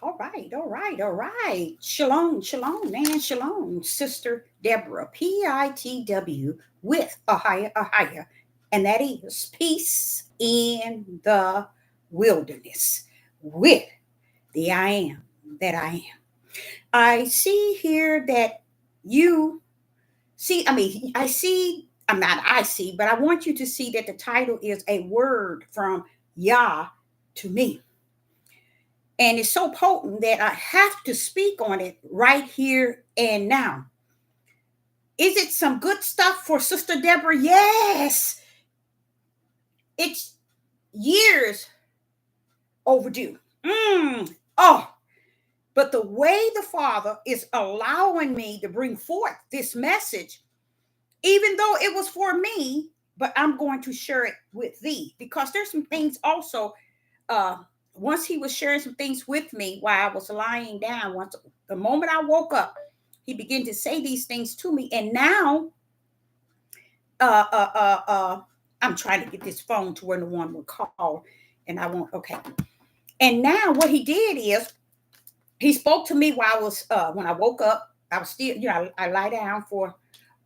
All right. Shalom, shalom, man, shalom. Sister Deborah, PITW, with Ahia, and that is peace in the wilderness with the I am that I am. I see here that you I see, but I want you to see that the title is a word from Yah to me. And it's so potent that I have to speak on it right here and now. Is it some good stuff for Sister Deborah? Yes. It's years overdue. Oh, but the way the Father is allowing me to bring forth this message, even though it was for me, but I'm going to share it with thee because there's some things also. Uh, Once he was sharing some things with me while I was lying down, once the moment I woke up, he began to say these things to me. And now, uh, uh, uh, uh, I'm trying to get this phone to where no one will call, and I won't. Okay. And now, what he did is he spoke to me while I was when I woke up. I was still, I lie down for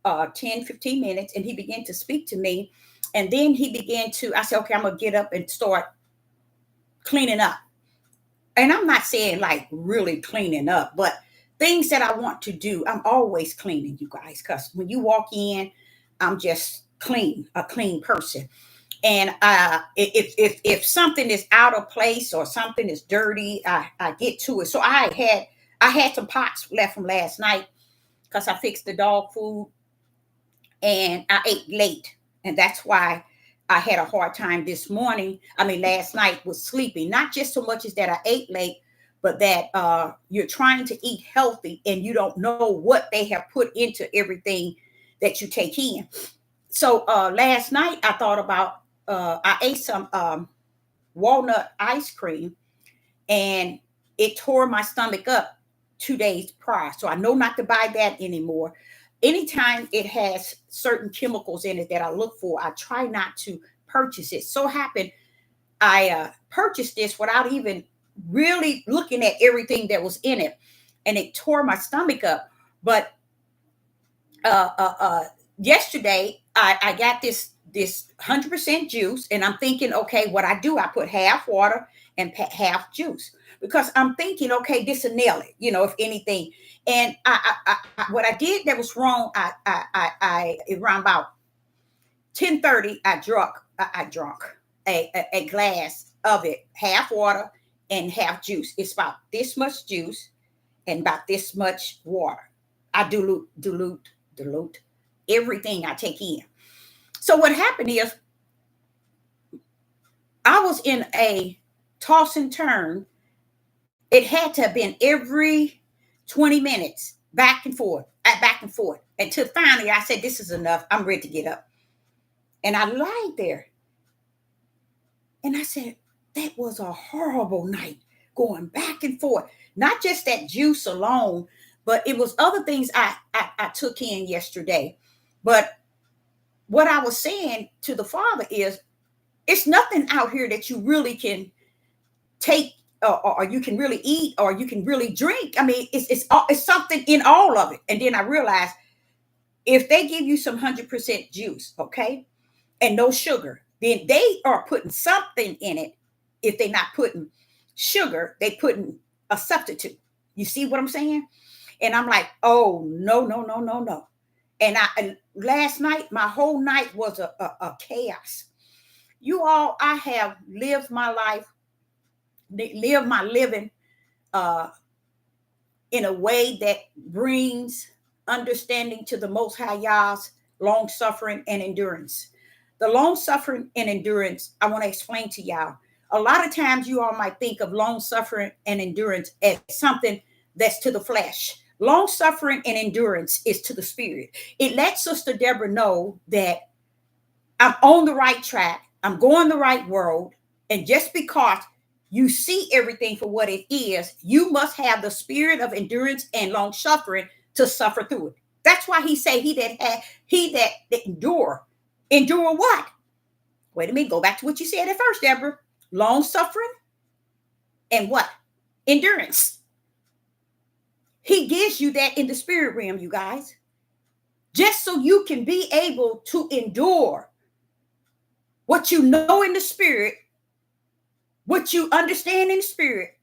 10, 15 minutes, and he began to speak to me. And then he began to, I said, okay, I'm going to get up and start cleaning up. And I'm not saying like really cleaning up, but things that I want to do. I'm always cleaning, you guys, because when you walk in, I'm just clean, a clean person. And if something is out of place or something is dirty, I get to it. So I had some pots left from last night because I fixed the dog food and I ate late. And that's why I had a hard time this morning. I mean, last night was sleeping, not just so much as that I ate late, but that you're trying to eat healthy and you don't know what they have put into everything that you take in. So last night I thought about, I ate some walnut ice cream and it tore my stomach up 2 days prior. So I know not to buy that anymore. Anytime it has certain chemicals in it that I look for, I try not to purchase it. So happened I purchased this without even really looking at everything that was in it, and it tore my stomach up. But uh, uh, uh, yesterday I got this 100% juice, and I'm thinking, okay, what I do, I put half water and half juice because I'm thinking, okay, this will nail it, if anything. And what I did that was wrong, I around about 10:30, I drunk a glass of it, half water and half juice. It's about this much juice and about this much water. I dilute everything I take in. So what happened is I was in a toss and turn. It had to have been every 20 minutes, back and forth, until finally I said, "This is enough. I'm ready to get up." And I lied there and I said, "That was a horrible night going back and forth. Not just that juice alone, but it was other things I took in yesterday." But what I was saying to the Father is, it's nothing out here that you really can take, or you can really eat, or you can really drink. I mean, it's something in all of it. And then I realized if they give you some 100% juice, okay, and no sugar, then they are putting something in it. If they're not putting sugar, they putting a substitute. You see what I'm saying? And I'm like, oh no, no, no, no, no. And last night, my whole night was a chaos. You all, I have lived my life, lived my living uh, in a way that brings understanding to the Most High Yah's long suffering and endurance. The long suffering and endurance, I want to explain to y'all. A lot of times, you all might think of long suffering and endurance as something that's to the flesh. Long suffering and endurance is to the spirit. It lets Sister Deborah know that I'm on the right track, I'm going the right road, and just because you see everything for what it is, you must have the spirit of endurance and long suffering to suffer through it. That's why he say he that endure what? Wait a minute, go back to what you said at first, Deborah. Long suffering and what? endurance. He gives you that in the spirit realm, you guys, just so you can be able to endure what you know in the spirit, what you understand in the spirit,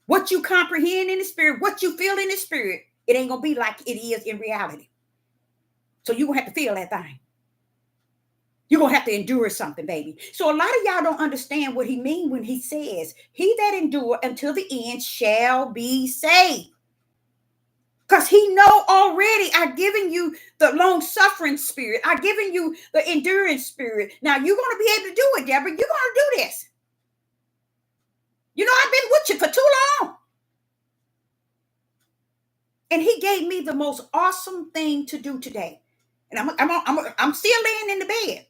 what you comprehend in the spirit, what you feel in the spirit. It ain't going to be like it is in reality. So you're going to have to feel that thing. You're going to have to endure something, baby. So a lot of y'all don't understand what he means when he says, he that endure until the end shall be saved. Because he know already I've given you the long-suffering spirit. I've given you the endurance spirit. Now you're going to be able to do it, Deborah. You're going to do this. You know, I've been with you for too long. And he gave me the most awesome thing to do today. And I'm still laying in the bed.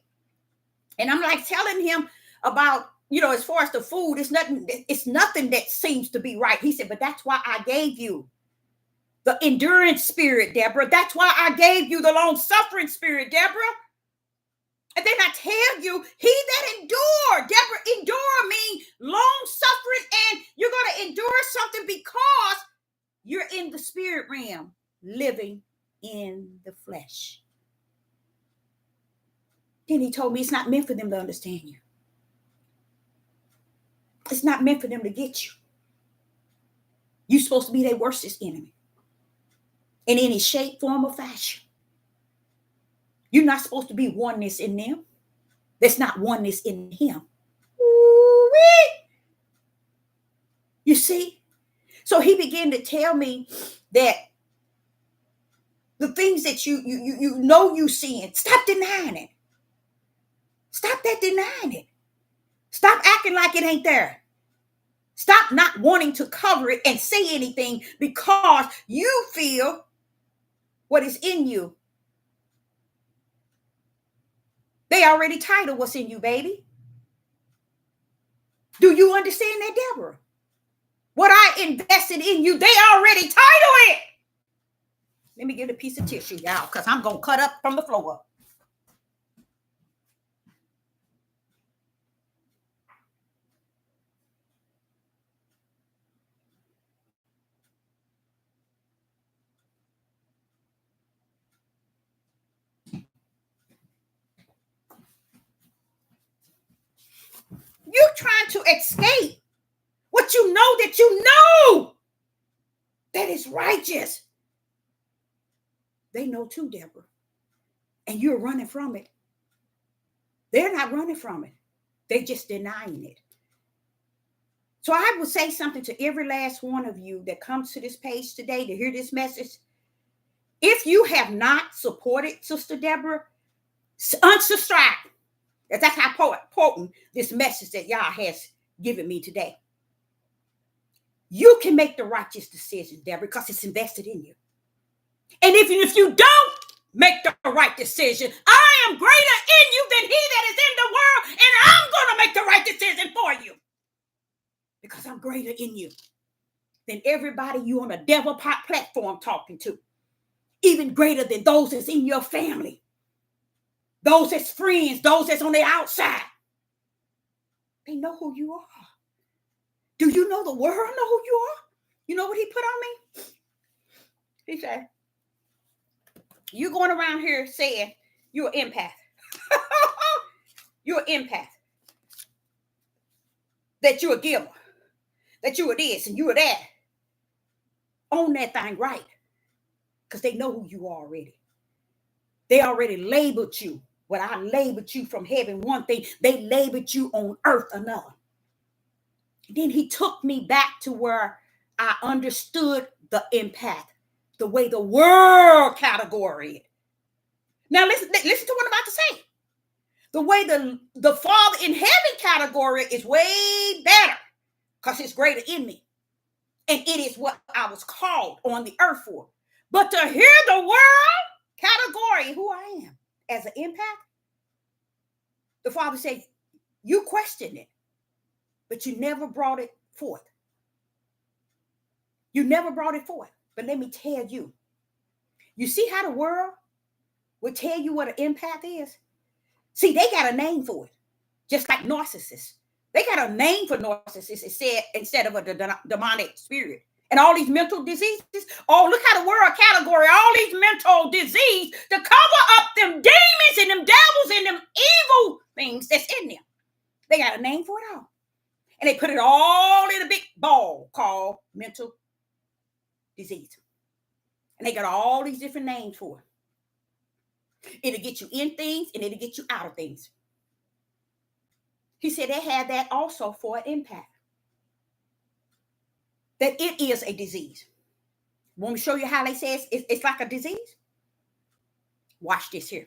And I'm like telling him about, you know, as far as the food, it's nothing that seems to be right. He said, but that's why I gave you the endurance spirit, Deborah. That's why I gave you the long-suffering spirit, Deborah. And then I tell you, he that endure, Deborah, endure means long-suffering, and you're going to endure something because you're in the spirit realm, living in the flesh. Then he told me it's not meant for them to understand you. It's not meant for them to get you. You're supposed to be their worstest enemy in any shape, form, or fashion. You're not supposed to be oneness in them. There's not oneness in him. Ooh-wee. You see? So he began to tell me that the things that you know you seeing, stop denying it. Stop that denying it. Stop acting like it ain't there. Stop not wanting to cover it and say anything because you feel what is in you. They already titled what's in you, baby. Do you understand that, Deborah? What I invested in you, they already titled it. Let me get a piece of tissue, y'all, because I'm going to cut up from the floor up. You're trying to escape what you know that is righteous. They know too, Deborah. And you're running from it. They're not running from it. They're just denying it. So I would say something to every last one of you that comes to this page today to hear this message. If you have not supported Sister Deborah, unsubscribe. That's how important this message that y'all has given me today. You can make the righteous decision, Deborah, because it's invested in you. And if you don't make the right decision, I am greater in you than he that is in the world, and I'm going to make the right decision for you. Because I'm greater in you than everybody you on a devil pot platform talking to. Even greater than those that's in your family. Those that's friends, those that's on the outside. They know who you are. Do you know the world know who you are? You know what he put on me? He said, you going around here saying you're an empath. You're an empath. That you're a giver. That you are this and you are that. Own that thing right. Because they know who you are already. They already labeled you. When I labeled you from heaven one thing, they labeled you on earth another. Then he took me back to where I understood the empath, the way the world category it. Now listen to what I'm about to say. The way the Father in heaven category is way better because it's greater in me. And it is what I was called on the earth for. But to hear the world category, who I am as an empath, the Father said, you questioned it, but you never brought it forth. You never brought it forth. But let me tell you, you see how the world will tell you what an empath is? See, they got a name for it, just like narcissists. They got a name for narcissists, it said, instead of a demonic spirit. And all these mental diseases. Oh, look how the world category all these mental disease to cover up them demons and them devils and them evil things that's in them. They got a name for it all. And they put it all in a big ball called mental disease. And they got all these different names for it. It'll get you in things and it'll get you out of things. He said they had that also for an impact. That it is a disease. Want me to show you how they say it's like a disease? Watch this here.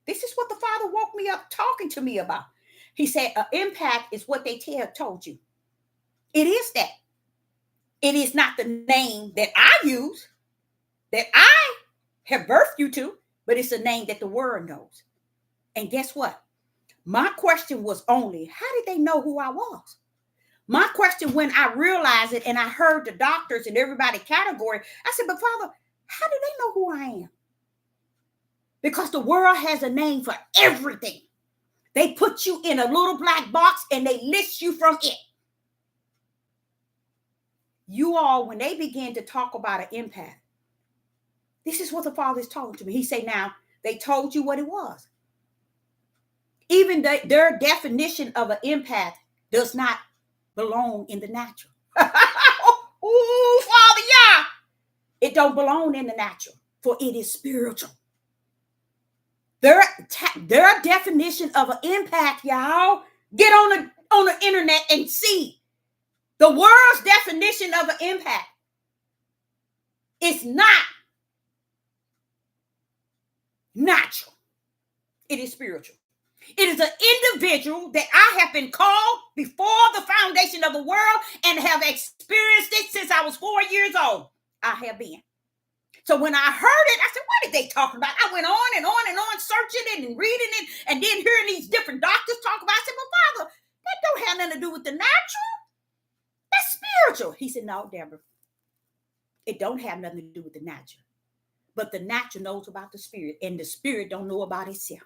This is what the Father woke me up talking to me about. He said an impact is what they told you. It is that. It is not the name that I use, that I have birthed you to, but it's a name that the world knows. And guess what? My question was only, how did they know who I was? My question, when I realized it and I heard the doctors and everybody category, I said, but Father, how do they know who I am? Because the world has a name for everything. They put you in a little black box and they list you from it. You all, when they begin to talk about an impact, this is what the Father is talking to me. He said, now, they told you what it was. Even their definition of an impact does not belong in the natural. Ooh, Father, yeah. It don't belong in the natural, for it is spiritual. Their definition of an impact, y'all, get on the internet and see. The world's definition of an impact is not natural. It is spiritual. It is an individual that I have been called before the foundation of the world and have experienced it since I was 4 years old. I have been. So when I heard it, I said, what are they talking about? I went on and on and on, searching it and reading it, and then hearing these different doctors talk about it. I said, well, Father, that don't have nothing to do with the natural. That's spiritual. He said, no, Deborah, it don't have nothing to do with the natural. But the natural knows about the spirit, and the spirit don't know about itself.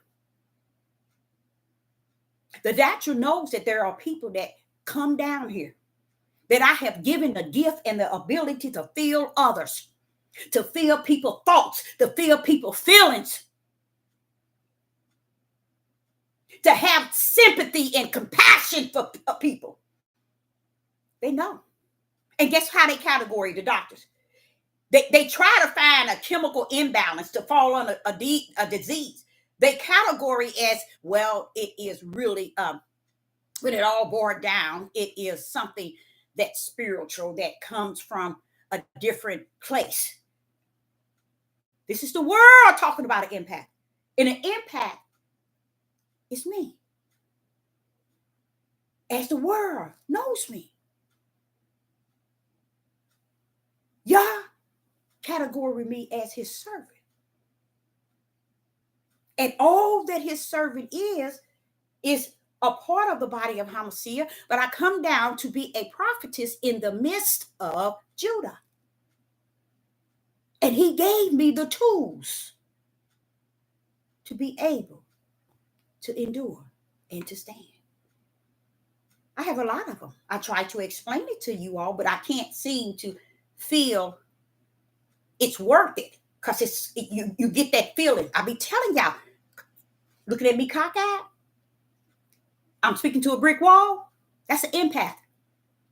The natural knows that there are people that come down here, that I have given the gift and the ability to feel others, to feel people's thoughts, to feel people's feelings, to have sympathy and compassion for people. They know. And guess how they categorize the doctors? They try to find a chemical imbalance to fall on a disease. They category as, well, it is really, when it all boiled down, it is something that's spiritual, that comes from a different place. This is the world talking about an impact. And an impact is me. As the world knows me. Yah category me as his servant. And all that his servant is a part of the body of Hamashiach, but I come down to be a prophetess in the midst of Judah. And he gave me the tools to be able to endure and to stand. I have a lot of them. I try to explain it to you all, but I can't seem to feel it's worth it, because you get that feeling. I be telling y'all, looking at me cockeyed, I'm speaking to a brick wall. That's an empath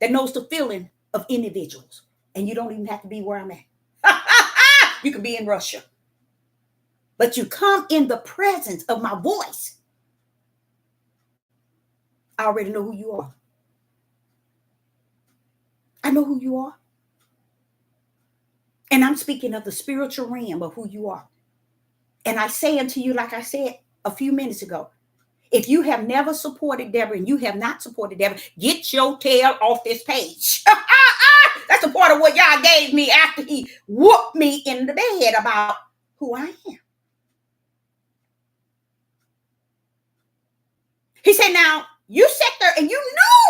that knows the feeling of individuals. And you don't even have to be where I'm at. You can be in Russia. But you come in the presence of my voice. I already know who you are. I know who you are. And I'm speaking of the spiritual realm of who you are. And I say unto you, like I said a few minutes ago, if you have never supported Deborah and you have not supported Deborah, get your tail off this page. That's a part of what y'all gave me after he whooped me in the bed about who I am. He said, now, you sat there and you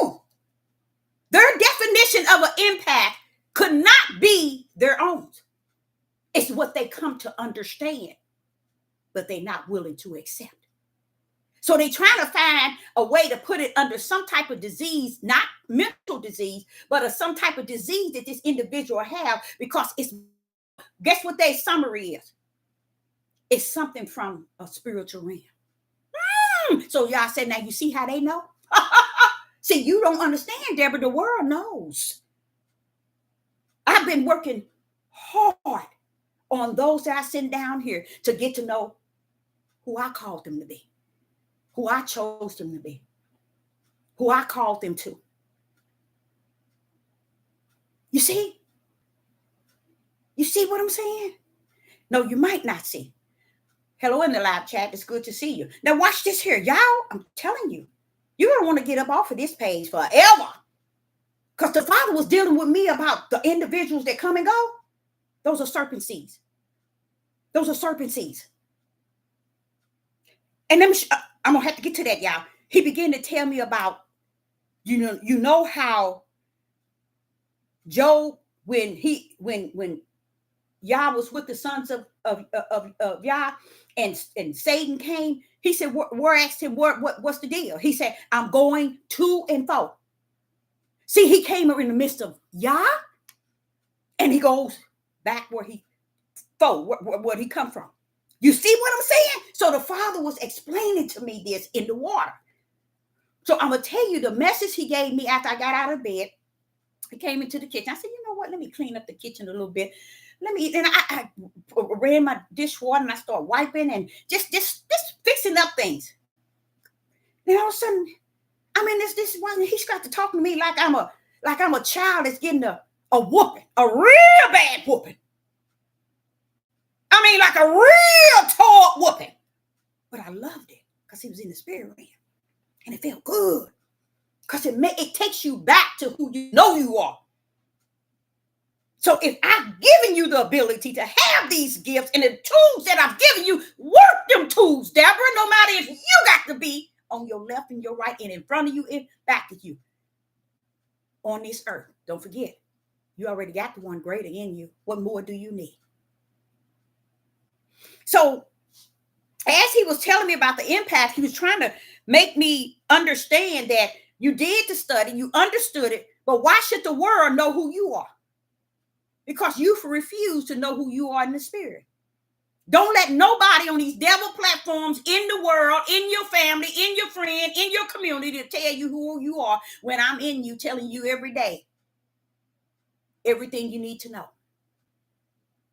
knew their definition of an impact could not be their own. It's what they come to understand, but they're not willing to accept. So they trying to find a way to put it under some type of disease, not mental disease, but some type of disease that this individual have, because it's, guess what their summary is? It's something from a spiritual realm. So y'all said, now you see how they know? See, you don't understand, Deborah. The world knows. I've been working hard on those that I send down here to get to know who I called them to be, who I chose them to be, who I called them to. You see? You see what I'm saying? No, you might not see. Hello in the live chat. It's good to see you. Now watch this here. Y'all, I'm telling you, you don't want to get up off of this page forever. Because the Father was dealing with me about the individuals that come and go. Those are serpent seeds. Those are serpent seeds. And I'm going to have to get to that, y'all. He began to tell me about, you know how Job, when Yah was with the sons of Yah, and Satan came, he said, asked him, what's the deal? He said, I'm going to and fro. See, he came in the midst of Yah, and he goes back where he come from. You see what I'm saying? So the Father was explaining to me this in the water. So I'm going to tell you the message he gave me after I got out of bed. He came into the kitchen. I said, you know what? Let me clean up the kitchen a little bit. And I ran my dishwater and I started wiping and just fixing up things. Then all of a sudden, this wasn't, he started to talk to me like I'm a child that's getting a whooping, a real bad whooping. Like a real tall whooping. But I loved it because he was in the spirit realm. And it felt good. Because it takes you back to who you know you are. So if I've given you the ability to have these gifts and the tools that I've given you, work them tools, Deborah, no matter if you got to be on your left and your right and in front of you and back of you on this earth. Don't forget, you already got the one greater in you. What more do you need? So as he was telling me about the impact, he was trying to make me understand that you did the study, you understood it, but why should the world know who you are? Because you refuse to know who you are in the spirit. Don't let nobody on these devil platforms in the world, in your family, in your friend, in your community to tell you who you are when I'm in you, telling you every day everything you need to know.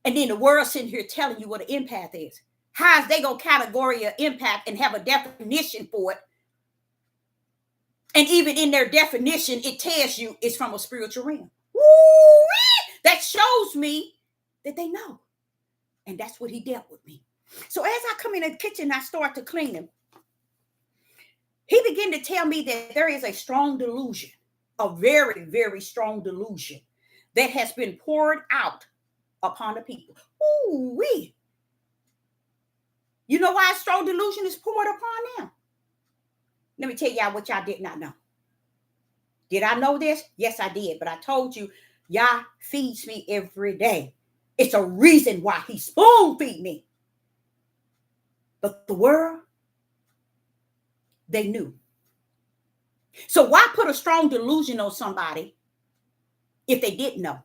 And then the world sitting here telling you what an empath is. How is they going to category an empath and have a definition for it? And even in their definition, it tells you it's from a spiritual realm. Woo-wee! That shows me that they know. And that's what he dealt with me. So as I come in the kitchen, I start to clean him. He began to tell me that there is a strong delusion, a very, very strong delusion that has been poured out upon the people. Ooh-wee. You know why a strong delusion is poured upon them? Let me tell y'all what y'all did not know. Did I know this? Yes, I did. But I told you, Yah feeds me every day. It's a reason why he spoon feed me. But the world, they knew. So why put a strong delusion on somebody if they didn't know?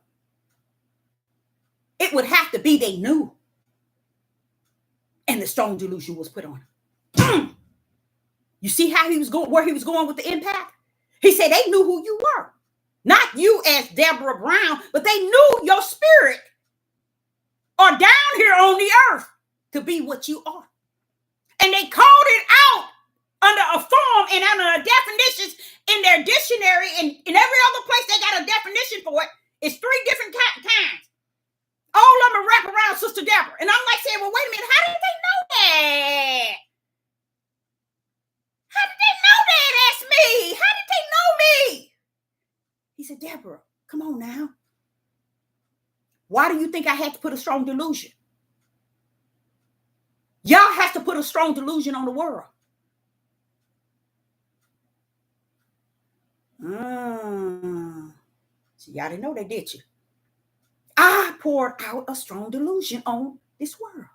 It would have to be they knew. And the strong delusion was put on him. You see how he was going, where he was going with the impact? He said they knew who you were. Not you as Deborah Brown, but they knew your spirit are down here on the earth to be what you are. And they called it out under a form and under definitions in their dictionary, and in every other place they got a definition for it. It's 3 different kinds. All of them wrap around Sister Deborah. And I'm like saying, well, wait a minute, how did they know that? How did they know that? That's me. How did they know me? He said, Deborah, come on now. Why do you think I had to put a strong delusion? Y'all have to put a strong delusion on the world. So y'all didn't know that, did you? I poured out a strong delusion on this world.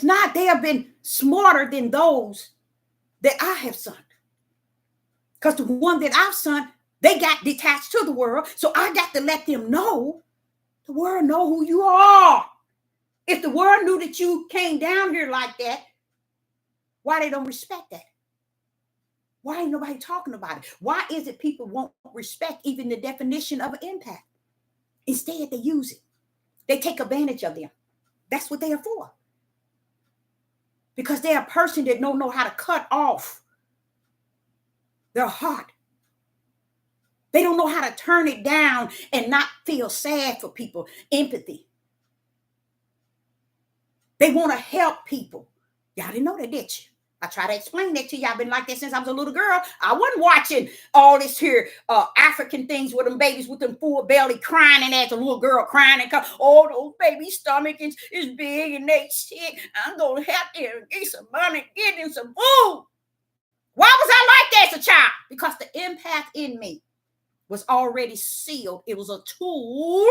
not they have been smarter than those that I have sent. Because the one that I've sent, they got detached to the world. So I got to let them know, the world know who you are. If the world knew that you came down here like that, why they don't respect that? Why ain't nobody talking about it? Why is it people won't respect even the definition of an empath? Instead, they use it. They take advantage of them. That's what they are for. Because they're a person that don't know how to cut off their heart. They don't know how to turn it down and not feel sad for people. Empathy. They want to help people. Y'all didn't know that, did you? I try to explain that to you. I've been like that since I was a little girl. I wasn't watching all this here African things with them babies with them full belly crying, and as a little girl crying and oh, those babies' stomach is big and they sick. I'm going to have to get some money, get them some food. Why was I like that as a child? Because the empath in me was already sealed. It was a tool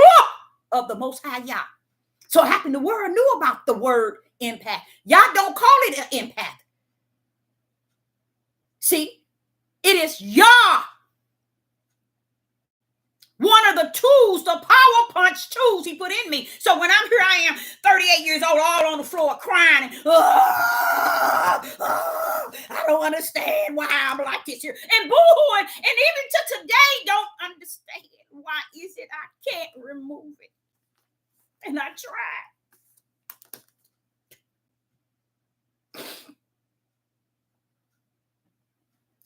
of the Most High Yah. So it happened the world knew about the word empath. Y'all don't call it an empath. See, it is Yah. One of the tools, the power punch tools he put in me. So when I'm here, I am 38 years old, all on the floor crying. I don't understand why I'm like this here. And boo-hooing. And even to today, don't understand why is it I can't remove it. And I tried.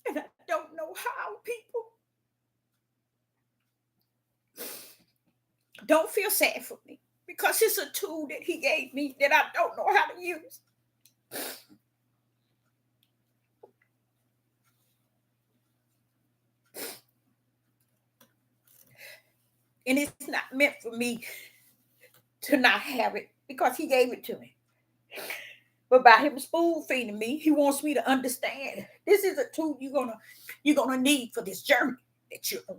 And I don't know how, people. Don't feel sad for me, because it's a tool that he gave me that I don't know how to use. And it's not meant for me to not have it, because he gave it to me. But by him spoon feeding me, he wants me to understand this is a tool you're gonna need for this journey that you're on.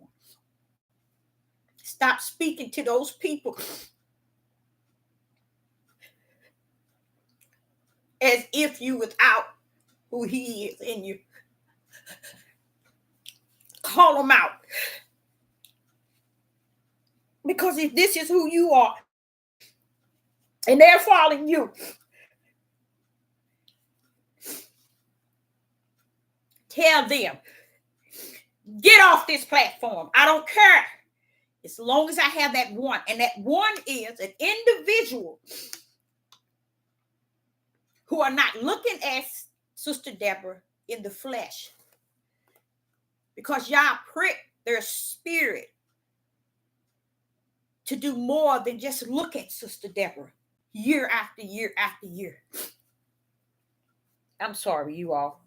Stop speaking to those people as if you without who he is in you. Call them out. Because if this is who you are and they're following you, tell them, get off this platform. I don't care. As long as I have that one. And that one is an individual who are not looking at Sister Deborah in the flesh. Because y'all prick their spirit to do more than just look at Sister Deborah year after year after year. I'm sorry, you all.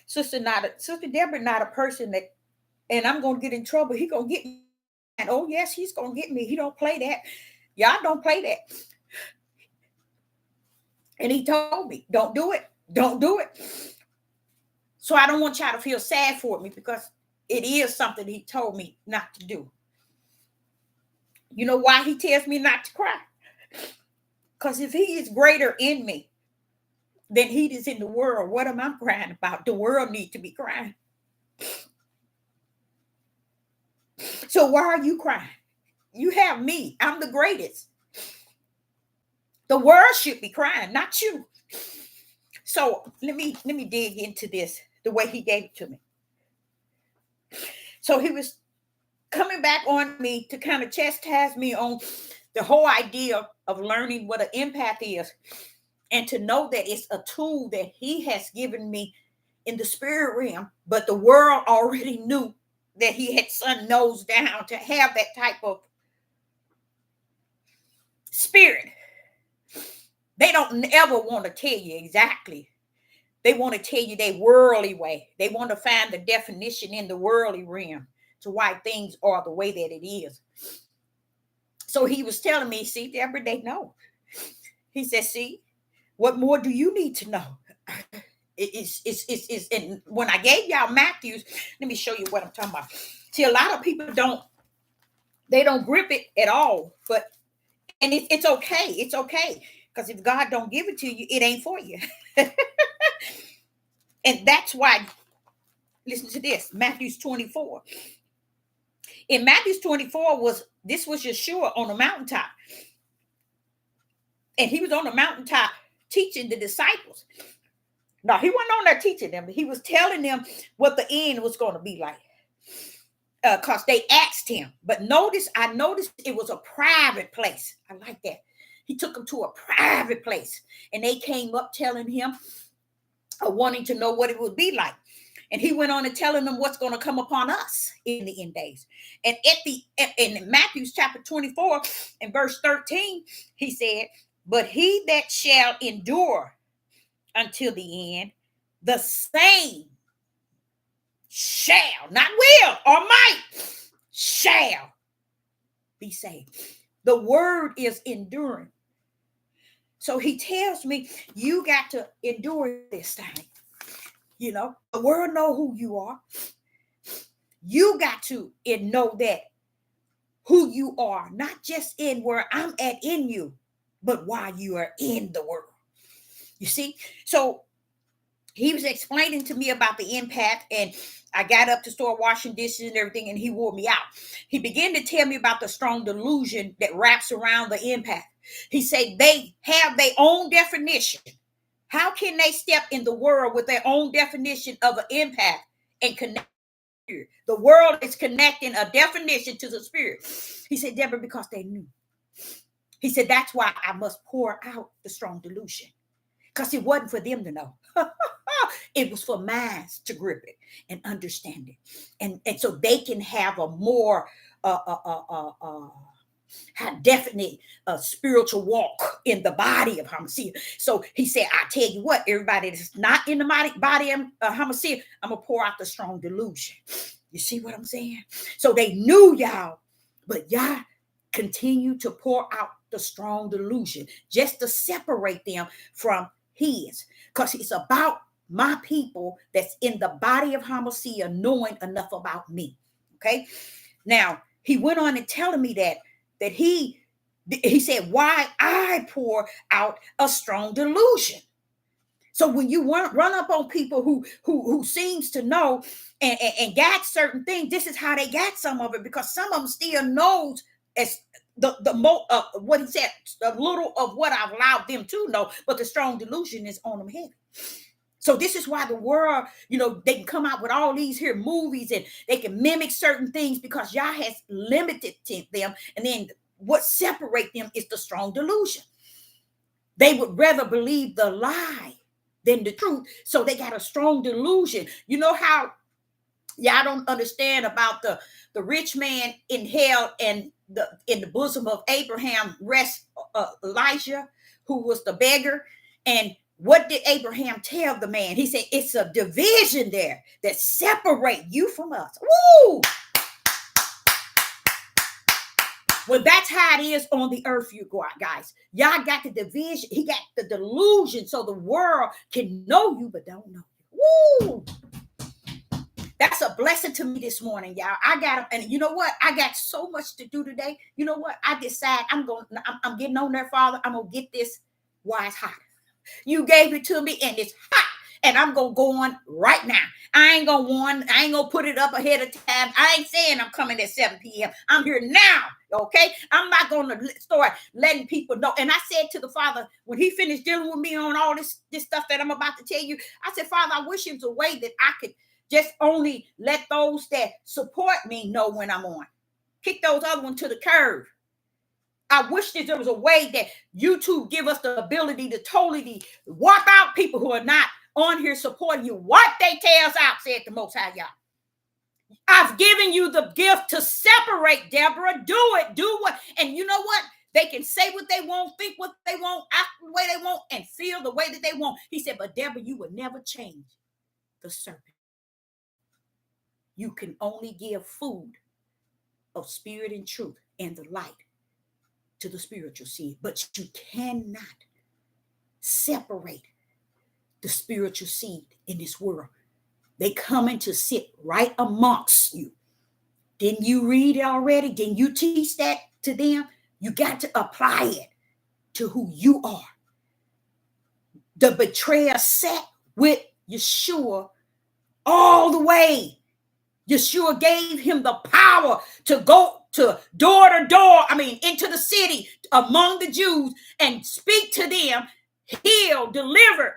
Sister Deborah not a person that, and I'm going to get in trouble. He going to get me. And oh, yes, he's going to get me. He don't play that. Y'all don't play that. And he told me, don't do it. Don't do it. So I don't want y'all to feel sad for me, because it is something he told me not to do. You know why he tells me not to cry? Because if he is greater in me than he is in the world, what am I crying about? The world needs to be crying. So why are you crying? You have me. I'm the greatest. The world should be crying, not you. So let me dig into this the way he gave it to me. So he was coming back on me to kind of chastise me on the whole idea of learning what an empath is, and to know that it's a tool that he has given me in the spirit realm, but the world already knew that he had sun nose down to have that type of spirit. They don't ever want to tell you exactly. They want to tell you their worldly way. They want to find the definition in the worldly realm to why things are the way that it is. So he was telling me, see, Deborah, they know. He said, see, what more do you need to know? It's and when I gave y'all Matthews, let me show you what I'm talking about. See, a lot of people don't grip it at all, and it's okay. It's okay. Because if God don't give it to you, it ain't for you. And that's why, listen to this, Matthew 24. In Matthew 24 this was Yeshua on the mountaintop. And he was on the mountaintop teaching the disciples. No, he wasn't on there teaching them, but he was telling them what the end was going to be like. Because they asked him. But I noticed it was a private place. I like that. He took them to a private place. And they came up telling him, wanting to know what it would be like. And he went on and telling them what's going to come upon us in the end days. And in Matthew chapter 24 and verse 13, he said, but he that shall endure until the end, the same shall, not will or might, shall be saved. The word is enduring. So he tells me, you got to endure this thing. You know, the world know who you are. You got to know that who you are, not just in where I'm at in you, but while you are in the world. You see? So he was explaining to me about the impact, and I got up to start washing dishes and everything, and he wore me out. He began to tell me about the strong delusion that wraps around the impact. He said they have their own definition. How can they step in the world with their own definition of an impact and connect? The world is connecting a definition to the spirit. He said, Deborah, because they knew. He said, that's why I must pour out the strong delusion. Because it wasn't for them to know. It was for minds to grip it and understand it. And so they can have a more definite spiritual walk in the body of Hamashiach. So he said, I tell you what, everybody that's not in the body of Hamashiach, I'm going to pour out the strong delusion. You see what I'm saying? So they knew y'all, but y'all continue to pour out the strong delusion just to separate them from his. Because it's about my people that's in the body of Hamashiach knowing enough about me. Okay? Now, he went on and telling me that he said, why I pour out a strong delusion. So when you run up on people who seems to know and got certain things, this is how they got some of it, because some of them still knows as what he said, a little of what I've allowed them to know, but the strong delusion is on them head. So this is why the world, they can come out with all these here movies and they can mimic certain things because Yah has limited them. And then what separates them is the strong delusion. They would rather believe the lie than the truth. So they got a strong delusion. You know how y'all don't understand about the rich man in hell and in the bosom of Abraham rests Elijah, who was the beggar. And what did Abraham tell the man? He said, it's a division there that separate you from us. Woo! Well, that's how it is on the earth, you guys. Y'all got the division. He got the delusion so the world can know you, but don't know you. Woo! That's a blessing to me this morning, y'all. And you know what? I got so much to do today. You know what? I decide I'm getting on there, Father. I'm going to get this while it's hot. You gave it to me and it's hot, and I'm going to go on right now. I ain't going to put it up ahead of time. I ain't saying I'm coming at 7 p.m. I'm here now, okay? I'm not going to start letting people know. And I said to the Father, when he finished dealing with me on all this stuff that I'm about to tell you, I said, Father, I wish it was a way that I could just only let those that support me know when I'm on. Kick those other ones to the curb. I wish that there was a way that YouTube give us the ability to totally wipe out people who are not on here supporting you. Wipe their tails out, said the Most High Yah. I've given you the gift to separate, Deborah. Do it. Do what? And you know what? They can say what they want, think what they want, act the way they want, and feel the way that they want. He said, but Deborah, you would never change the serpent. You can only give food of spirit and truth and the light to the spiritual seed, but you cannot separate the spiritual seed in this world. They coming to sit right amongst you. Didn't you read it already? Didn't you teach that to them? You got to apply it to who you are. The betrayer sat with Yeshua all the way. Yeshua gave him the power to go to door to door, into the city among the Jews and speak to them, heal, deliver,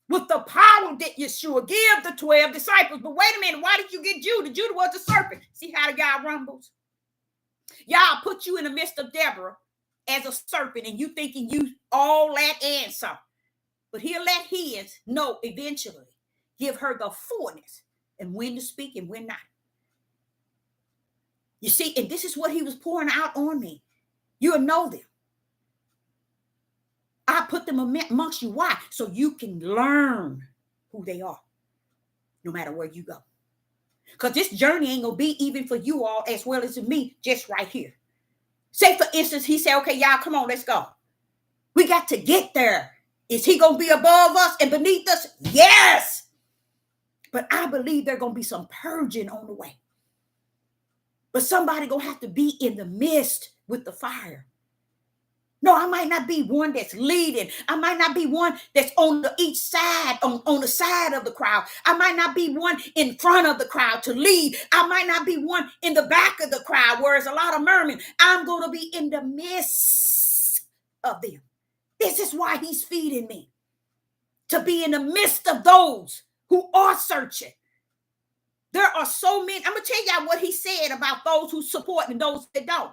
with the power that Yeshua gave the 12 disciples. But wait a minute, why did you get Judah? Judah was the serpent. See how the guy rumbles? Y'all put you in the midst of Deborah as a serpent, and you thinking you all that and some. But he'll let his know eventually, give her the fullness and when to speak and when not. You see, and this is what he was pouring out on me. You'll know them. I put them amongst you. Why? So you can learn who they are, no matter where you go. Because this journey ain't going to be even for you all as well as me, just right here. Say, for instance, he said, okay, y'all, come on, let's go. We got to get there. Is he going to be above us and beneath us? Yes. But I believe there's going to be some purging on the way. But somebody going to have to be in the midst with the fire. No, I might not be one that's leading. I might not be one that's on each side, on the side of the crowd. I might not be one in front of the crowd to lead. I might not be one in the back of the crowd where there's a lot of murmuring. I'm going to be in the midst of them. This is why he's feeding me. To be in the midst of those who are searching. There are so many. I'm going to tell y'all what he said about those who support and those that don't.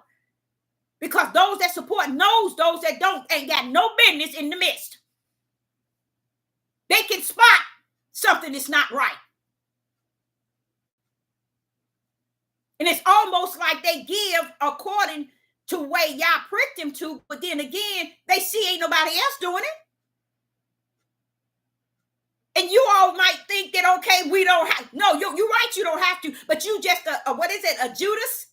Because those that support knows those that don't ain't got no business in the midst. They can spot something that's not right. And it's almost like they give according to the way y'all pricked them to, but then again, they see ain't nobody else doing it. And you all might think that, okay, we don't have, no, you're right, you don't have to, but you just, a Judas?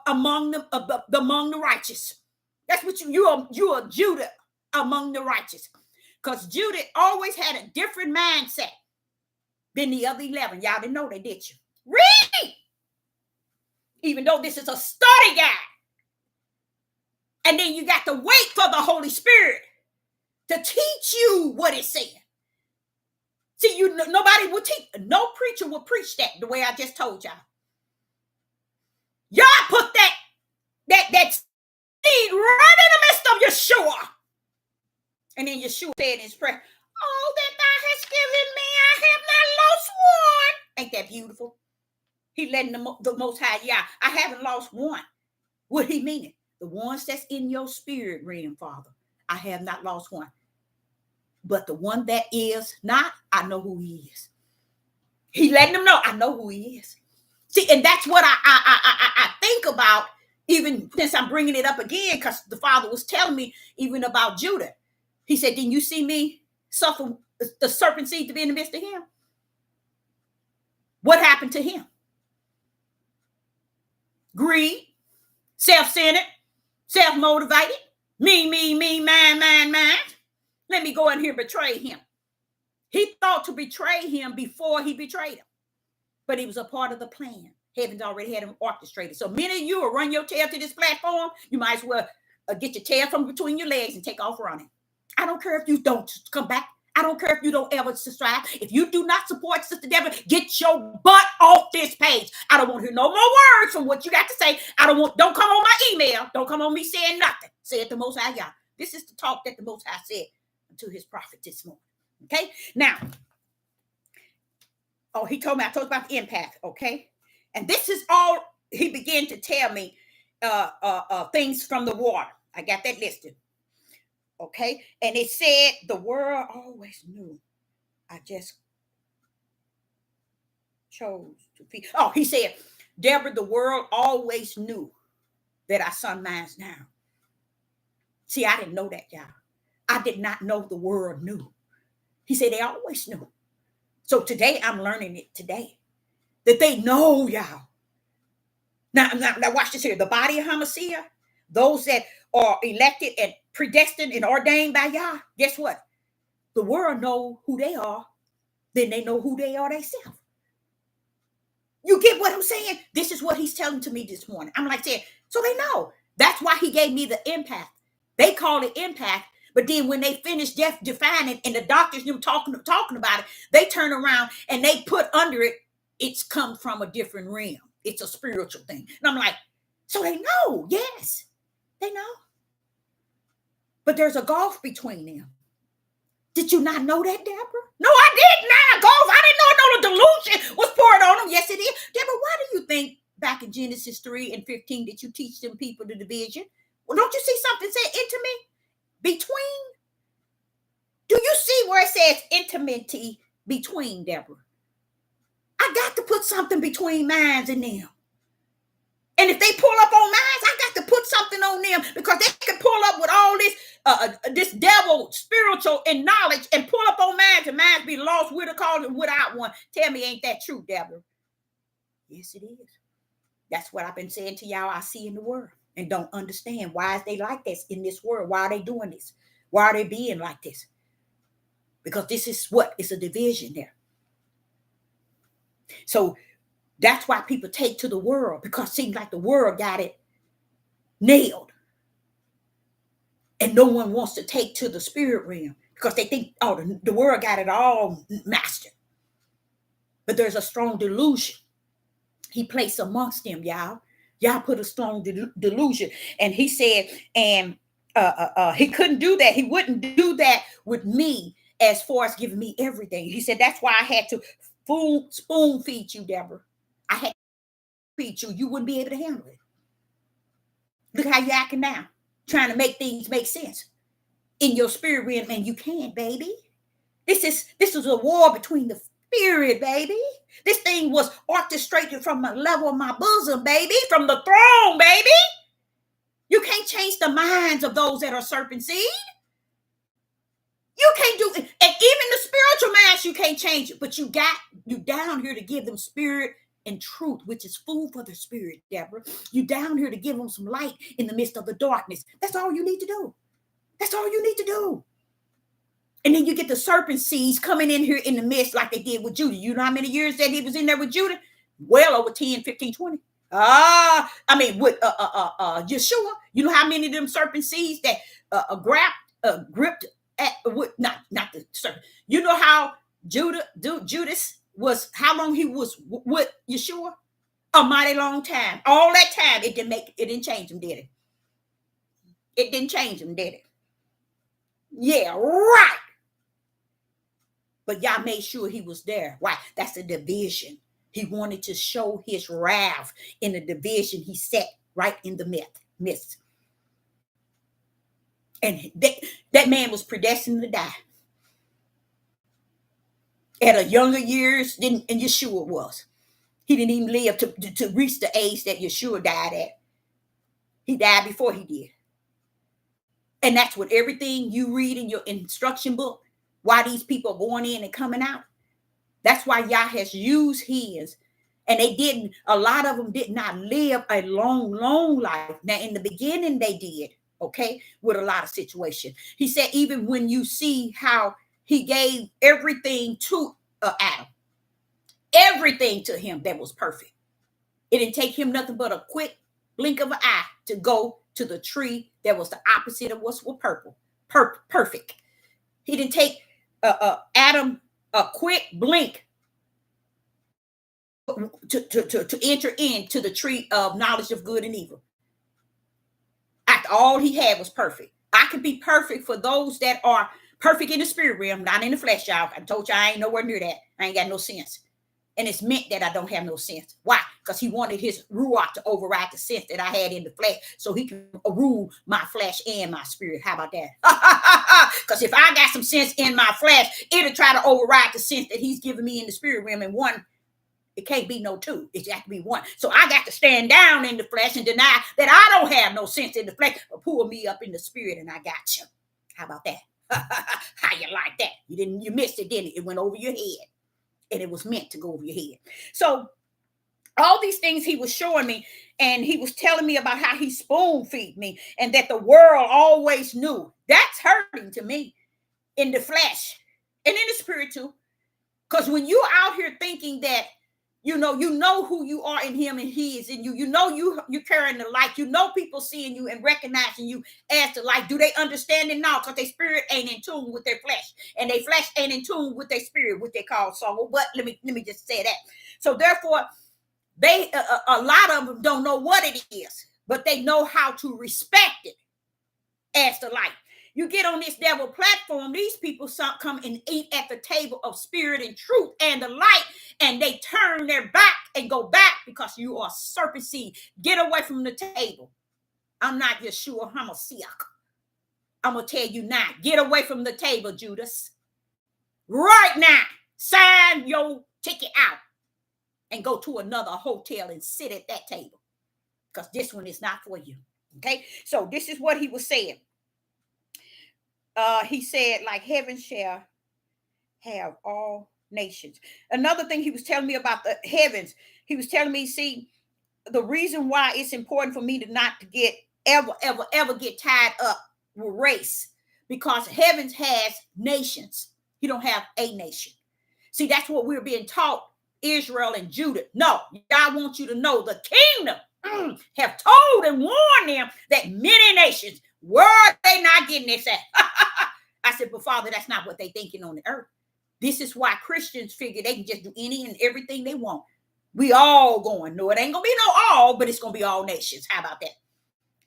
Among the righteous. That's what you are Judah among the righteous. Because Judah always had a different mindset than the other 11. Y'all didn't know that, did you? Read! Even though this is a study guide. And then you got to wait for the Holy Spirit to teach you what it's saying. See, nobody would teach. No preacher will preach that the way I just told y'all. Y'all put that seed right in the midst of Yeshua. And then Yeshua said in his prayer, all that thou hast given me, I have not lost one. Ain't that beautiful? He letting the Most High, I haven't lost one. What he meaning? The ones that's in your spirit realm, Father, I have not lost one. But the one that is not, I know who he is. He letting them know, I know who he is. See, and that's what I think about, even since I'm bringing it up again, because the Father was telling me even about Judah. He said, didn't you see me suffer the serpent seed to be in the midst of him? What happened to him? Greed, self-centered, self-motivated, me, mine. Let me go in here and betray him. He thought to betray him before he betrayed him. But he was a part of the plan. Heaven's already had him orchestrated. So many of you will run your tail to this platform. You might as well get your tail from between your legs and take off running. I don't care if you don't come back. I don't care if you don't ever subscribe. If you do not support Sister Deborah, get your butt off this page. I don't want to hear no more words from what you got to say. Don't come on my email. Don't come on me saying nothing. Say it the Most High Yah. This is the talk that the Most High said to his prophet this morning. Okay? Now, he told me, I told about the empath, okay? And this is all he began to tell me, things from the water. I got that listed, okay? And it said, the world always knew. I just chose to be. He said, Deborah, the world always knew that our son mine's now. See, I didn't know that, y'all. I did not know the world knew. He said they always knew. So today, I'm learning it today. That they know, y'all. Now watch this here. The body of Hamashiach, those that are elected and predestined and ordained by Yah, guess what? The world know who they are. Then they know who they are themselves. You get what I'm saying? This is what he's telling to me this morning. I'm like saying, so they know. That's why he gave me the empath. They call it empath, But then when they finish defining and the doctors them talking about it, they turn around and they put under it, it's come from a different realm. It's a spiritual thing. And I'm like, so they know, yes, they know. But there's a gulf between them. Did you not know that, Deborah? No, I did not. Gulf. I didn't know no delusion was poured on them. Yes, it is. Deborah, why do you think back in Genesis 3 and 15 that you teach them people the division? Well, don't you see something said intimate? Between? Do you see where it says intimacy between, Deborah? I got to put something between minds and them. And if they pull up on minds, I got to put something on them because they can pull up with all this devil spiritual and knowledge and pull up on minds and minds be lost with a cause and without one. Tell me, ain't that true, Deborah? Yes, it is. That's what I've been saying to y'all I see in the world and don't understand. Why is they like this in this world? Why are they doing this? Why are they being like this? Because this is what? It's a division there. So that's why people take to the world, because it seems like the world got it nailed. And no one wants to take to the spirit realm because they think, oh, the world got it all mastered. But there's a strong delusion he placed amongst them, y'all. Y'all put a strong delusion. And he said, and he couldn't do that. He wouldn't do that with me as far as giving me everything. He said, that's why I had to spoon feed you, Deborah. I had to feed you. You wouldn't be able to handle it. Look how you're acting now, trying to make things make sense in your spirit realm, and you can't, baby. This is a war between the spirit, baby. This thing was orchestrated from the level of my bosom, baby, from the throne, baby. You can't change the minds of those that are serpent seed. You can't do it. And even the spiritual minds, you can't change it. But you down here to give them spirit and truth, which is food for the spirit, Deborah. You down here to give them some light in the midst of the darkness. That's all you need to do. That's all you need to do. And then you get the serpent seeds coming in here in the midst like they did with Judah. You know how many years that he was in there with Judah? Well over 10, 15, 20. With Yeshua. You know how many of them serpent seeds that gripped at not the serpent. You know how Judas was, how long he was with Yeshua? A mighty long time. All that time, it didn't change him, did it? It didn't change him, did it? Yeah, right. But y'all made sure he was there. Why? That's a division. He wanted to show his wrath in the division he set right in the midst. And that man was predestined to die. At a younger years than Yeshua was. He didn't even live to reach the age that Yeshua died at. He died before he did. And that's what everything you read in your instruction book, why these people are going in and coming out. That's why Yah has used his. And a lot of them did not live a long, long life. Now, in the beginning, they did, okay, with a lot of situations. He said, even when you see how he gave everything to Adam, everything to him that was perfect. It didn't take him nothing but a quick blink of an eye to go to the tree that was the opposite of what's purple. Perfect. He didn't take Adam a quick blink to enter into the tree of knowledge of good and evil. After all he had was perfect. I can be perfect for those that are perfect in the spirit realm, not in the flesh, y'all. I told you I ain't nowhere near that. I ain't got no sense. And it's meant that I don't have no sense. Why? Because he wanted his ruach to override the sense that I had in the flesh so he can rule my flesh and my spirit. How about that? Because if I got some sense in my flesh, it'll try to override the sense that he's giving me in the spirit realm. And one, it can't be no two. It has to be one. So I got to stand down in the flesh and deny that I don't have no sense in the flesh, but pull me up in the spirit and I got you. How about that? How you like that? You missed it, didn't it? It went over your head. And it was meant to go over your head. So all these things he was showing me, and he was telling me about how he spoon feed me and that the world always knew. That's hurting to me in the flesh and in the spirit too. Because when you're out here thinking that You know who you are in him and he is in you. You know you're carrying the light. You know people seeing you and recognizing you as the light. Do they understand it now? Because their spirit ain't in tune with their flesh. And their flesh ain't in tune with their spirit, which they call soul. But let me just say that. So therefore, they a lot of them don't know what it is, but they know how to respect it as the light. You get on this devil platform, these people come and eat at the table of spirit and truth and the light, and they turn their back and go back because you are serpent seed. Get away from the table. I'm not Yeshua HaMashiach. I'm going to tell you now. Get away from the table, Judas. Right now. Sign your ticket out and go to another hotel and sit at that table because this one is not for you. Okay? So this is what he was saying. He said, like heaven shall have all nations. Another thing he was telling me about the heavens, he was telling me, see, the reason why it's important for me to not to get ever get tied up with race, because heavens has nations. You don't have a nation. See, that's what we're being taught, Israel and Judah. No, God wants you to know the kingdom have told and warned them that many nations, where are they not getting this at? I said, but Father, that's not what they thinking on the earth. This is why Christians figure they can just do any and everything they want. We all going. No, it ain't going to be no all, but it's going to be all nations. How about that?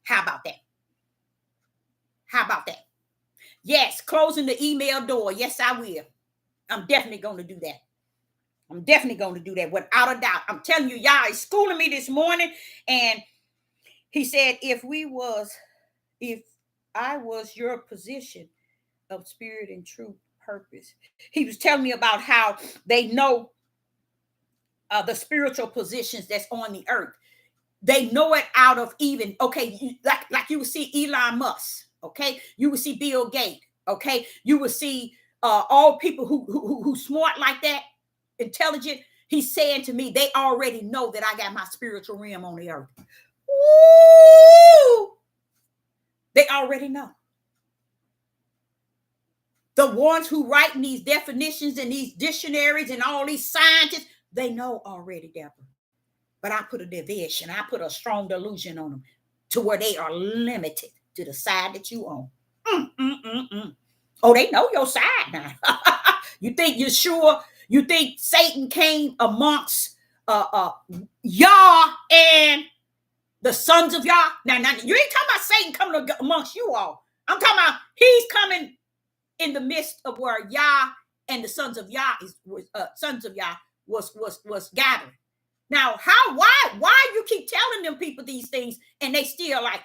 How about that? How about that? Yes, closing the email door. Yes, I will. I'm definitely going to do that. I'm definitely going to do that without a doubt. I'm telling you, y'all is schooling me this morning. And he said, if I was your position of spirit and truth purpose. He was telling me about how they know the spiritual positions that's on the earth. They know it out of even, okay, like you would see Elon Musk, okay? You would see Bill Gates, okay? You would see all people who smart like that, intelligent. He's saying to me, they already know that I got my spiritual realm on the earth. Woo! They already know. The ones who write these definitions and these dictionaries and all these scientists, they know already, Deborah. But I put a division. I put a strong delusion on them to where they are limited to the side that you own. Oh, they know your side now. You think you're sure? You think Satan came amongst Yah and the sons of Yah? Now, you ain't talking about Satan coming amongst you all. I'm talking about he's coming in the midst of where Yah and the sons of Yah was gathering. Now, why you keep telling them people these things and they still like?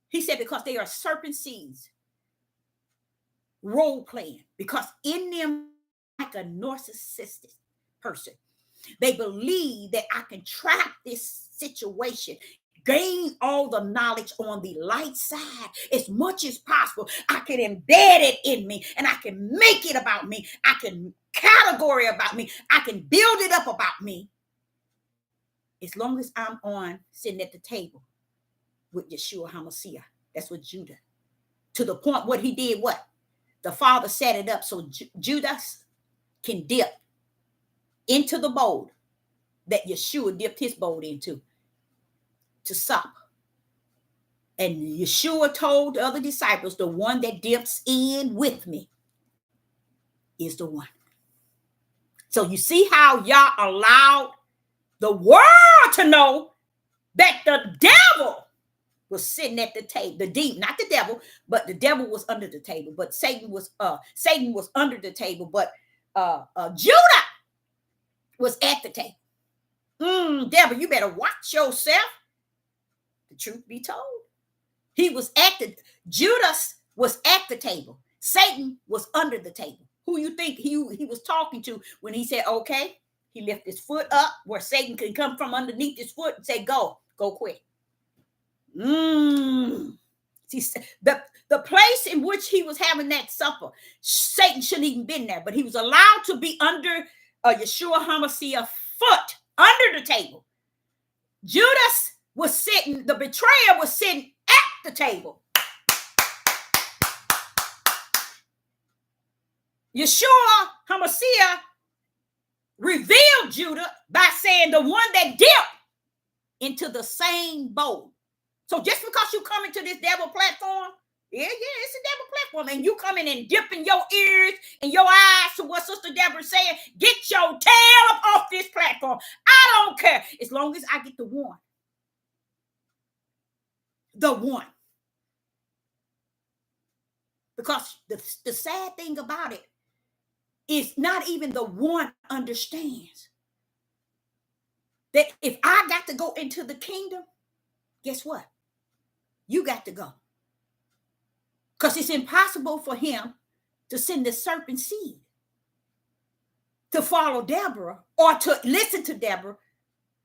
He said because they are serpent seeds, role playing. Because in them, like a narcissistic person, they believe that I can trap this situation, gain all the knowledge on the light side as much as possible. I can embed it in me and I can make it about me. I can category about me. I can build it up about me. As long as I'm sitting at the table with Yeshua HaMashiach. That's what Judah. To the point what he did, what? The Father set it up so Judas can dip into the bowl that Yeshua dipped his bowl into to sup. And Yeshua told the other disciples, the one that dips in with me is the one. So you see how Yah allowed the world to know that the devil was sitting at the table. Not the devil, but the devil was under the table. But Satan was under the table. But Judah was at the table. Devil, you better watch yourself. The truth be told, Judas was at the table. Satan was under the table. Who you think he was talking to when he said, okay, he lifted his foot up where Satan could come from underneath his foot and say, go quick. See, the place in which he was having that supper, Satan shouldn't even been there, but he was allowed to be under Yeshua HaMashiach's foot, under the table. Judas was sitting, the betrayer was sitting at the table. Yeshua HaMashiach revealed up Judah by saying the one that dipped into the same bowl. So just because you come into this devil platform, yeah, it's a devil platform, and you come in and dipping your ears and your eyes to what Sister Deborah saying, get your tail up off this platform. I don't care. As long as I get the one. The one. Because the sad thing about it is not even the one understands that if I got to go into the kingdom, guess what? You got to go. Because it's impossible for him to send the serpent seed to follow Deborah or to listen to Deborah,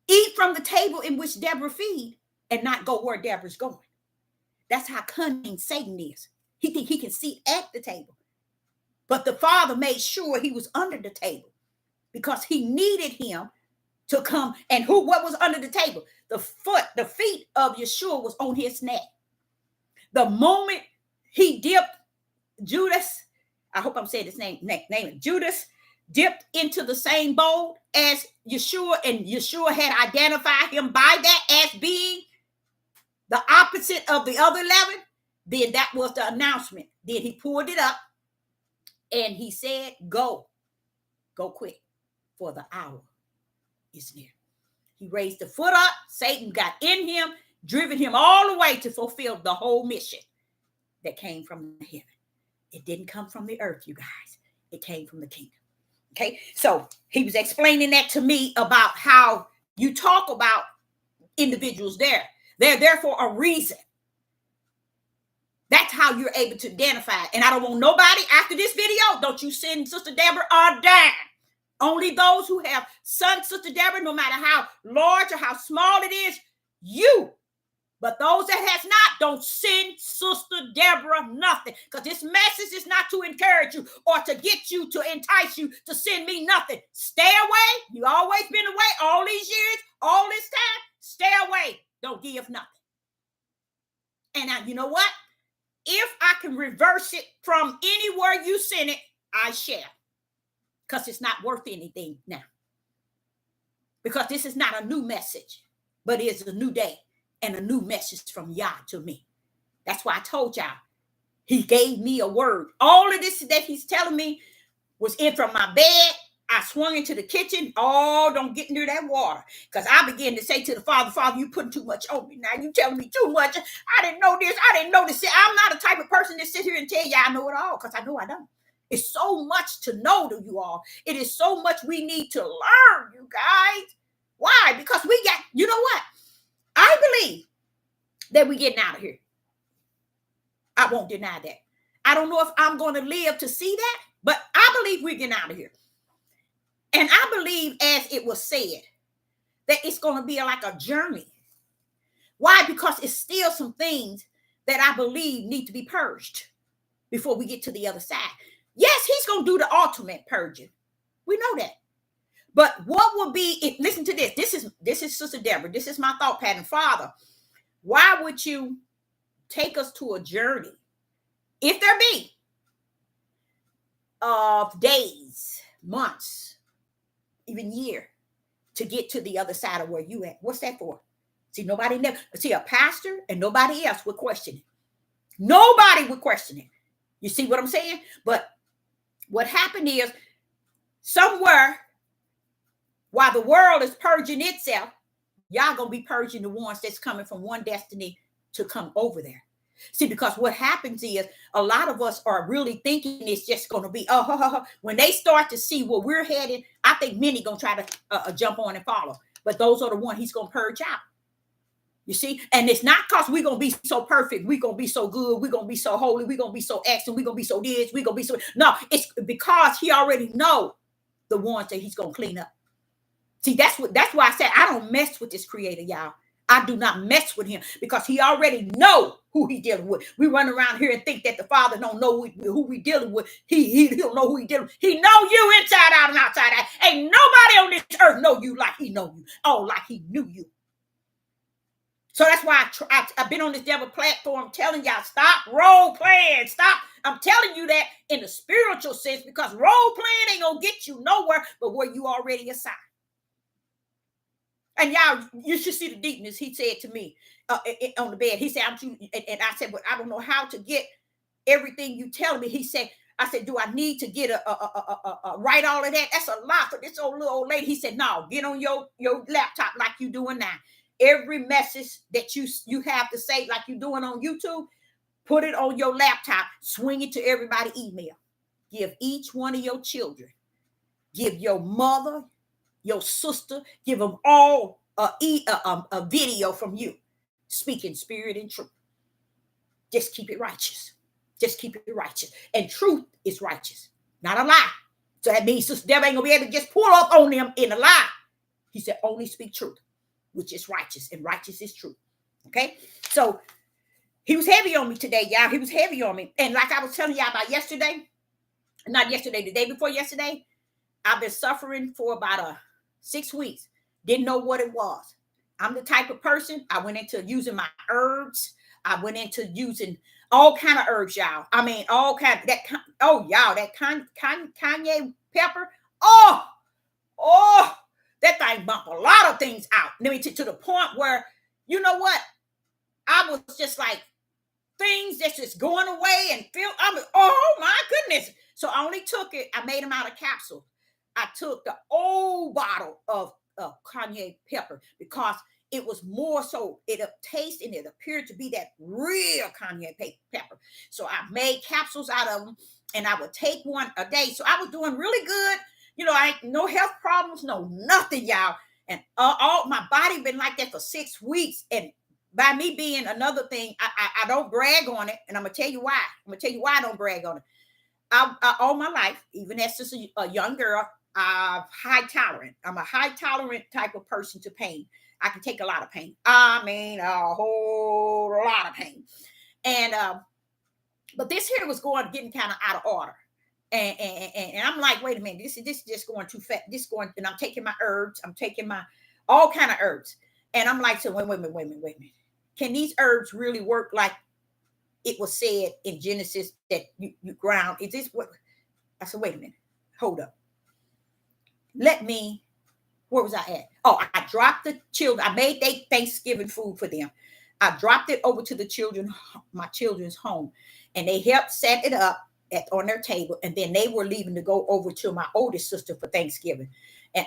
eat from the table in which Deborah feed, and not go where Deborah's going. That's how cunning Satan is. He think he can sit at the table. But the Father made sure he was under the table because he needed him to come. And what was under the table? The feet of Yeshua was on his neck. The moment he dipped Judas, I hope I'm saying his name, Judas dipped into the same bowl as Yeshua, and Yeshua had identified him by that as being the opposite of the other 11, then that was the announcement. Then he pulled it up and he said, go quick, for the hour is near. He raised the foot up. Satan got in him, driven him all the way to fulfill the whole mission that came from heaven. It didn't come from the earth, you guys. It came from the kingdom. Okay, so he was explaining that to me about how you talk about individuals there. They're there for a reason. That's how you're able to identify. And I don't want nobody after this video, don't you send Sister Deborah a dime. Only those who have sent Sister Deborah, no matter how large or how small it is, you. But those that has not, don't send Sister Deborah nothing. Because this message is not to encourage you or to get you, to entice you to send me nothing. Stay away. You always been away all these years, all this time. Stay away. Don't give nothing. And now, you know what? If I can reverse it from anywhere you send it, I shall. Because it's not worth anything now. Because this is not a new message, but it is a new day and a new message from Yah to me. That's why I told y'all. He gave me a word. All of this that he's telling me was in from my bed. I swung into the kitchen. Oh, don't get near that water. Because I began to say to the Father, you putting too much on me now. You telling me too much. I didn't know this. I didn't know this. I'm not the type of person that sit here and tell you I know it all, because I know I don't. It's so much to know to you all. It is so much we need to learn, you guys. Why? Because we got, you know what? I believe that we're getting out of here. I won't deny that. I don't know if I'm going to live to see that, but I believe we're getting out of here. And I believe, as it was said, that it's going to be like a journey. Why? Because it's still some things that I believe need to be purged before we get to the other side. Yes, he's going to do the ultimate purging. We know that. But what will be, if, listen to this. This is Sister Deborah. This is my thought pattern. Father, why would you take us to a journey, if there be, of days, months, even year, to get to the other side of where you at? What's that for? See, a pastor and nobody else would question it. Nobody would question it. You see what I'm saying? But what happened is, somewhere while the world is purging itself, y'all gonna be purging the ones that's coming from one destiny to come over there. See, because what happens is a lot of us are really thinking it's just going to be, when they start to see where we're headed, I think many going to try to jump on and follow. But those are the ones he's going to purge out. You see? And it's not because we're going to be so perfect. We're going to be so good. We're going to be so holy. We're going to be so excellent. We're going to be so this. We're going to be so. No, it's because he already know the ones that he's going to clean up. See, that's why I said I don't mess with this creator, y'all. I do not mess with him because he already know who he dealing with. We run around here and think that the Father don't know who we dealing with. He don't know who he dealing with. He know you inside out and outside out. Ain't nobody on this earth know you like he know you. Oh, like he knew you. So that's why I've been on this devil platform telling y'all, stop role playing. Stop. I'm telling you that in the spiritual sense, because role playing ain't going to get you nowhere but where you already assigned. And y'all, you should see the deepness. He said to me on the bed. He said, and I said, but I don't know how to get everything you tell me. He said, I said, do I need to get write all of that? That's a lot for this little old lady. He said, no, get on your laptop like you doing now. Every message that you have to say, like you doing on YouTube, put it on your laptop, swing it to everybody email. Give each one of your children, give your mother, your sister, give them all a video from you speaking spirit and truth. Just keep it righteous. Just keep it righteous. And truth is righteous, not a lie. So that means Sister Deborah ain't gonna be able to just pull up on them in a lie. He said, only speak truth, which is righteous, and righteous is truth. Okay? So he was heavy on me today, y'all. He was heavy on me. And like I was telling y'all about yesterday, not yesterday, the day before yesterday, I've been suffering for about 6 weeks. Didn't know what it was. I'm the type of person, I went into using my herbs. I went into using all kind of herbs, y'all. I mean, all kind of that Kanye pepper. Oh, that thing bumped a lot of things out. Let me to the point where, you know what? I was just like, things that's just going away and oh my goodness. So I only took it, I made them out of capsules. I took the old bottle of Kanye pepper because it was more so, it tasted and it appeared to be that real Kanye pepper. So I made capsules out of them and I would take one a day. So I was doing really good. You know, I ain't no health problems, no nothing, y'all. And all my body been like that for 6 weeks. And by me being another thing, I don't brag on it. And I'm going to tell you why. I'm going to tell you why I don't brag on it. All my life, even as just a young girl, I'm high tolerant. I'm a high tolerant type of person to pain. I can take a lot of pain. I mean, a whole lot of pain. And but this here was getting kind of out of order. And I'm like, wait a minute, this is just going too fast. And I'm taking my herbs. I'm taking my all kind of herbs. And I'm like, so wait a minute. Can these herbs really work like it was said in Genesis that you ground? Is this what? I said, wait a minute, hold up. Where was I at? Oh, I dropped the children. I made their Thanksgiving food for them. I dropped it over to my children's home, and they helped set it up on their table. And then they were leaving to go over to my oldest sister for Thanksgiving. And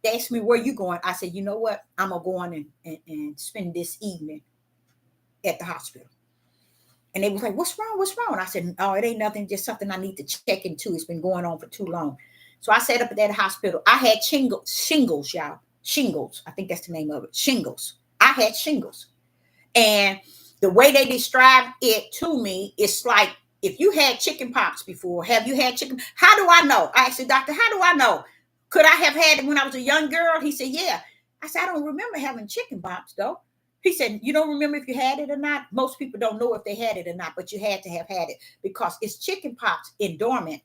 they asked me, where you going? I said, you know what? I'm going to go on and spend this evening at the hospital. And they was like, what's wrong? I said, oh, it ain't nothing, just something I need to check into. It's been going on for too long. So I sat up at that hospital. I had shingles, y'all. Shingles. I think that's the name of it. Shingles. I had shingles. And the way they described it to me, it's like, if you had chicken pox before, have you had chicken? How do I know? I asked the doctor, how do I know? Could I have had it when I was a young girl? He said, yeah. I said, I don't remember having chicken pox, though. He said, you don't remember if you had it or not? Most people don't know if they had it or not, but you had to have had it because it's chicken pox in dormant.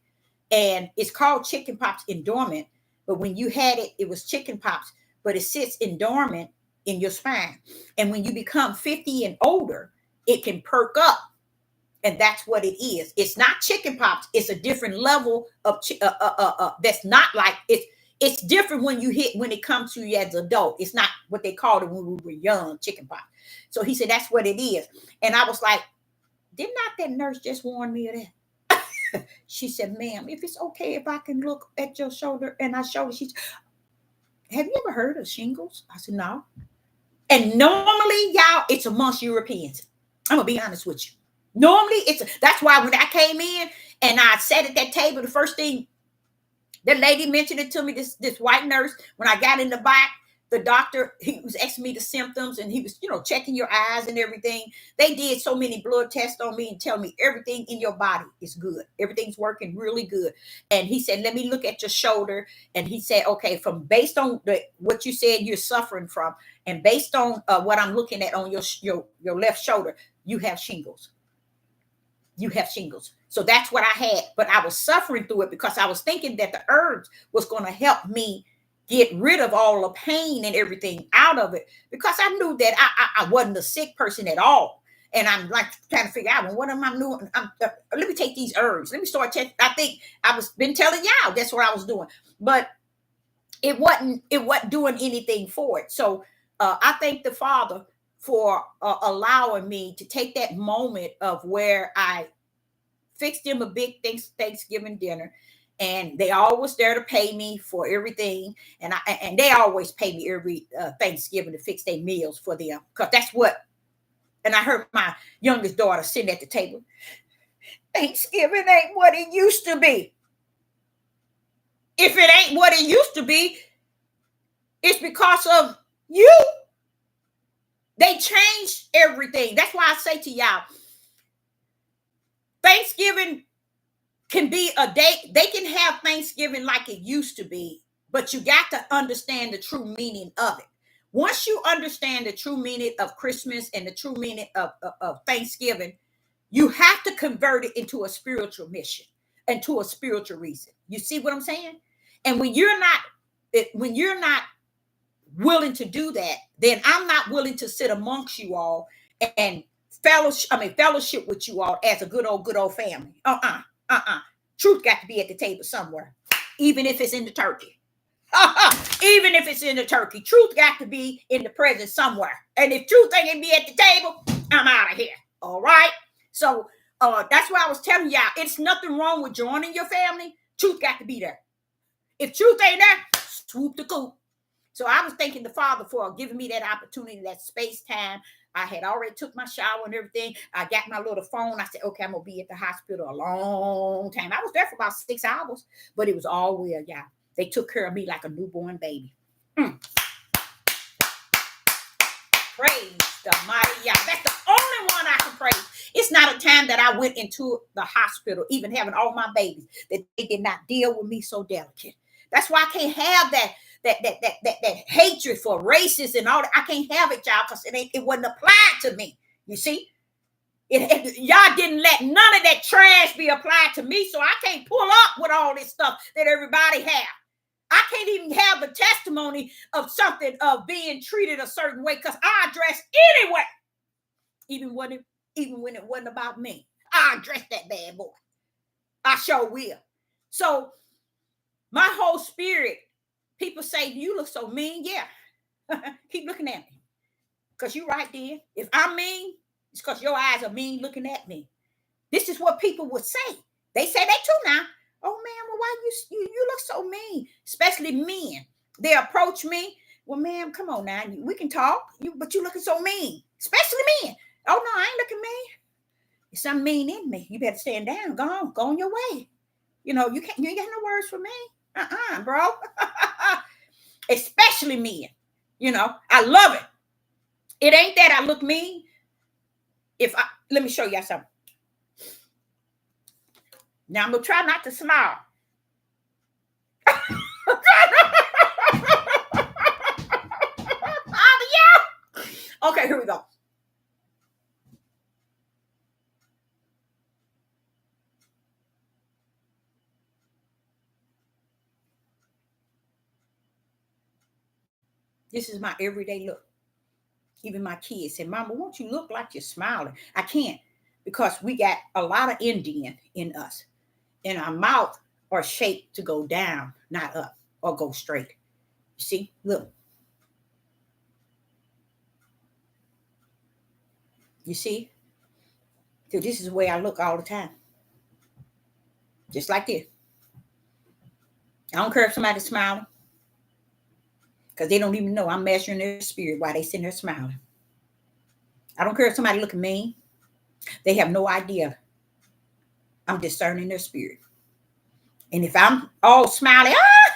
And it's called chicken pox in dormant. But when you had it, it was chicken pox, but it sits in dormant in your spine. And when you become 50 and older, it can perk up. And that's what it is. It's not chicken pox. It's a different level of that's not like it's different when it comes to you as an adult. It's not what they called it when we were young, chicken pox. So he said that's what it is. And I was like, did not that nurse just warn me of that? She said, ma'am, if it's okay if I can look at your shoulder. And I showed her, she said, have you ever heard of shingles? I said, no. And normally, y'all, it's amongst Europeans. I'm going to be honest with you. Normally, that's why when I came in and I sat at that table, the first thing, the lady mentioned it to me, this white nurse, when I got in the back, the doctor, he was asking me the symptoms and he was, checking your eyes and everything. They did so many blood tests on me and tell me everything in your body is good. Everything's working really good. And he said, let me look at your shoulder. And he said, okay, based on what you said you're suffering from, and based on what I'm looking at on your left shoulder, you have shingles. You have shingles. So that's what I had. But I was suffering through it because I was thinking that the herbs was going to help me get rid of all the pain and everything out of it, because I knew that I wasn't a sick person at all. And I'm like trying to figure out, well, what am I doing? Let me take these herbs. Let me start checking. I think been telling y'all that's what I was doing. But It wasn't doing anything for it. So I thank the Father for allowing me to take that moment of where I fixed them a big Thanksgiving dinner, and they always there to pay me for everything, and they always pay me every Thanksgiving to fix their meals for them, because that's what. And I heard my youngest daughter sitting at the table. Thanksgiving ain't what it used to be. If it ain't what it used to be, it's because of you. They changed everything. That's why I say to y'all, Thanksgiving can be a day. They can have Thanksgiving like it used to be, but you got to understand the true meaning of it. Once you understand the true meaning of Christmas and the true meaning of Thanksgiving, you have to convert it into a spiritual mission, into a spiritual reason. You see what I'm saying? And when you're not willing to do that, then I'm not willing to sit amongst you all and fellowship with you all as a good old family. Truth got to be at the table somewhere, even if it's in the turkey. Even if it's in the turkey, truth got to be in the presence somewhere. And if truth ain't gonna be at the table, I'm out of here. All right. So that's why I was telling y'all, it's nothing wrong with joining your family. Truth got to be there. If truth ain't there, swoop the coop. So I was thanking the Father for giving me that opportunity, that space time. I had already took my shower and everything. I got my little phone. I said, okay, I'm going to be at the hospital a long time. I was there for about 6 hours, but it was all well, y'all. They took care of me like a newborn baby. Praise the mighty Yah. That's the only one I can praise. It's not a time that I went into the hospital, even having all my babies, that they did not deal with me so delicate. That's why I can't have that hatred for racists and all that. I can't have it, y'all, because it wasn't applied to me. You see? Y'all didn't let none of that trash be applied to me, so I can't pull up with all this stuff that everybody have. I can't even have the testimony of something of being treated a certain way, because I address anyway. Even when it wasn't about me. I address that bad boy. I sure will. So my whole spirit, people say, you look so mean. Yeah. Keep looking at me. Because you're right there. If I'm mean, it's because your eyes are mean looking at me. This is what people would say. They say that too now. Oh, man, well, why you look so mean? Especially men. They approach me. Well, ma'am, come on now. We can talk, but you looking so mean. Especially men. Oh, no, I ain't looking mean. There's something mean in me. You better stand down. Go on your way. You know, you ain't got no words for me. Bro. Especially men. You know, I love it. It ain't that I look mean. Let me show y'all something. Now I'm gonna try not to smile. Okay, here we go. This is my everyday look. Even my kids say, Mama, won't you look like you're smiling? I can't, because we got a lot of Indian in us. And our mouth are shaped to go down, not up, or go straight. You see? Look. You see? So this is the way I look all the time. Just like this. I don't care if somebody's smiling, because they don't even know I'm measuring their spirit while they sitting there smiling. I don't care if somebody looking mean. They have no idea I'm discerning their spirit. And if I'm all smiling, hi,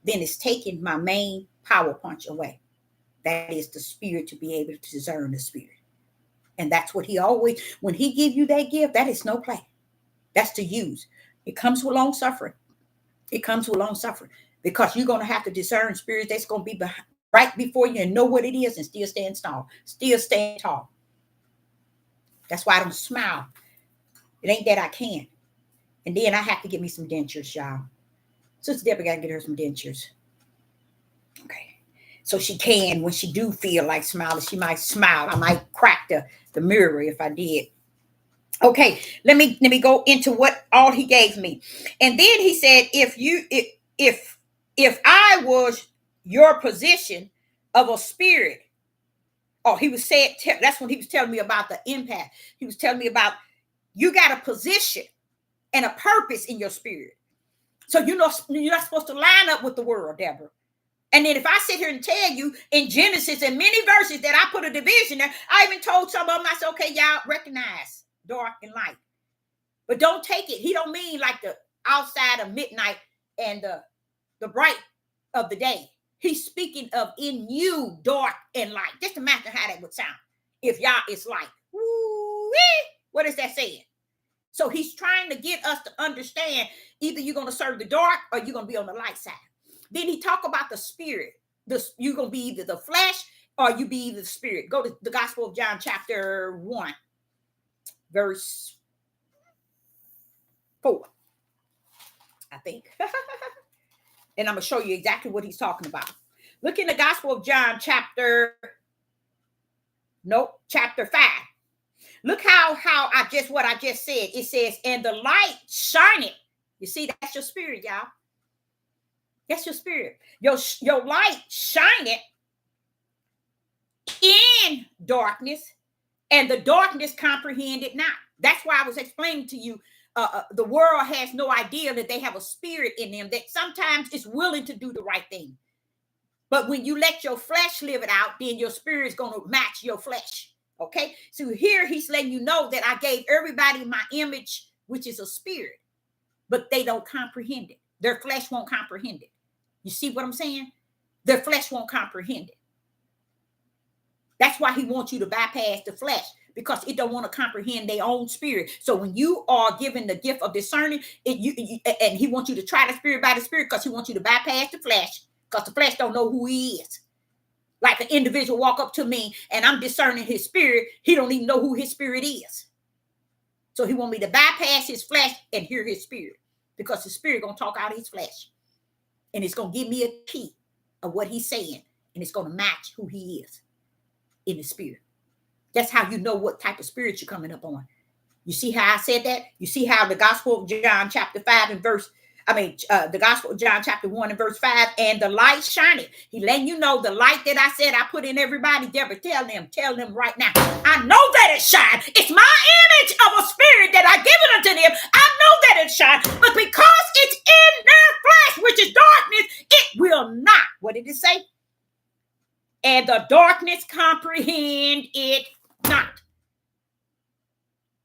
then it's taking my main power punch away. That is the spirit, to be able to discern the spirit. And that's what he always, when he give you that gift, that is no play. That's to use. It comes with long suffering. It comes with long suffering, because you're going to have to discern spirits that's going to be right before you and know what it is and still stand tall. Still stand tall. That's why I don't smile. It ain't that I can. And then I have to get me some dentures, y'all. Sister Deborah got to get her some dentures. Okay. So she can, when she do feel like smiling, she might smile. I might crack the mirror if I did. Okay, let me go into what all he gave me. And then he said, if I was your position of a spirit, oh, he was saying, that's when he was telling me about the impact. He was telling me about you got a position and a purpose in your spirit. So you know you're not supposed to line up with the world, Deborah. And then if I sit here and tell you in Genesis and many verses that I put a division there, I even told some of them, I said, okay, y'all recognize dark and light. But don't take it. He don't mean like the outside of midnight and the bright of the day. He's speaking of in you, dark and light. Just imagine how that would sound if y'all is light. Woo-wee. What is that saying? So he's trying to get us to understand either you're going to serve the dark or you're going to be on the light side. Then he talk about the spirit. You're going to be either the flesh or you be either the spirit. Go to the Gospel of John chapter 1, verse 4, I think. And I'm going to show you exactly what he's talking about. Look in the Gospel of John chapter 5. Look how what I just said. It says, and the light shineth. You see, that's your spirit, y'all. That's your spirit. Your light shineth in darkness, and the darkness comprehended not. That's why I was explaining to you, the world has no idea that they have a spirit in them that sometimes is willing to do the right thing. But when you let your flesh live it out, then your spirit is going to match your flesh. Okay, so here he's letting you know that I gave everybody my image, which is a spirit, but they don't comprehend it. Their flesh won't comprehend it. You see what I'm saying? Their flesh won't comprehend it. That's why he wants you to bypass the flesh, because it don't want to comprehend their own spirit. So when you are given the gift of discerning, and he wants you to try the spirit by the spirit, because he wants you to bypass the flesh, because the flesh don't know who he is. Like an individual walk up to me and I'm discerning his spirit, he don't even know who his spirit is. So he want me to bypass his flesh and hear his spirit, because the spirit gonna talk out of his flesh, and it's gonna give me a key of what he's saying, and it's gonna match who he is in the spirit. That's how you know what type of spirit you're coming up on. You see how I said that? You see how the Gospel of John chapter 5 and the Gospel of John chapter 1 and verse 5, and the light shining. He letting you know the light that I said I put in everybody. Deborah, tell them right now. I know that it shines. It's my image of a spirit that I give it unto them. I know that it shines, but because it's in their flesh, which is darkness, it will not. What did it say? And the darkness comprehend it not.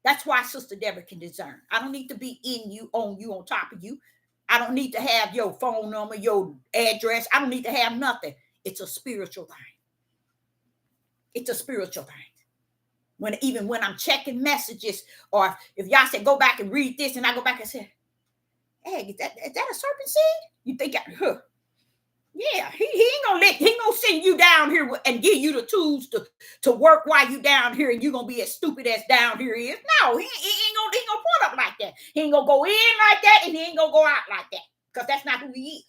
That's why Sister Deborah can discern. I don't need to be in you, on top of you. I don't need to have your phone number, your address. I don't need to have nothing. It's a spiritual thing. It's a spiritual thing. Even when I'm checking messages, or if y'all say, go back and read this, and I go back and say, hey, is that a serpent seed? You think, yeah, he ain't gonna send you down here and give you the tools to work while you down here, and you're gonna be as stupid as down here is. No, he ain't gonna put up like that. He ain't gonna go in like that, and he ain't gonna go out like that, because that's not who he is.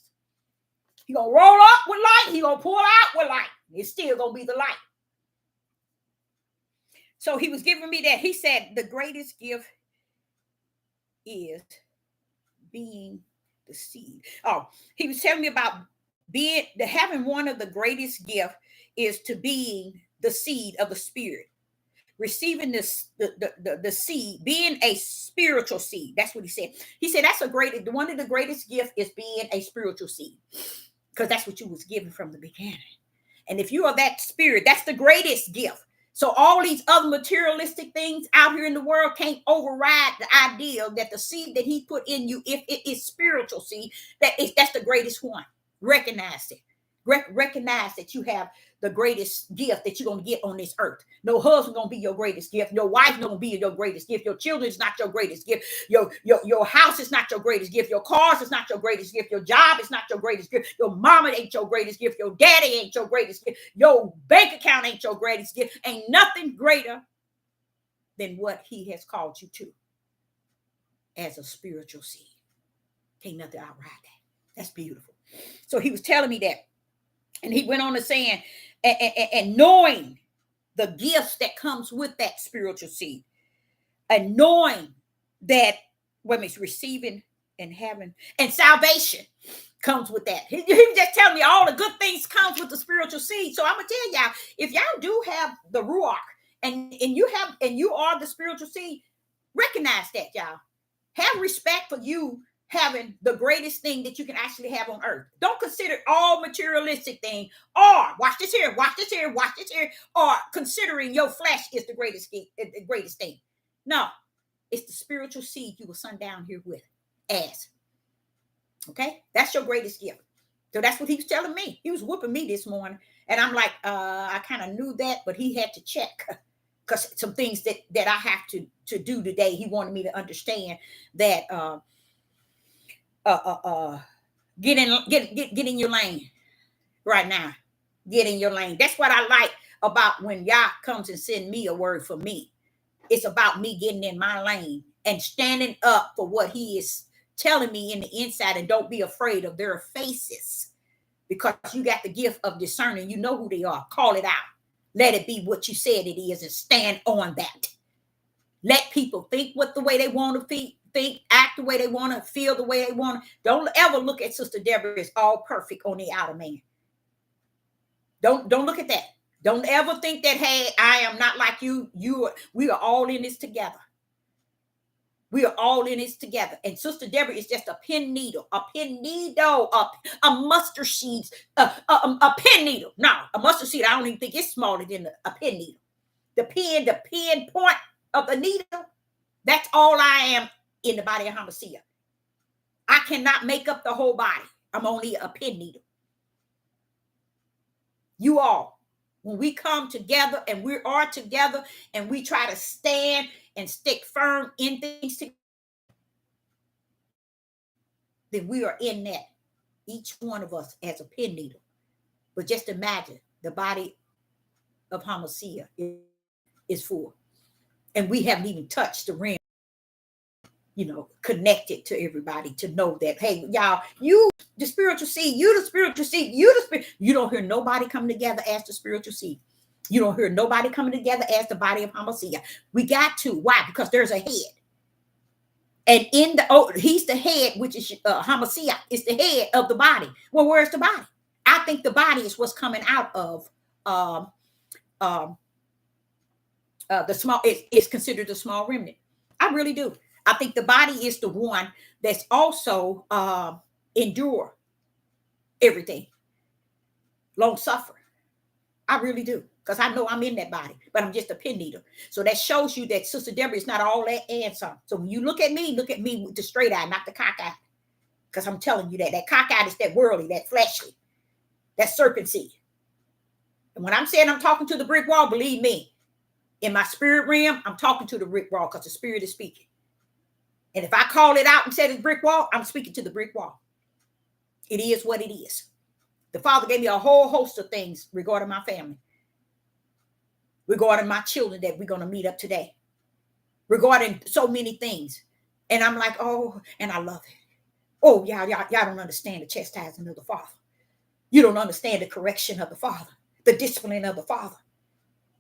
He gonna roll up with light, he gonna pull out with light. It's still gonna be the light. So he was giving me that. He said the greatest gift is being the seed. Oh, he was telling me about having one of the greatest gifts is to being the seed of the spirit, receiving this the seed, being a spiritual seed. That's what he said. He said that's one of the greatest gifts is being a spiritual seed, because that's what you was given from the beginning. And if you are that spirit, that's the greatest gift. So all these other materialistic things out here in the world can't override the idea that the seed that he put in you, if it is spiritual seed, that's the greatest one. Recognize it. Recognize that you have the greatest gift that you're going to get on this earth. No husband going to be your greatest gift. Your wife not going to be your greatest gift. Your children is not your greatest gift. Your house is not your greatest gift. Your cars is not your greatest gift. Your job is not your greatest gift. Your mama ain't your greatest gift. Your daddy ain't your greatest gift. Your bank account ain't your greatest gift. Ain't nothing greater than what he has called you to as a spiritual seed. Can't nothing outride that. That's beautiful. So he was telling me that. And he went on to saying, and knowing the gifts that comes with that spiritual seed. and knowing that women's receiving and having and salvation comes with that. He just telling me all the good things comes with the spiritual seed. So I'm gonna tell y'all, if y'all do have the ruach and you are the spiritual seed, recognize that, y'all. Have respect for you having the greatest thing that you can actually have on earth. Don't consider all materialistic thing, or watch this here, watch this here, watch this here, or considering your flesh is the greatest thing. No, it's the spiritual seed you will sun down here with as. Okay, that's your greatest gift. So that's what he was telling me. He was whooping me this morning, and I'm like, I kind of knew that, but he had to check because some things that I have to do today. He wanted me to understand that get in your lane right now. Get in your lane. That's what I like about when Yah comes and send me a word for me. It's about me getting in my lane and standing up for what he is telling me in the inside, and don't be afraid of their faces, because you got the gift of discerning. You know who they are. Call it out. Let it be what you said it is, and stand on that. Let people think what the way they want to think, act the way they want to, feel the way they want to. Don't ever look at Sister Deborah as all perfect on the outer man. Don't look at that. Don't ever think that, hey, I am not like you. We are all in this together. We are all in this together. And Sister Deborah is just a pin needle, a mustard seed, a pin needle. No, a mustard seed, I don't even think it's smaller than a pin needle. The pin point of the needle, that's all I am in the body of Hamashiach. I cannot make up the whole body. I'm only a pin needle. You all, when we come together and we are together and we try to stand and stick firm in things together, then we are in that. Each one of us as a pin needle. But just imagine the body of Hamashiach is full. And we haven't even touched the rim, connected to everybody to know that, hey, y'all, you the spiritual seed, you the spiritual seed, you don't hear nobody coming together as the spiritual seed. You don't hear nobody coming together as the body of Hamashiach. We got to. Why? Because there's a head. And he's the head, which is Hamashiach, is the head of the body. Well, where's the body? I think the body is what's coming out of the small. It's considered the small remnant. I really do. I think the body is the one that's also endure everything, long suffer. I really do, because I know I'm in that body, but I'm just a pin needle. So that shows you that Sister Deborah is not all that and some. So when you look at me with the straight eye, not the cock eye, because I'm telling you that cock eye is that worldly, that fleshly, that serpent seed. And when I'm saying I'm talking to the brick wall, believe me, in my spirit realm, I'm talking to the brick wall because the spirit is speaking. And if I call it out and said it's brick wall, I'm speaking to the brick wall. It is what it is. The Father gave me a whole host of things regarding my family, regarding my children that we're going to meet up today, regarding so many things. And I'm like, oh, and I love it. Oh, y'all don't understand the chastising of the Father. You don't understand the correction of the Father, the discipline of the Father.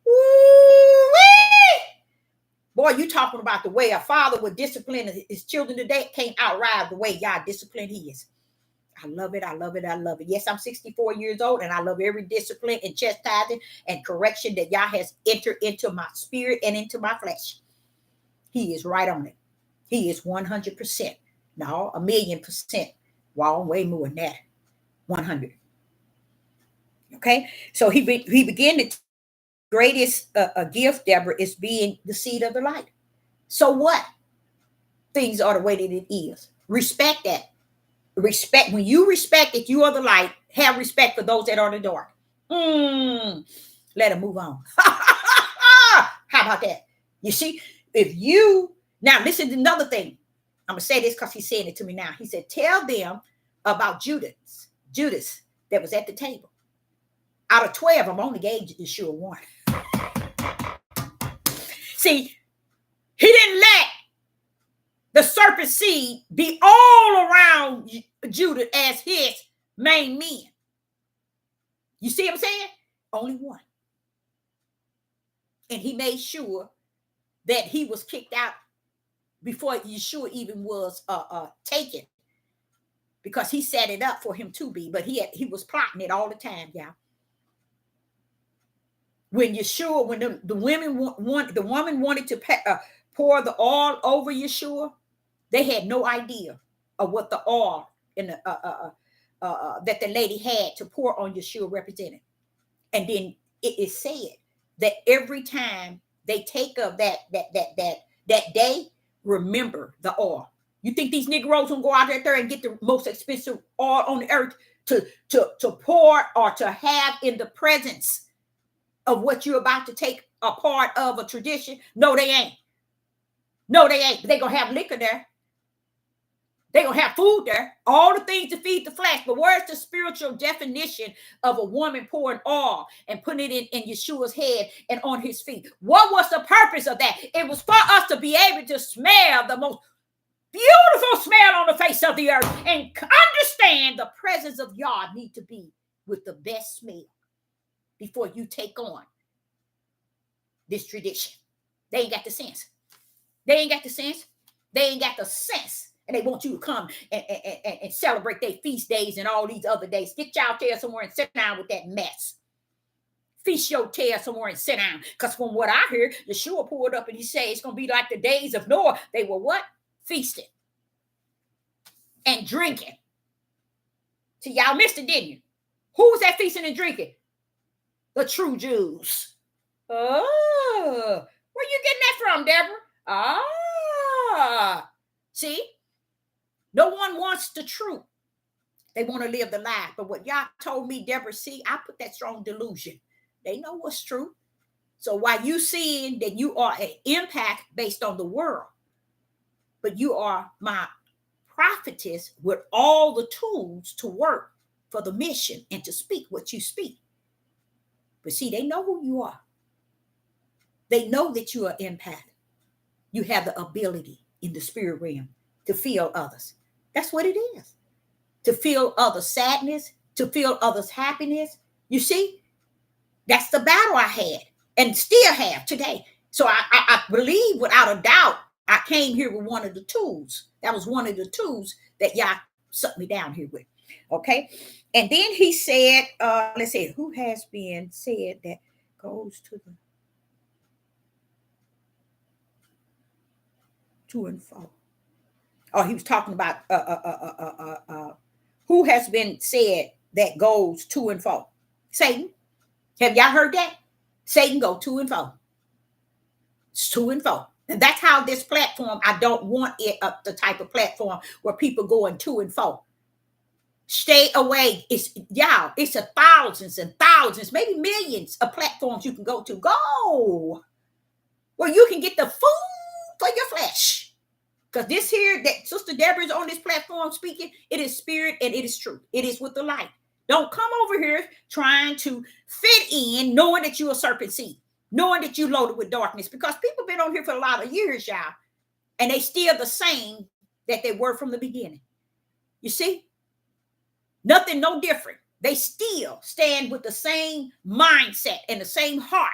Woo-wee! Boy, you talking about the way a father would discipline his children today can't outride the way y'all discipline his. I love it. I love it. I love it. Yes, I'm 64 years old, and I love every discipline and chastising and correction that Yah has entered into my spirit and into my flesh. He is right on it. He is 100%. No, 1,000,000%. Wow, way more than that. 100. Okay, so he began to greatest gift, Deborah, is being the seed of the light. So what? Things are the way that it is. Respect that. Respect, when you respect that you are the light, have respect for those that are in the dark. Let them move on. How about that? You see, now listen to another thing. I'm going to say this because he's saying it to me now. He said, tell them about Judas that was at the table. Out of 12, I'm only gave Yeshua one. See, he didn't let the serpent seed be all around Judah as his main men. You see what I'm saying? Only one. And he made sure that he was kicked out before Yeshua even was taken, because he set it up for him to be, but he was plotting it all the time, y'all. When Yeshua, when the woman wanted to pour the oil over Yeshua, they had no idea of what the oil in the that the lady had to pour on Yeshua represented. And then it is said that every time they take up that day, remember the oil. You think these Negroes will go out there and get the most expensive oil on the earth to pour or to have in the presence of what you're about to take a part of a tradition? No, they ain't. No, they ain't. They're going to have liquor there. They're going to have food there. All the things to feed the flesh. But where's the spiritual definition of a woman pouring oil and putting it in Yeshua's head and on his feet? What was the purpose of that? It was for us to be able to smell the most beautiful smell on the face of the earth and understand the presence of Yah need to be with the best smell before you take on this tradition. They ain't got the sense. They ain't got the sense. They ain't got the sense. And they want you to come and celebrate their feast days and all these other days. Get y'all tail somewhere and sit down with that mess. Feast your tail somewhere and sit down. Because from what I hear, Yeshua pulled up and he said it's going to be like the days of Noah. They were what? Feasting and drinking. See, y'all missed it, didn't you? Who was that feasting and drinking? The true Jews. Oh, where you getting that from, Deborah? Ah, see, no one wants the truth. They want to live the lie. But what y'all told me, Deborah, see, I put that strong delusion. They know what's true. So while you seeing that you are an impact based on the world, but you are my prophetess with all the tools to work for the mission and to speak what you speak. But see, they know who you are. They know that you are impact. You have the ability in the spirit realm to feel others. That's what it is. To feel others' sadness, to feel others' happiness. You see, that's the battle I had and still have today. So I believe without a doubt, I came here with one of the tools. That was one of the tools that y'all sucked me down here with. Okay. And then he said, let's see, who has been said that goes to and fro. Oh, he was talking about who has been said that goes to and fro. Satan. Have y'all heard that? Satan go to and fro. It's to and fro. And that's how this platform, I don't want it the type of platform where people going to and fro. Stay away. It's a thousands and thousands, maybe millions of platforms you can go to. Go where you can get the food for your flesh. Because this here, that Sister Deborah is on this platform speaking, it is spirit and it is truth. It is with the light. Don't come over here trying to fit in, knowing that you're a serpent seed, knowing that you loaded with darkness. Because people been on here for a lot of years, y'all, and they still the same that they were from the beginning. You see? Nothing, no different. They still stand with the same mindset and the same heart.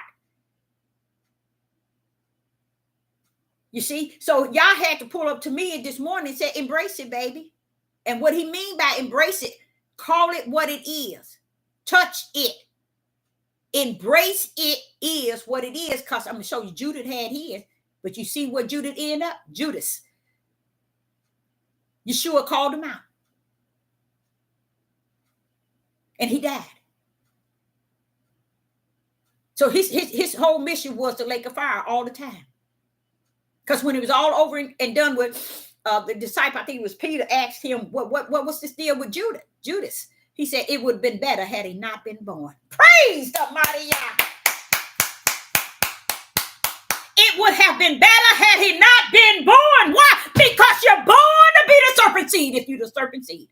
You see? So y'all had to pull up to me this morning and say, embrace it, baby. And what he mean by embrace it, call it what it is. Touch it. Embrace it is what it is. Because I'm going to show you Judas had his. But you see what Judas ended up? Judas. Yeshua called him out. And he died. So his whole mission was to lake of fire all the time. Because when it was all over and done with, the disciple, I think it was Peter, asked him, what was this deal with Judas? He said, it would have been better had he not been born. Praise the mighty Yah. It would have been better had he not been born. Why? Because you're born to be the serpent seed if you're the serpent seed.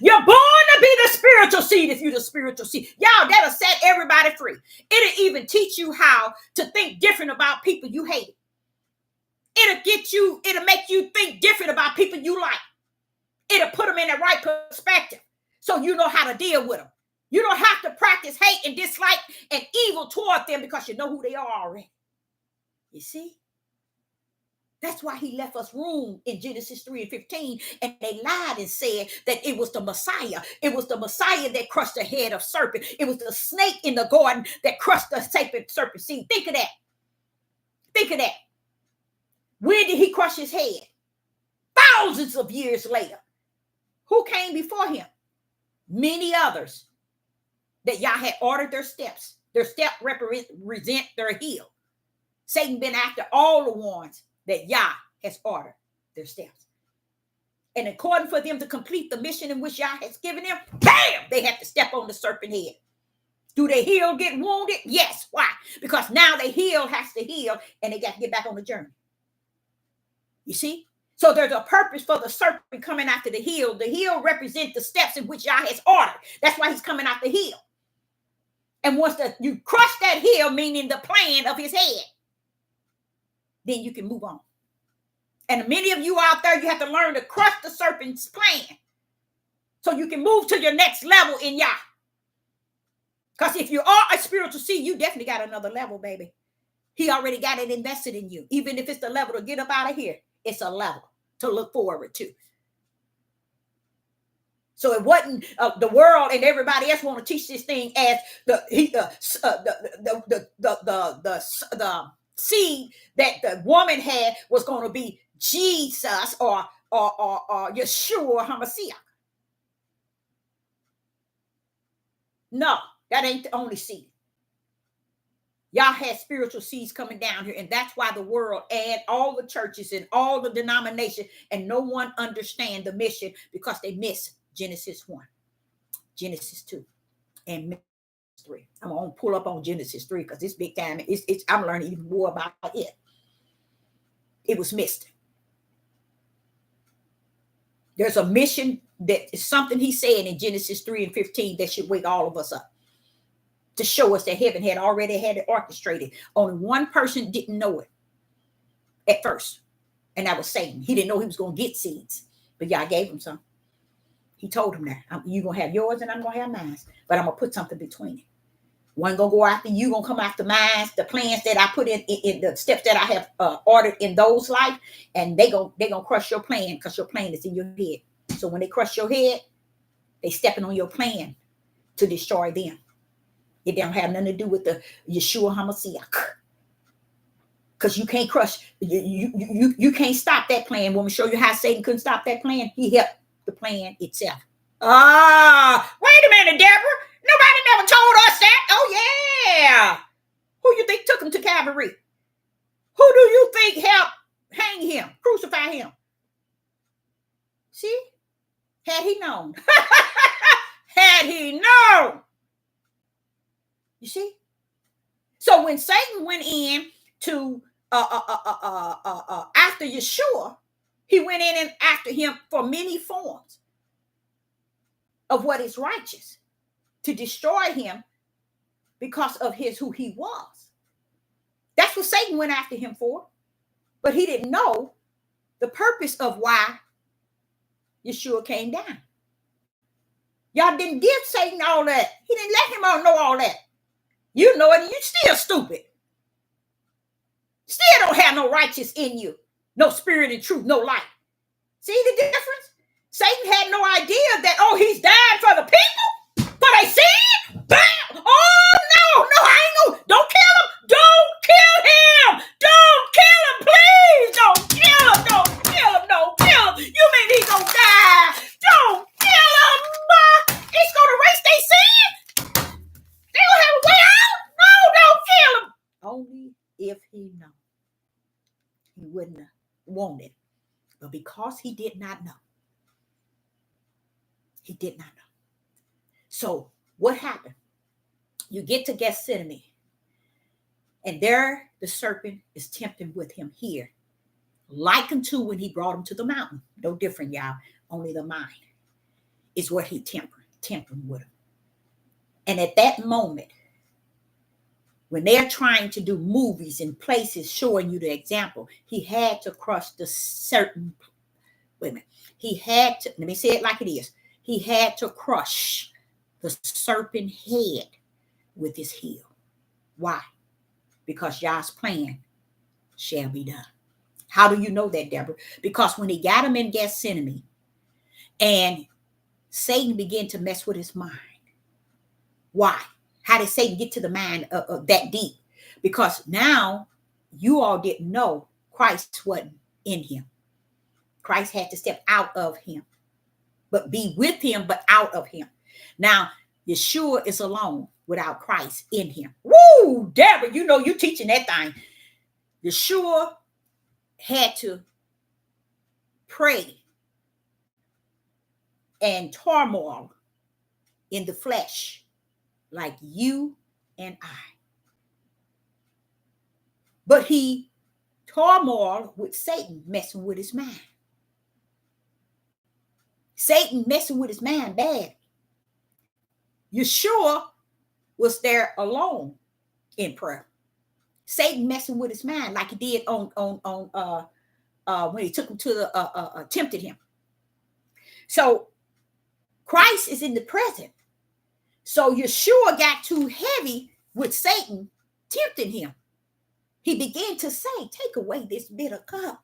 You're born to be the spiritual seed if you're the spiritual seed. Y'all, that'll set everybody free. It'll even teach you how to think different about people you hate. It'll make you think different about people you like. It'll put them in the right perspective so you know how to deal with them. You don't have to practice hate and dislike and evil toward them because you know who they are already. You see? That's why he left us room in Genesis 3:15. And they lied and said that it was the Messiah. It was the Messiah that crushed the head of serpent. It was the snake in the garden that crushed the serpent seed. Think of that. Think of that. When did he crush his head? Thousands of years later. Who came before him? Many others that Yah had ordered their steps. Their step represent their heel. Satan been after all the ones that Yah has ordered their steps. And according for them to complete the mission in which Yah has given them, bam, they have to step on the serpent head. Do their heel get wounded? Yes. Why? Because now their heel has to heal and they got to get back on the journey. You see? So there's a purpose for the serpent coming after the heel. The heel represents the steps in which Yah has ordered. That's why he's coming out the heel. And once you crush that heel, meaning the plan of his head, then you can move on. And many of you out there, you have to learn to crush the serpent's plan so you can move to your next level in Yah. Because if you are a spiritual seed, you definitely got another level, baby. He already got it invested in you. Even if it's the level to get up out of here, it's a level to look forward to. So it wasn't the world and everybody else want to teach this thing as the seed that the woman had was going to be Jesus or Yeshua HaMashiach. No, that ain't the only seed. Y'all had spiritual seeds coming down here, and that's why the world and all the churches and all the denominations and no one understand the mission because they miss Genesis 1, Genesis 2, and Genesis 3. I'm going to pull up on Genesis 3 because it's big time. I'm learning even more about it. It was missed. There's a mission that is something he said in Genesis 3:15 that should wake all of us up to show us that heaven had already had it orchestrated. Only one person didn't know it at first, and that was Satan. He didn't know he was going to get seeds, but Yah gave him some. He told him that you're going to have yours and I'm going to have mine, but I'm going to put something between it. One going to go after you, going to come after mine, the plans that I put in the steps that I have ordered in those life, and they going to crush your plan because your plan is in your head. So when they crush your head, they stepping on your plan to destroy them. It don't have nothing to do with the Yeshua HaMashiach. Because you can't crush, you can't stop that plan. When we show you how Satan couldn't stop that plan, he helped the plan itself. Wait a minute, Deborah. Nobody never told us that. Oh, yeah. Who you think took him to Calvary? Who do you think helped hang him, crucify him? See? Had he known. Had he known. You see? So when Satan went in to after Yeshua, he went in and after him for many forms of what is righteous to destroy him because of who he was. That's what Satan went after him for. But he didn't know the purpose of why Yeshua came down. Y'all didn't give Satan all that. He didn't let him all know all that. You know it, and you still stupid. Still don't have no righteous in you. No spirit and truth, no light. See the difference? Satan had no idea that, he's dying for the people, for they sin. Bam! Oh, no, I ain't gonna. Don't kill him. Don't kill him. Don't kill him, please. Don't kill him. Don't kill him. Don't kill him. You mean he's gonna die? Don't kill him. It's gonna erase their sin. They gonna have a way out. No, don't kill him. Only if he knew. He wouldn't have wanted. But because he did not know. He did not know. So what happened? You get to Gethsemane. And there the serpent is tempting with him here. Like unto when he brought him to the mountain. No different, y'all. Only the mind is what he tempting with him. And at that moment, when they're trying to do movies in places showing you the example, he had to crush the certain, wait a minute. He had to, let me say it like it is. He had to crush the serpent head with his heel. Why? Because Yah's plan shall be done. How do you know that, Deborah? Because when he got him in Gethsemane and Satan began to mess with his mind. Why? How did Satan get to the mind of that deep? Because now you all didn't know Christ wasn't in him. Christ had to step out of him, but be with him, but out of him. Now, Yeshua is alone without Christ in him. Woo, Deborah, you know you teaching that thing. Yeshua had to pray and turmoil in the flesh like you and I. But he turmoiled with Satan messing with his mind. Satan messing with his mind bad. Yeshua was there alone in prayer. Satan messing with his mind like he did on when he took him to the tempted him. So Christ is in the present. So Yeshua got too heavy with Satan tempting him. He began to say, take away this bitter cup.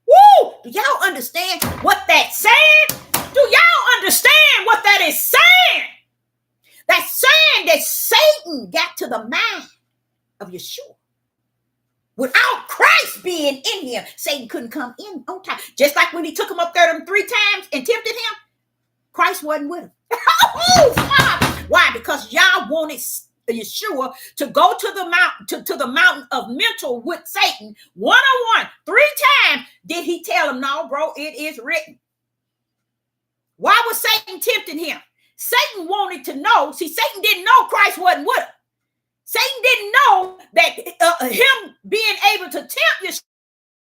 Woo! Do y'all understand what that's saying? Do y'all understand what that is saying? That's saying that Satan got to the mind of Yeshua. Without Christ being in him, Satan couldn't come in on time. Just like when he took him up there them 3 times and tempted him, Christ wasn't with him. Why? Because y'all wanted Yeshua to go to the mountain, to the mountain of mental with Satan one-on-one 3 times. Did he tell him, no, bro, it is written? Why was Satan tempting him? Satan wanted to know. See, Satan didn't know Christ wasn't with him. Satan didn't know that him being able to tempt Yeshua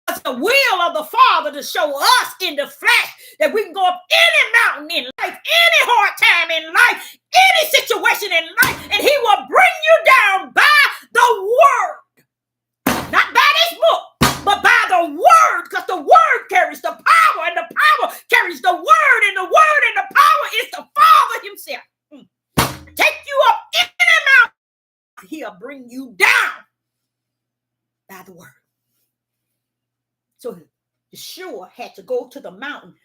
was the will of the Father to show us in the flesh that we can go up any mountain in life, any hard time in life, any situation in life, and he will bring you down by the word. Not by this book, but by the word, because the word carries the power, and the power carries the word, and the word and the power is the Father himself. Take you up any mountain, he'll bring you down by the word. So Yeshua had to go to the mountain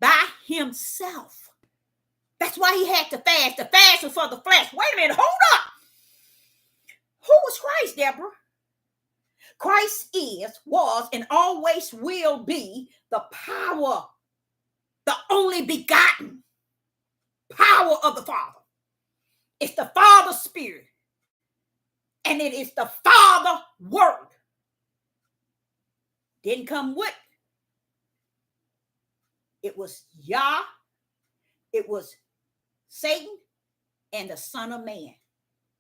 by himself. That's why he had to fast. The fast was for the flesh. Wait a minute, hold up. Who was Christ, Deborah? Christ is, was, and always will be the power, the only begotten power of the Father. It's the Father's Spirit. And it is the Father Word. Didn't come with. It was Yah, it was Satan, and the Son of Man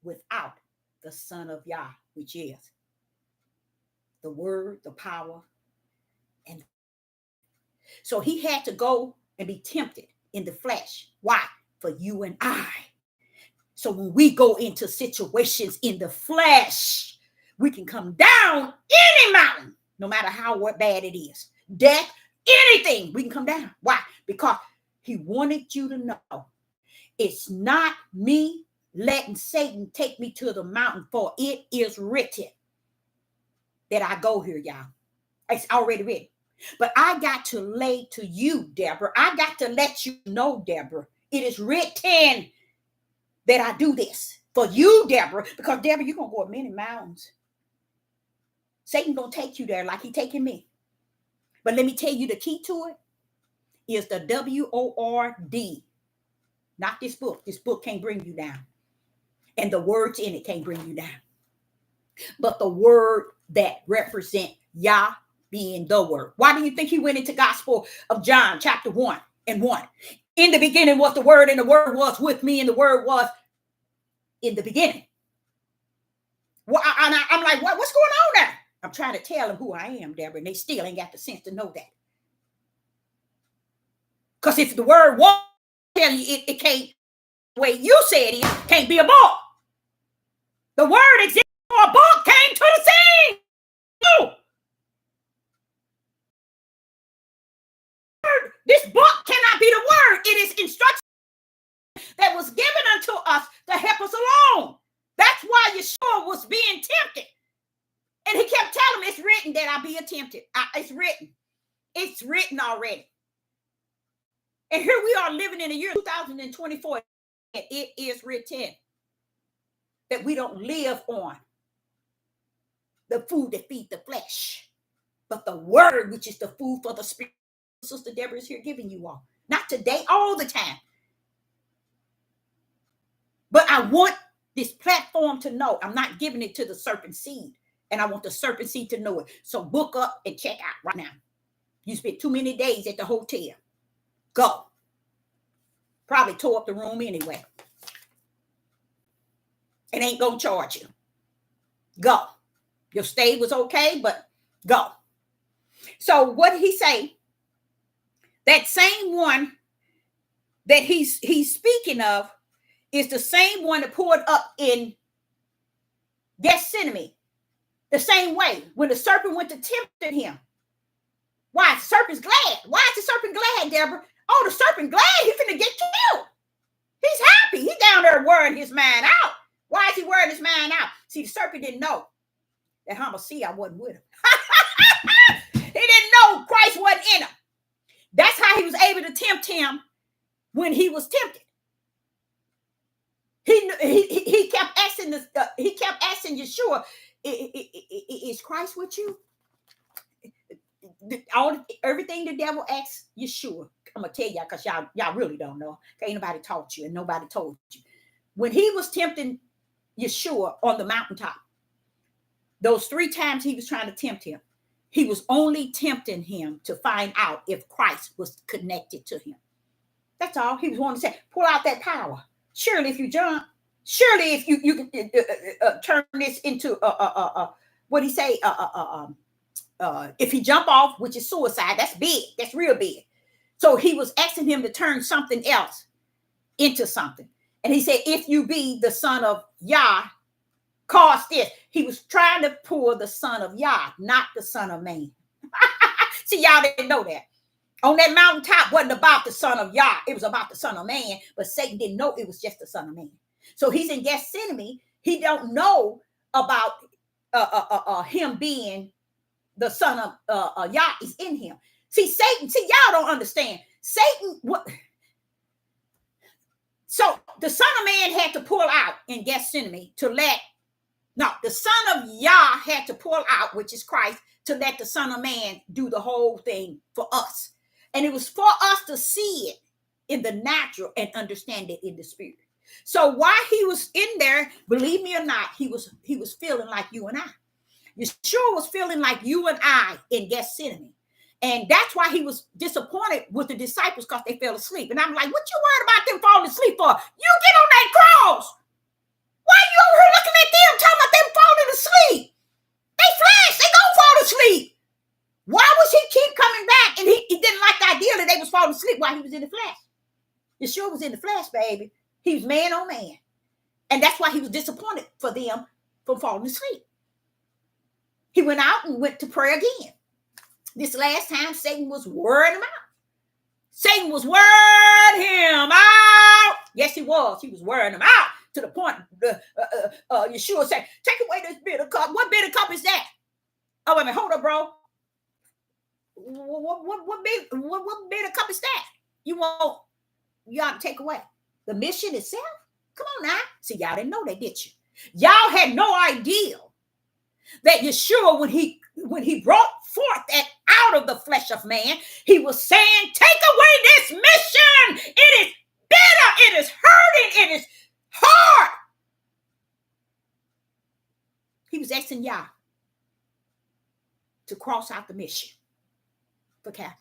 without the Son of Yah, which is the Word, the power. And so he had to go and be tempted in the flesh. Why? For you and I. So when we go into situations in the flesh, we can come down any mountain, no matter how bad it is. Death, anything, we can come down. Why? Because he wanted you to know it's not me letting Satan take me to the mountain, for it is written that I go here, y'all. It's already written. But I got to lay to you, Deborah. I got to let you know, Deborah, it is written that I do this for you, Deborah, because Deborah, you're going to go up many mountains. Satan going to take you there like he taking me. But let me tell you, the key to it is the W-O-R-D. Not this book. This book can't bring you down. And the words in it can't bring you down. But the word that represent Yah being the word. Why do you think he went into Gospel of John, chapter 1 and 1? In the beginning was the word, and the word was with me, and the word was in the beginning. Well, I'm like, what's going on there? I'm trying to tell them who I am, Deborah, and they still ain't got the sense to know that. Because if the word was telling you it can't, the way you said it, can't be a book. The word exists for a book came to the scene. No. This book cannot be the word. It is instruction that was given unto us to help us along. That's why Yeshua was being tempted. And he kept telling him, it's written that I'll be tempted. It's written. It's written already. And here we are living in the year 2024. And it is written that we don't live on the food that feeds the flesh, but the word, which is the food for the spirit. Sister Deborah is here giving you all. Not today, all the time. But I want this platform to know I'm not giving it to the serpent seed. And I want the serpent seed to know it. So book up and check out right now. You spent too many days at the hotel. Go. Probably tore up the room anyway. It ain't gonna charge you. Go. Your stay was okay, but go. So what did he say? That same one that he's speaking of is the same one that poured up Gethsemane. The same way when the serpent went to tempt him. Why? The serpent's glad. Why is the serpent glad, Deborah? Oh, the serpent glad he's gonna get killed. He's happy. He's down there wearing his mind out. Why is he wearing his mind out? See, the serpent didn't know that Hamashiach wasn't with him. He didn't know Christ wasn't in him. That's how he was able to tempt him when he was tempted. He kept asking Yeshua, is Christ with you? Everything the devil asks Yeshua, I'm gonna tell y'all because y'all really don't know. Ain't nobody taught you and nobody told you. When he was tempting Yeshua on the mountaintop, those 3 times he was trying to tempt him, he was only tempting him to find out if Christ was connected to him. That's all he was wanting to say. Pull out that power. Surely if you jump, surely if you can turn this into what he say? If he jump off, which is suicide, that's big. That's real big. So he was asking him to turn something else into something. And he said, if you be the son of Yah, cause this. He was trying to pull the son of Yah, not the son of man. See, y'all didn't know that. On that mountaintop wasn't about the son of Yah. It was about the son of man. But Satan didn't know it was just the son of man. So he's in Gethsemane. He don't know about him being the son of Yah is in him. See, Satan, y'all don't understand. Satan, what? So the son of man had to pull out in Gethsemane the son of Yah had to pull out, which is Christ, to let the son of man do the whole thing for us. And it was for us to see it in the natural and understand it in the spirit. So while he was in there, believe me or not, he was feeling like you and I. Yeshua was feeling like you and I in Gethsemane. And that's why he was disappointed with the disciples because they fell asleep. And I'm like, what you worried about them falling asleep for? You get on that cross. Why are you over here looking at them talking about them falling asleep? They flash. They gonna fall asleep. Why was he keep coming back? And he didn't like the idea that they was falling asleep while he was in the flesh. Yeshua was in the flesh, baby. He was man on man. And that's why he was disappointed for them from falling asleep. He went out and went to prayer again. This last time, Satan was wearing him out. Satan was wearing him out. Yes, he was. He was wearing him out to the point Yeshua said, take away this bitter cup. What bitter cup is that? Oh, wait a minute. Hold up, bro. What bitter cup is that? You ought to take away the mission itself? Come on now. See, y'all didn't know that, did you? Y'all had no idea that Yeshua, when he brought forth that out of the flesh of man, he was saying, take away this mission. It is bitter. It is hurting. It is hard. He was asking Yah to cross out the mission for Calvary.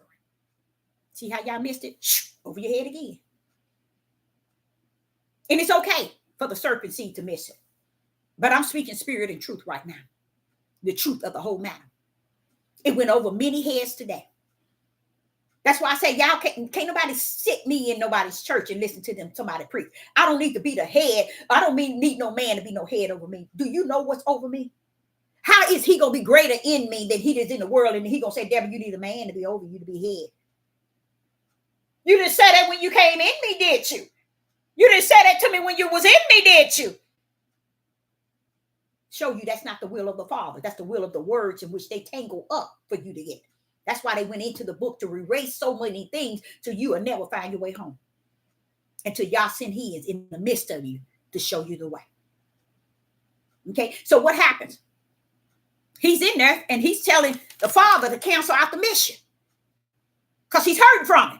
See how y'all missed it? Shh, over your head again. And it's okay for the serpent seed to miss it. But I'm speaking spirit and truth right now. The truth of the whole matter. It went over many heads today. That's why I say y'all can't nobody sit me in nobody's church and listen to them somebody preach. I don't need to be the head. I don't need no man to be no head over me. Do you know what's over me? How is he going to be greater in me than he is in the world? And he going to say, Deborah, you need a man to be over you to be head. You didn't say that when you came in me, did you? You didn't say that to me when you was in me, did you? show you that's not the will of the Father. That's the will of the words in which they tangle up for you to get. That's why they went into the book to erase so many things till you will never find your way home. Until Yah send His in the midst of you to show you the way. Okay, so what happens? He's in there and he's telling the Father to cancel out the mission. Because he's hurting from it.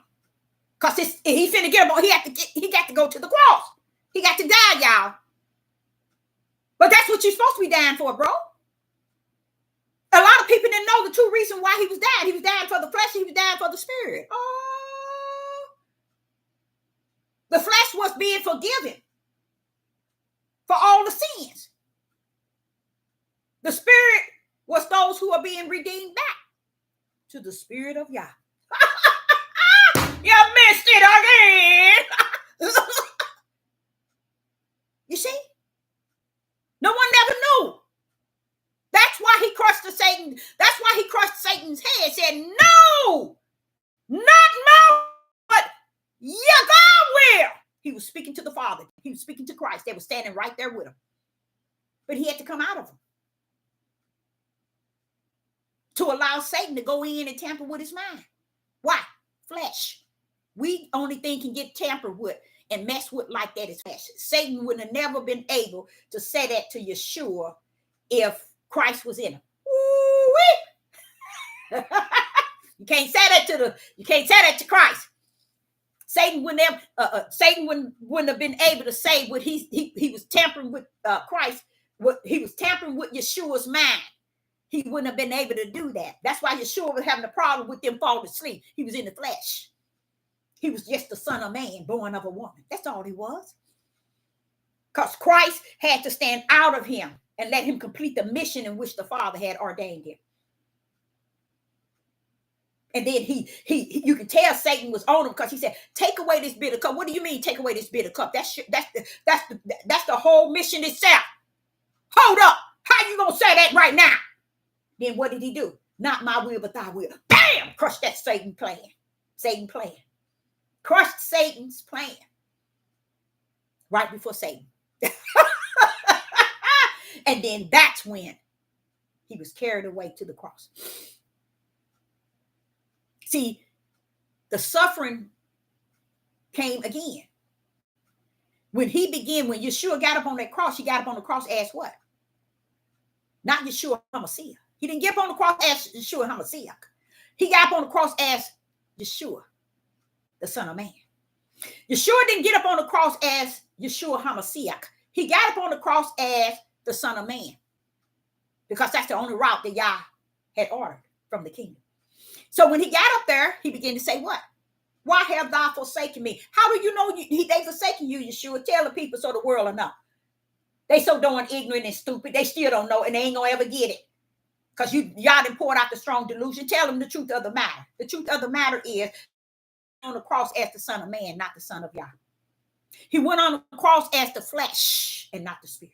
Because he finna get him on, he got to go to the cross. He got to die, y'all. But that's what you're supposed to be dying for, bro. A lot of people didn't know the true reason why he was dying. He was dying for the flesh, he was dying for the spirit. Oh. The flesh was being forgiven for all the sins. The spirit was those who are being redeemed back to the spirit of Yah. You missed it again. You see? No one never knew. That's why he crushed Satan. That's why he crushed Satan's head. Said, no, not my, but your God will. He was speaking to the Father. He was speaking to Christ. They were standing right there with him. But he had to come out of them to allow Satan to go in and tamper with his mind. Why? Flesh. We only thing can get tampered with and mess with like that is flesh. Satan would have never been able to say that to Yeshua if Christ was in him. You can't say that to Christ. Satan wouldn't have been able to say what he was tampering with Christ. What he was tampering with Yeshua's mind. He wouldn't have been able to do that. That's why Yeshua was having a problem with them falling asleep. He was in the flesh. He was just the son of man, born of a woman. That's all he was. Because Christ had to stand out of him and let him complete the mission in which the Father had ordained him. And then you can tell Satan was on him because he said, take away this bitter cup. What do you mean take away this bitter cup? That's the whole mission itself. Hold up. How you going to say that right now? Then what did he do? Not my will, but thy will. Bam! Crushed that Satan plan. Crushed Satan's plan. Right before Satan. And then that's when he was carried away to the cross. See, the suffering came again. When Yeshua got up on that cross, he got up on the cross as what? Not Yeshua HaMashiach. He didn't get up on the cross as Yeshua HaMashiach. He got up on the cross as Yeshua, the Son of Man. Yeshua didn't get up on the cross as Yeshua HaMashiach. He got up on the cross as the Son of Man. Because that's the only route that Yah had ordered from the kingdom. So when he got up there, he began to say what? Why have thou forsaken me? How do you know they forsaken you, Yeshua? Tell the people so the world will know. They so darn ignorant and stupid. They still don't know and they ain't going to ever get it. Because y'all done poured out the strong delusion. Tell them the truth of the matter. The truth of the matter is on the cross as the Son of Man, not the Son of Yah. He went on the cross as the flesh and not the spirit.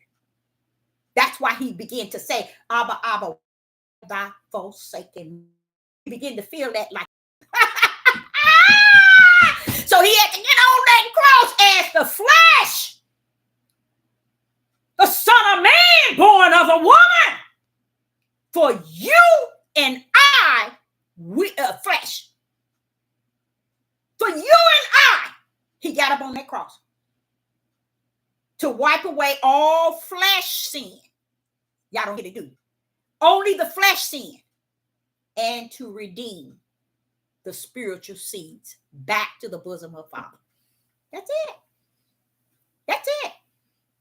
That's why he began to say, Abba, Abba, thy forsaken. He began to feel that like. So he had to get on that cross as the flesh. The Son of Man, born of a woman. For you and I, flesh. For you and I, he got up on that cross to wipe away all flesh sin. Y'all don't get to do it. Only the flesh sin. And to redeem the spiritual seeds back to the bosom of Father. That's it. That's it.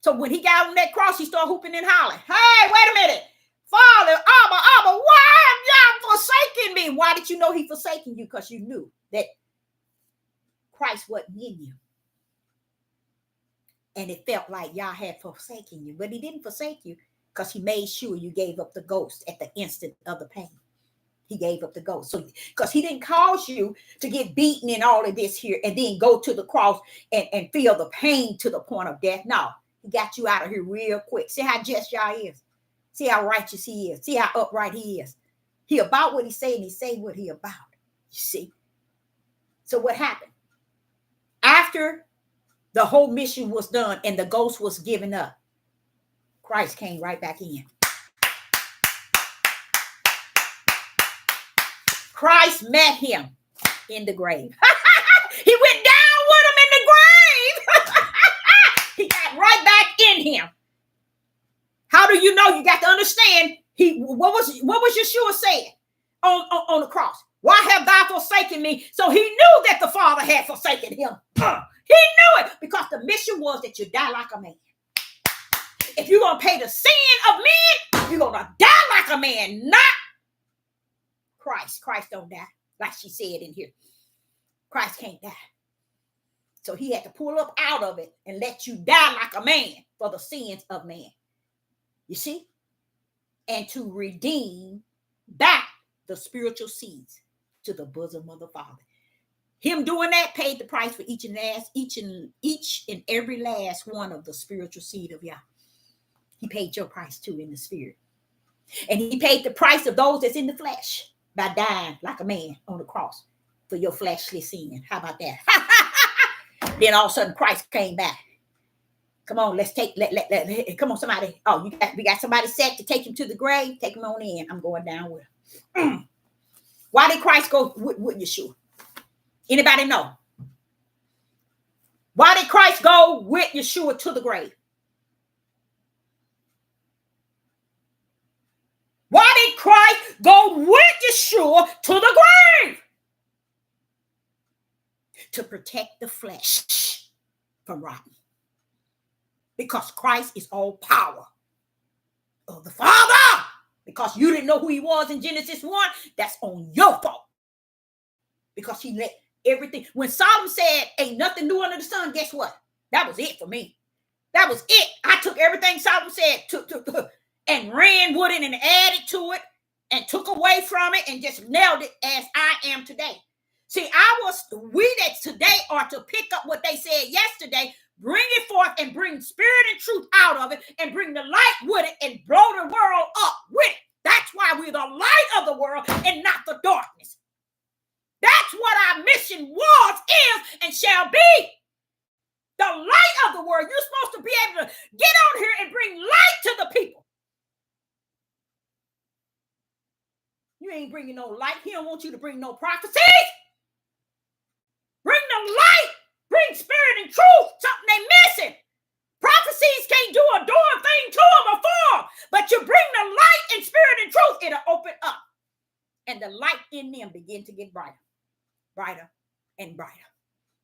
So when he got on that cross, he started hooping and hollering. Hey, wait a minute. Father, Abba, why have y'all forsaken me? Why did you know he forsaken you? Because you knew that Christ wasn't in you. And it felt like y'all had forsaken you. But he didn't forsake you because he made sure you gave up the ghost at the instant of the pain. He gave up the ghost. So because he didn't cause you to get beaten and all of this here and then go to the cross and feel the pain to the point of death. No, he got you out of here real quick. See how just y'all is. See how righteous he is. See how upright he is. He about what he say and he say what he about. You see? So what happened? After the whole mission was done and the ghost was given up, Christ came right back in. Christ met him in the grave. He went down with him in the grave. He got right back in him. How do you know? You got to understand. What was Yeshua saying on the cross? Why have thou forsaken me? So he knew that the Father had forsaken him. He knew it because the mission was that you die like a man. If you're going to pay the sin of men, you're going to die like a man, not Christ. Christ don't die, like she said in here. Christ can't die. So he had to pull up out of it and let you die like a man for the sins of man. You see? And to redeem back the spiritual seeds to the bosom of the Father. Him doing that paid the price for each and every last one of the spiritual seed of Yah. He paid your price too in the spirit. And he paid the price of those that's in the flesh by dying like a man on the cross for your fleshly sin. How about that? Then all of a sudden Christ came back. Come on, let's take, come on, somebody. Oh, we got somebody set to take him to the grave. Take him on in. I'm going down with him. Why did Christ go with Yeshua? Anybody know? Why did Christ go with Yeshua to the grave? Why did Christ go with Yeshua to the grave? To protect the flesh from rotting. Because Christ is all power of the Father. Because you didn't know who he was in Genesis 1, that's on your fault. Because he let everything. When Solomon said, ain't nothing new under the sun, guess what? That was it for me. That was it. I took everything Solomon said and ran with it and added to it and took away from it and just nailed it as I am today. See, we that today are to pick up what they said yesterday, bring it forth and bring spirit and truth out of it and bring the light with it and blow the world up with it. That's why we're the light of the world and not the darkness. That's what our mission was, is, and shall be. The light of the world. You're supposed to be able to get on here and bring light to the people. You ain't bringing no light. He don't want you to bring no prophecies. Bring the light. Bring spirit and truth. Something they missing. Prophecies can't do a darn thing to them or for them. But you bring the light and spirit and truth, it'll open up. And the light in them begin to get brighter. Brighter and brighter.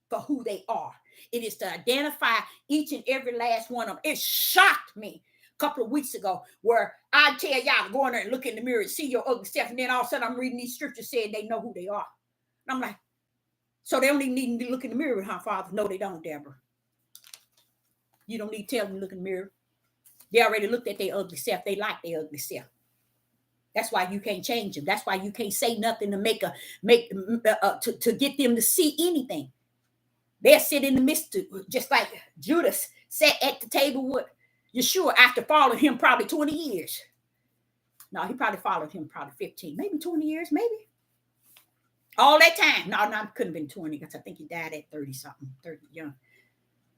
For who they are. It is to identify each and every last one of them. It shocked me a couple of weeks ago where I tell y'all to go in there and look in the mirror and see your ugly self. And then all of a sudden I'm reading these scriptures saying they know who they are. And I'm like, so they don't even need to look in the mirror, huh, Father? No, they don't, Deborah. You don't need to tell them to look in the mirror. They already looked at their ugly self. They like their ugly self. That's why you can't change them. That's why you can't say nothing to to get them to see anything. They'll sit in the midst of, just like Judas sat at the table with Yeshua after following him probably 20 years. No, he probably followed him probably 15, maybe 20 years, maybe. All that time. No, it couldn't have been 20 because I think he died at 30-something, 30 young.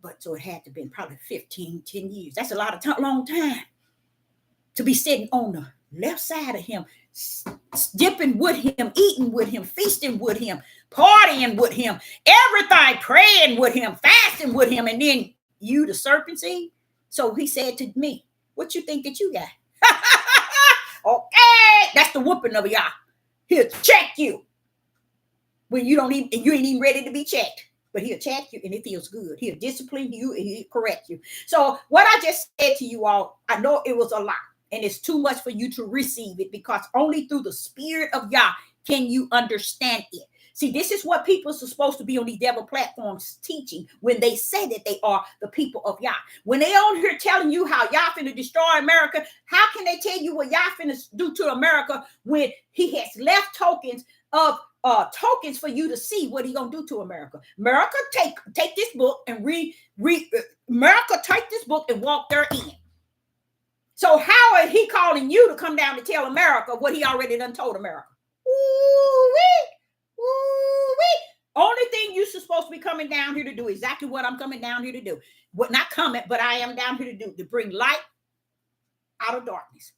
But so it had to have been probably 15, 10 years. That's a long time to be sitting on the left side of him, dipping with him, eating with him, feasting with him, partying with him, everything, praying with him, fasting with him, and then you, the serpent seed. So he said to me, what you think that you got? Okay, that's the whooping of y'all. He'll check you when you ain't even ready to be checked. But he'll check you and it feels good. He'll discipline you and he'll correct you. So what I just said to you all, I know it was a lot and it's too much for you to receive it because only through the spirit of Yah can you understand it. See, this is what people are supposed to be on these devil platforms teaching when they say that they are the people of Yah. When they on here telling you how Yah finna destroy America, how can they tell you what Yah finna do to America when he has left tokens for you to see what he gonna do to America? America take this book and America take this book and walk therein. So how is he calling you to come down to tell America what he already done told America? Ooh-wee. Only thing you're supposed to be coming down here to do exactly what I'm coming down here to do. What not coming, but I am down here to do, to bring light out of darkness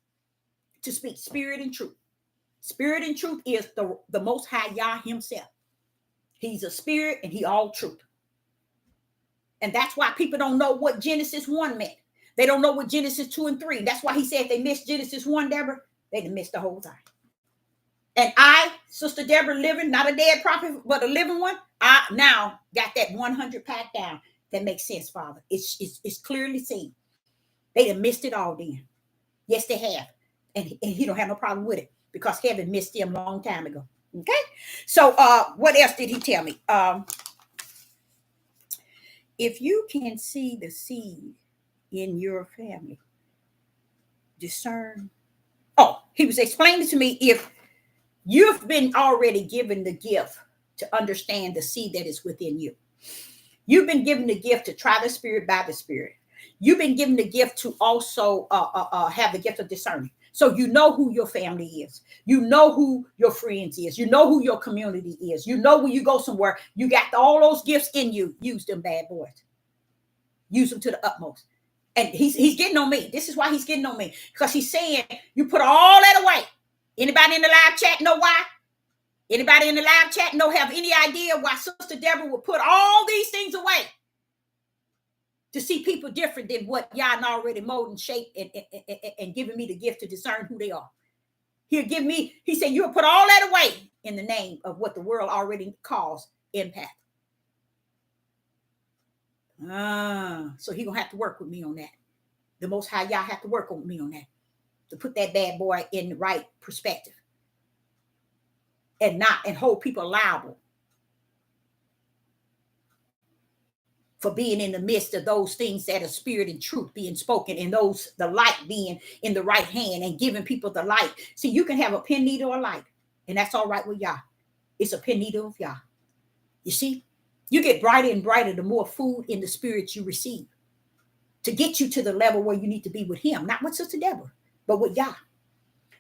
to speak spirit and truth. Spirit and truth is the Most High Yah himself. He's a spirit and he all truth. And that's why people don't know what Genesis 1 meant. They don't know what Genesis 2 and 3. That's why he said if they missed Genesis 1, Deborah, they'd missed the whole thing. And I, Sister Deborah, living, not a dead prophet, but a living one, I now got that 100 pack down. That makes sense, Father. It's clearly seen. They have missed it all then. Yes, they have. And he don't have no problem with it because heaven missed them a long time ago. Okay? So what else did he tell me? If you can see the seed in your family, discern. Oh, he was explaining to me if you've been already given the gift to understand the seed that is within you. You've been given the gift to try the spirit by the spirit. You've been given the gift to also have the gift of discerning. So you know who your family is. You know who your friends is. You know who your community is. You know when you go somewhere, you got all those gifts in you. Use them, bad boys. Use them to the utmost. And he's getting on me. This is why he's getting on me. Because he's saying you put all that away. Anybody in the live chat know why? Anybody in the live chat know have any idea why Sister Deborah would put all these things away? To see people different than what y'all already molded and shaped and giving me the gift to discern who they are. He'll give me, he said, you'll put all that away in the name of what the world already calls empath. So he's going to have to work with me on that. The Most High Yah have to work with me on that. To put that bad boy in the right perspective. And hold people liable for being in the midst of those things that are spirit and truth being spoken, and the light being in the right hand and giving people the light. See, you can have a pen needle or light, and that's all right with Yah. It's a pen needle of Yah. You see, you get brighter and brighter the more food in the spirit you receive to get you to the level where you need to be with him, not with Sister Deborah, but with Yah.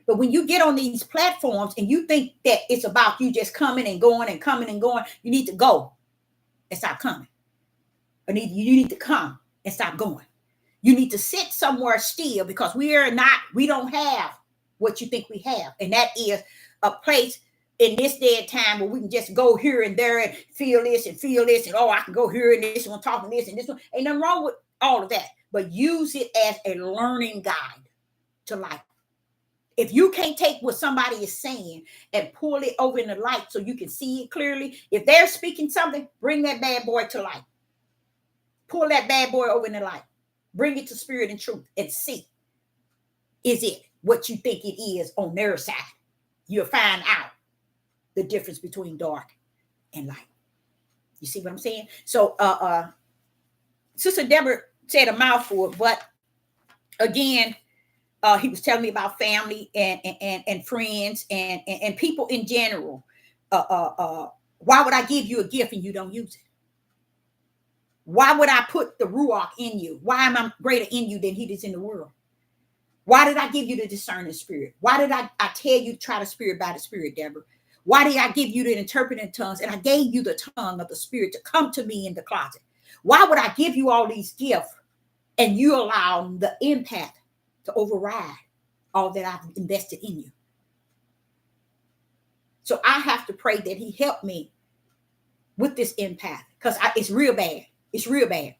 But when you get on these platforms and you think that it's about you just coming and going and coming and going, you need to go and stop coming. You need to come and stop going. You need to sit somewhere still because we don't have what you think we have. And that is a place in this day and time where we can just go here and there and feel this. And oh, I can go here and this one, talking this and this one. Ain't nothing wrong with all of that. But use it as a learning guide to life. If you can't take what somebody is saying and pull it over in the light so you can see it clearly, if they're speaking something, bring that bad boy to light. Pull that bad boy over in the light. Bring it to spirit and truth and see. Is it what you think it is on their side? You'll find out the difference between dark and light. You see what I'm saying? So Sister Deborah said a mouthful, but again, he was telling me about family and friends and people in general. Why would I give you a gift and you don't use it? Why would I put the Ruach in you? Why am I greater in you than he is in the world? Why did I give you the discerning spirit? Why did I tell you to try the spirit by the spirit, Deborah? Why did I give you the interpreting tongues? And I gave you the tongue of the spirit to come to me in the closet. Why would I give you all these gifts and you allow the empath to override all that I've invested in you? So I have to pray that he helped me with this empath because it's real bad. It's real bad.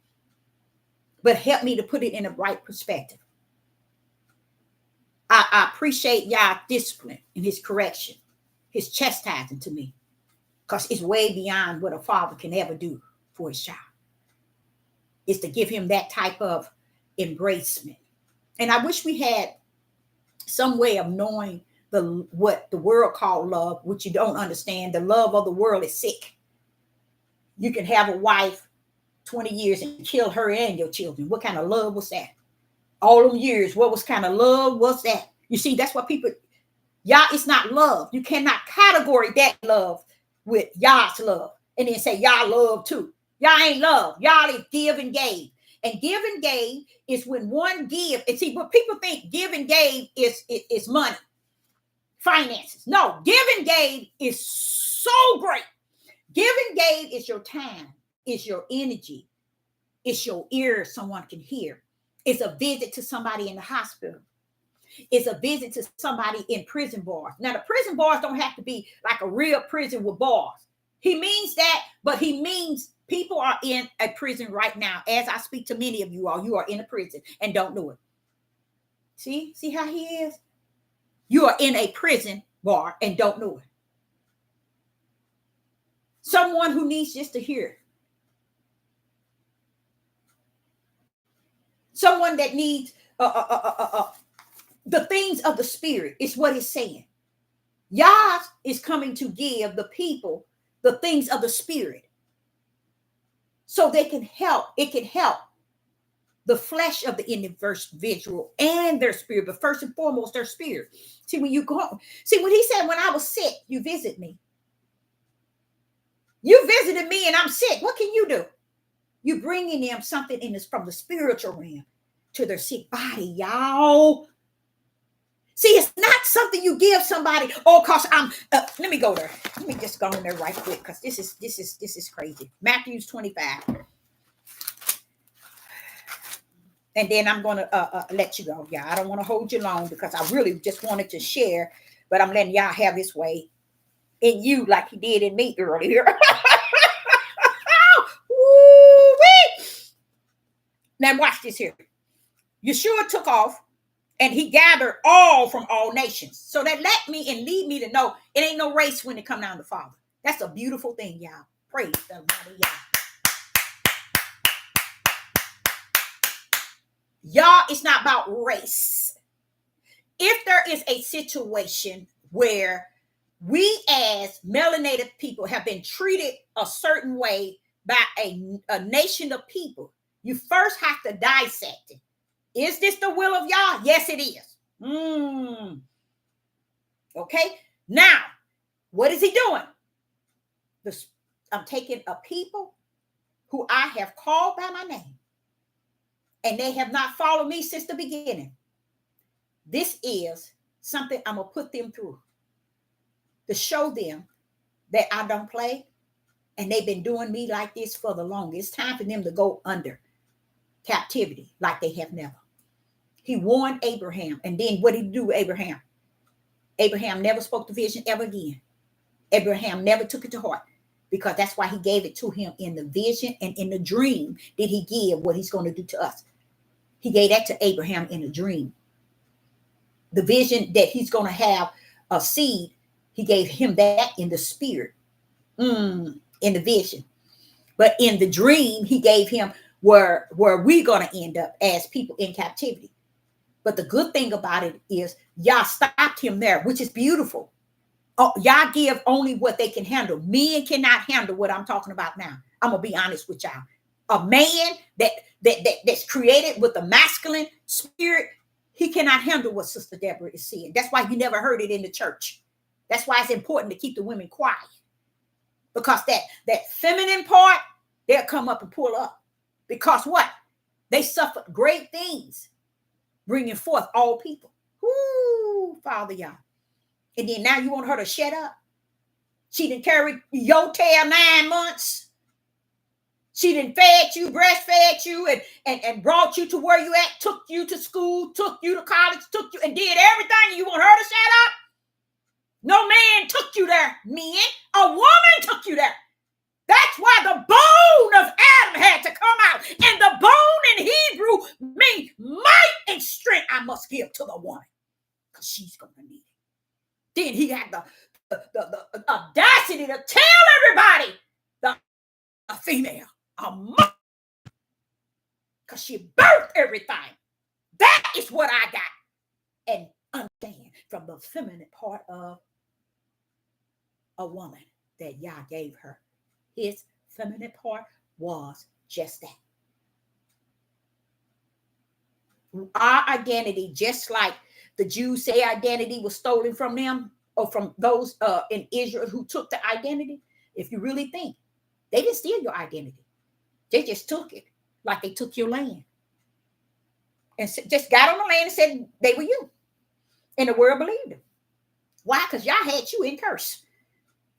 But help me to put it in the right perspective. I appreciate Yah's discipline and his correction, his chastising to me, because it's way beyond what a father can ever do for his child. It's to give him that type of embracement. And I wish we had some way of knowing what the world called love, which you don't understand. The love of the world is sick. You can have a wife 20 years and kill her and your children. What kind of love was that? All them years, what was kind of love was that? You see, that's what people, Yah, it's not love. You cannot category that love with Yah's love and then say Yah love too. Yah ain't love. Yah is give and gave. And give and gave is when one give. And see, what people think give and gave is money, finances. No, give and gave is so great. Give and gave is your time, is your energy, it's your ear someone can hear. It's a visit to somebody in the hospital. is a visit to somebody in prison bars. Now, the prison bars don't have to be like a real prison with bars. He means that, but he means people are in a prison right now. As I speak to many of you all, you are in a prison and don't know it. See how he is? You are in a prison bar and don't know it. Someone who needs just to hear it. Someone that needs the things of the Spirit is what it's saying. Yah is coming to give the people the things of the Spirit so they can help. It can help the flesh of the individual and their spirit, but first and foremost, their spirit. See, when you go, see, when he said, when I was sick, you visit me. You visited me and I'm sick. What can you do? You bringing them something in this from the spiritual realm to their sick body, y'all. See, it's not something you give somebody. Oh, cause I'm. Let me go there. Let me just go in there right quick, cause this is crazy. Matthew 25, and then I'm gonna let you go. Yeah, I don't want to hold you long because I really just wanted to share, but I'm letting y'all have this way in you like he did in me earlier. Now watch this here. Yeshua took off and he gathered all from all nations. So that let me and lead me to know it ain't no race when it come down to Father. That's a beautiful thing, y'all. Praise the mighty Yah. Y'all, it's not about race. If there is a situation where we as melanated people have been treated a certain way by a nation of people, you first have to dissect it. Is this the will of Yah? Yes, it is. Okay. Now, what is he doing? I'm taking a people who I have called by my name, and they have not followed me since the beginning. This is something I'm going to put them through to show them that I don't play, and they've been doing me like this for the longest. It's time for them to go under captivity like they have never. He warned Abraham, and then what did he do with Abraham? Abraham never spoke the vision ever again. Abraham never took it to heart, because that's why he gave it to him in the vision and in the dream. Did he give what he's going to do to us? He gave that to Abraham in a dream. The vision that he's going to have a seed, he gave him that in the spirit, in the vision. But in the dream, he gave him where we're going to end up as people in captivity. But the good thing about it is Yah stopped him there, which is beautiful. Oh, Yah give only what they can handle. Men cannot handle what I'm talking about now. I'm going to be honest with y'all. A man that's created with a masculine spirit, he cannot handle what Sister Deborah is saying. That's why you never heard it in the church. That's why it's important to keep the women quiet. Because that feminine part, they'll come up and pull up. Because what? They suffered great things, bringing forth all people. Whoo, Father Yah. And then now you want her to shut up? She didn't carry your tail 9 months. She didn't fed you, breastfed you, and brought you to where you at, took you to school, took you to college, took you and did everything. And you want her to shut up? No man took you there, men. A woman took you there. That's why the bone of Adam had to come out. And the bone in Hebrew means might and strength I must give to the woman, because she's going to need it. Then he had the audacity to tell everybody a female, a mother, because she birthed everything. That is what I got. And understand from the feminine part of a woman that Yah gave her. His feminine part was just that. Our identity, just like the Jews say identity was stolen from them, or from those in Israel who took the identity. If you really think, they didn't steal your identity. They just took it like they took your land. And just got on the land and said they were you. And the world believed them. Why? Because Yah had you in curse.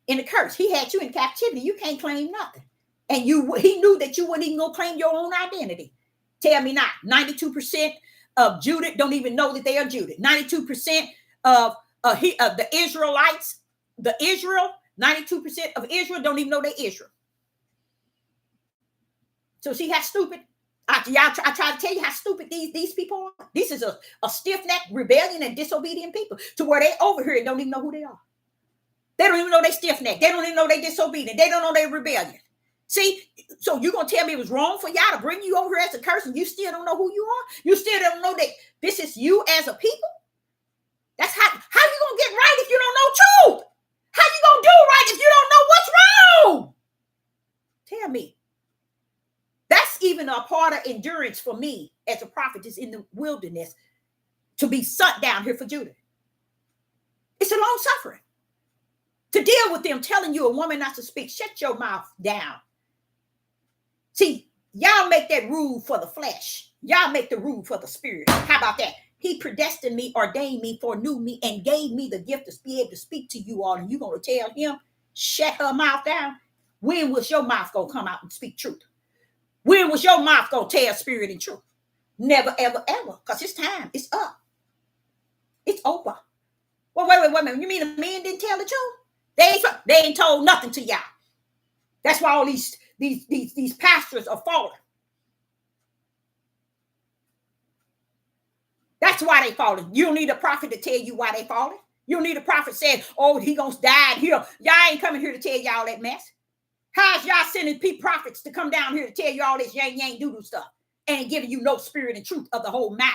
In the curse. He had you in captivity. You can't claim nothing. And he knew that you weren't even going to claim your own identity. Tell me not. 92% of Judah don't even know that they are Judah. 92% of the Israelites, 92% of Israel don't even know they're Israel. So see how stupid, I try to tell you how stupid these people are. This is a stiff-necked rebellion and disobedient people to where they over here and don't even know who they are. They don't even know they stiff-necked. They don't even know they disobedient. They don't know they rebellion. See, so you're going to tell me it was wrong for y'all to bring you over here as a curse and you still don't know who you are? You still don't know that this is you as a people? That's how you going to get right if you don't know truth? How you going to do right if you don't know what's wrong? Tell me. That's even a part of endurance for me as a prophetess in the wilderness to be sent down here for Judah. It's a long suffering. To deal with them telling you a woman not to speak, shut your mouth down. See, y'all make that rule for the flesh. Y'all make the rule for the spirit. How about that? He predestined me, ordained me, foreknew me, and gave me the gift to be able to speak to you all. And you're going to tell him, shut her mouth down? When was your mouth going to come out and speak truth? When was your mouth going to tell spirit and truth? Never, ever, ever. Because it's time. It's up. It's over. Well, wait a minute. You mean the men didn't tell the truth? They ain't told nothing to y'all. That's why all these pastors are falling. That's why they falling. You don't need a prophet to tell you why they falling. You don't need a prophet saying, oh, he gonna die here. Y'all ain't coming here to tell y'all that mess. How's y'all sending prophets to come down here to tell you all this yang doodle stuff and giving you no spirit and truth of the whole matter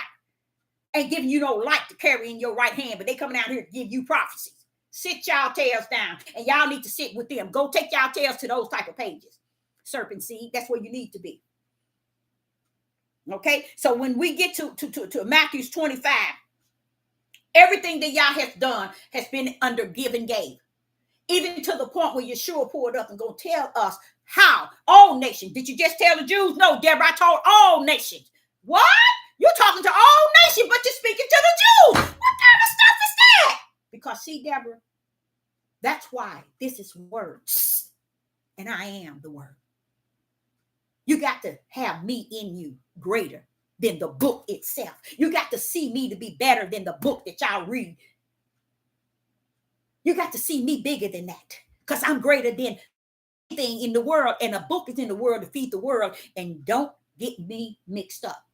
and giving you no light to carry in your right hand, but they coming out here to give you prophecies. Sit y'all tails down, and y'all need to sit with them. Go take y'all tails to those type of pages. Serpent seed, that's where you need to be. Okay, so when we get to Matthew 25, everything that y'all has done has been under give and gave. Even to the point where Yeshua pulled up and go tell us how all nations. Did you just tell the Jews? No, Deborah, I told all nations. What? You're talking to all nations, but you're speaking to the Jews. What kind of stuff is that? Because see, Deborah, that's why this is words, and I am the word. You got to have me in you greater than the book itself. You got to see me to be better than the book that y'all read. You got to see me bigger than that, because I'm greater than anything in the world, and a book is in the world to feed the world. And don't get me mixed up.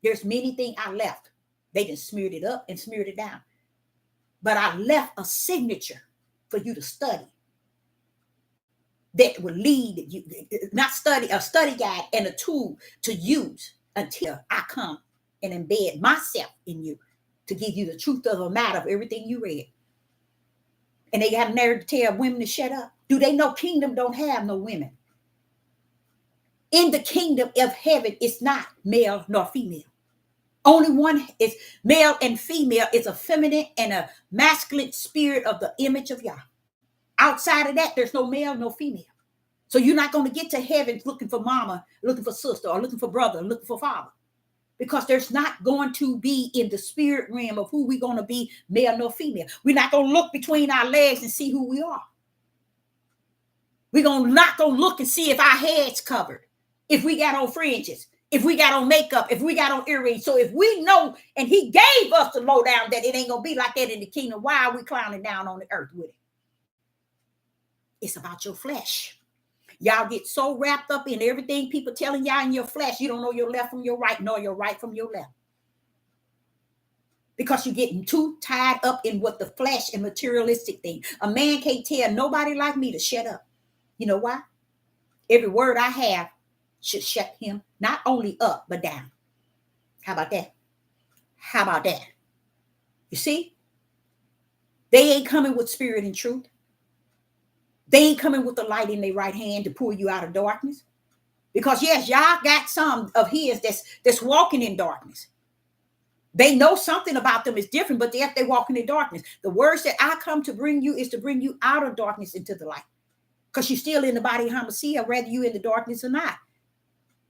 There's many things I left. They just smeared it up and smeared it down. But I left a signature for you to study that will lead you, not study, a study guide and a tool to use until I come and embed myself in you to give you the truth of the matter of everything you read. And they got a nerve to tell women to shut up. Do they know kingdom don't have no women? In the kingdom of heaven, it's not male nor female. Only one is male and female. It's a feminine and a masculine spirit of the image of Yah. Outside of that, there's no male, no female. So you're not going to get to heaven looking for mama, looking for sister, or looking for brother, looking for father. Because there's not going to be in the spirit realm of who we're going to be, male nor female. We're not going to look between our legs and see who we are. We're not going to look and see if our head's covered, if we got on fringes, if we got on makeup, if we got on earrings. So if we know, and he gave us the lowdown that it ain't going to be like that in the kingdom, why are we clowning down on the earth with it? It's about your flesh. Y'all get so wrapped up in everything people telling y'all in your flesh, you don't know your left from your right, nor your right from your left. Because you're getting too tied up in what the flesh and materialistic thing. A man can't tell nobody like me to shut up. You know why? Every word I have should shut him not only up, but down. How about that? How about that? You see? They ain't coming with spirit and truth. They ain't coming with the light in their right hand to pull you out of darkness. Because yes, y'all got some of his that's walking in darkness. They know something about them is different, but they're walking in darkness. The words that I come to bring you is to bring you out of darkness into the light. Because you're still in the body of Hamashiach, whether you in the darkness or not.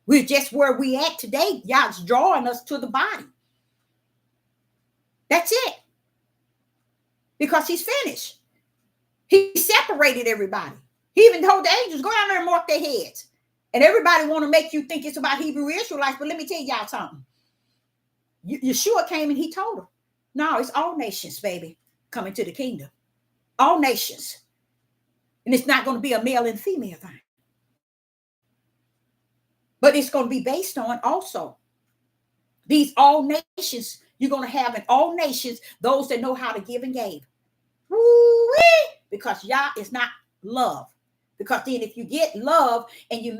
We're just where we at today. Y'all's drawing us to the body. That's it. Because he's finished. He separated everybody. He even told the angels, go down there and mark their heads. And everybody want to make you think it's about Hebrew Israelites, but let me tell y'all something. Yeshua came and he told them, no, it's all nations, baby, coming to the kingdom. All nations. And it's not going to be a male and female thing. But it's going to be based on also these all nations. You're going to have in all nations those that know how to give and give. Woo-wee! Because Yah is not love. Because then if you get love and you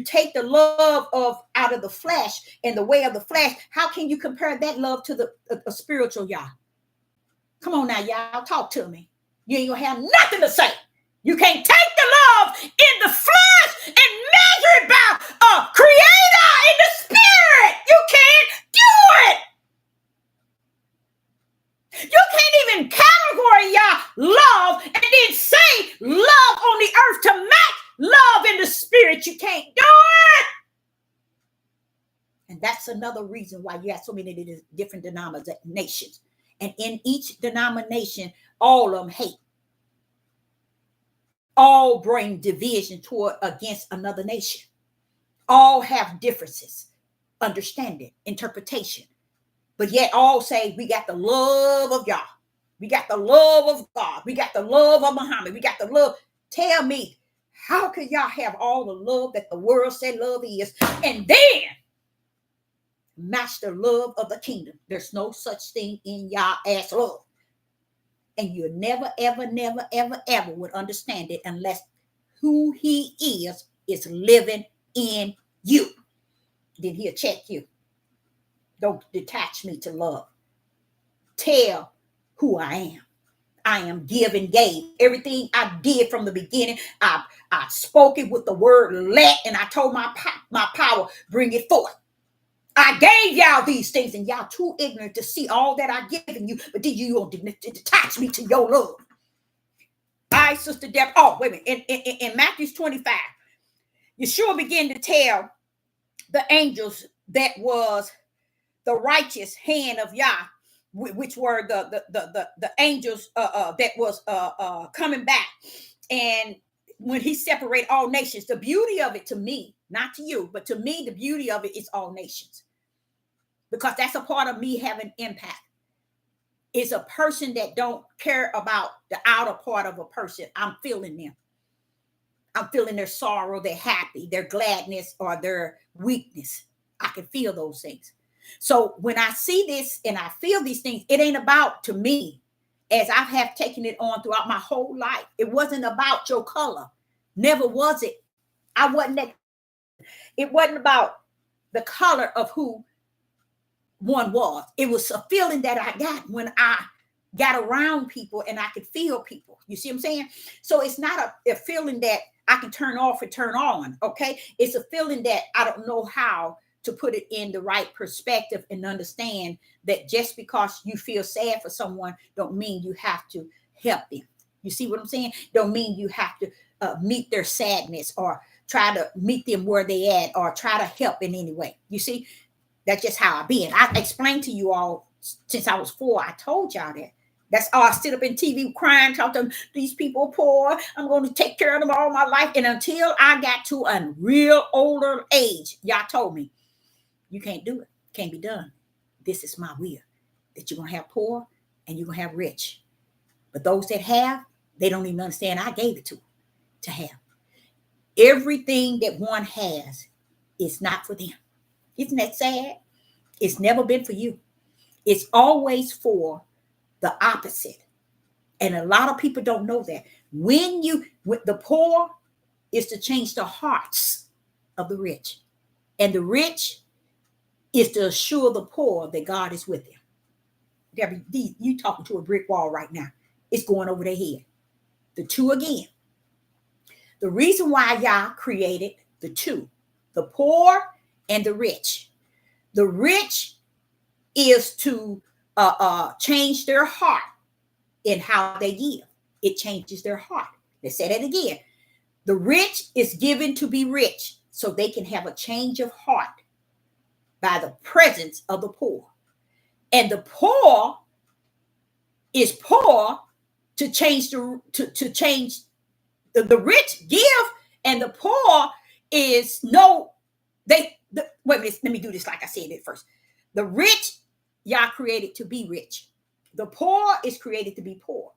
take the love of out of the flesh and the way of the flesh, how can you compare that love to the spiritual Yah? Come on now, y'all, talk to me. You ain't gonna have nothing to say. You can't take the love in the flesh and measure it by a creator in the spirit. You can't do it. You can't even categorize y'all love and then say love on the earth to match love in the spirit. You can't do it. And that's another reason why you have so many different denominations. And in each denomination, all of them hate. All bring division toward against another nation. All have differences, understanding, interpretation. But yet all say we got the love of Yah. We got the love of God. We got the love of Muhammad. We got the love. Tell me, how can y'all have all the love that the world said love is, and then match the love of the kingdom? There's no such thing in Yah as love. And you never, ever, never, ever, ever would understand it unless who he is living in you. Then he'll check you. Don't detach me to love. Tell who I am. I am give and gave. Everything I did from the beginning, I spoke it with the word let, and I told my power, bring it forth. I gave y'all these things, and y'all too ignorant to see all that I've given you, but then you don't detach me to your love. All right, Sister Deborah. Oh, wait a minute. In Matthew 25, Yeshua began to tell the angels that was the righteous hand of Yah, which were the angels that was coming back. And when he separated all nations, the beauty of it to me, not to you, but to me, the beauty of it is all nations. Because that's a part of me having impact. It's a person that don't care about the outer part of a person. I'm feeling them. I'm feeling their sorrow, their happy, their gladness, or their weakness. I can feel those things. So when I see this and I feel these things, it ain't about, to me, as I have taken it on throughout my whole life, it wasn't about your color. Never was it. It wasn't about the color of who one was. It was a feeling that I got when I got around people and I could feel people. You see what I'm saying? So it's not a feeling that I can turn off and turn on, okay? It's a feeling that I don't know how to put it in the right perspective and understand that just because you feel sad for someone don't mean you have to help them. You see what I'm saying? Don't mean you have to meet their sadness or try to meet them where they at or try to help in any way. You see, that's just how I be. And I explained to you all since I was 4. I told y'all that. That's all. I sit up in TV crying, talk to them, these people poor. I'm going to take care of them all my life. And until I got to a real older age, y'all told me, you can't do it. Can't be done. This is my will. That you're going to have poor and you're going to have rich. But those that have, they don't even understand I gave it to have. Everything that one has is not for them. Isn't that sad? It's never been for you. It's always for the opposite. And a lot of people don't know that. With the poor is to change the hearts of the rich. And the rich is to assure the poor that God is with them. Debbie, you talking to a brick wall right now. It's going over their head. The two again. The reason why Yah created the two, the poor and the rich. The rich is to change their heart in how they give. It changes their heart. Let's say that again. The rich is given to be rich so they can have a change of heart by the presence of the poor. And the poor is poor to change the rich give, and the poor is wait a minute, let me do this like I said it first. The rich, Yah created to be rich. The poor is created to be poor.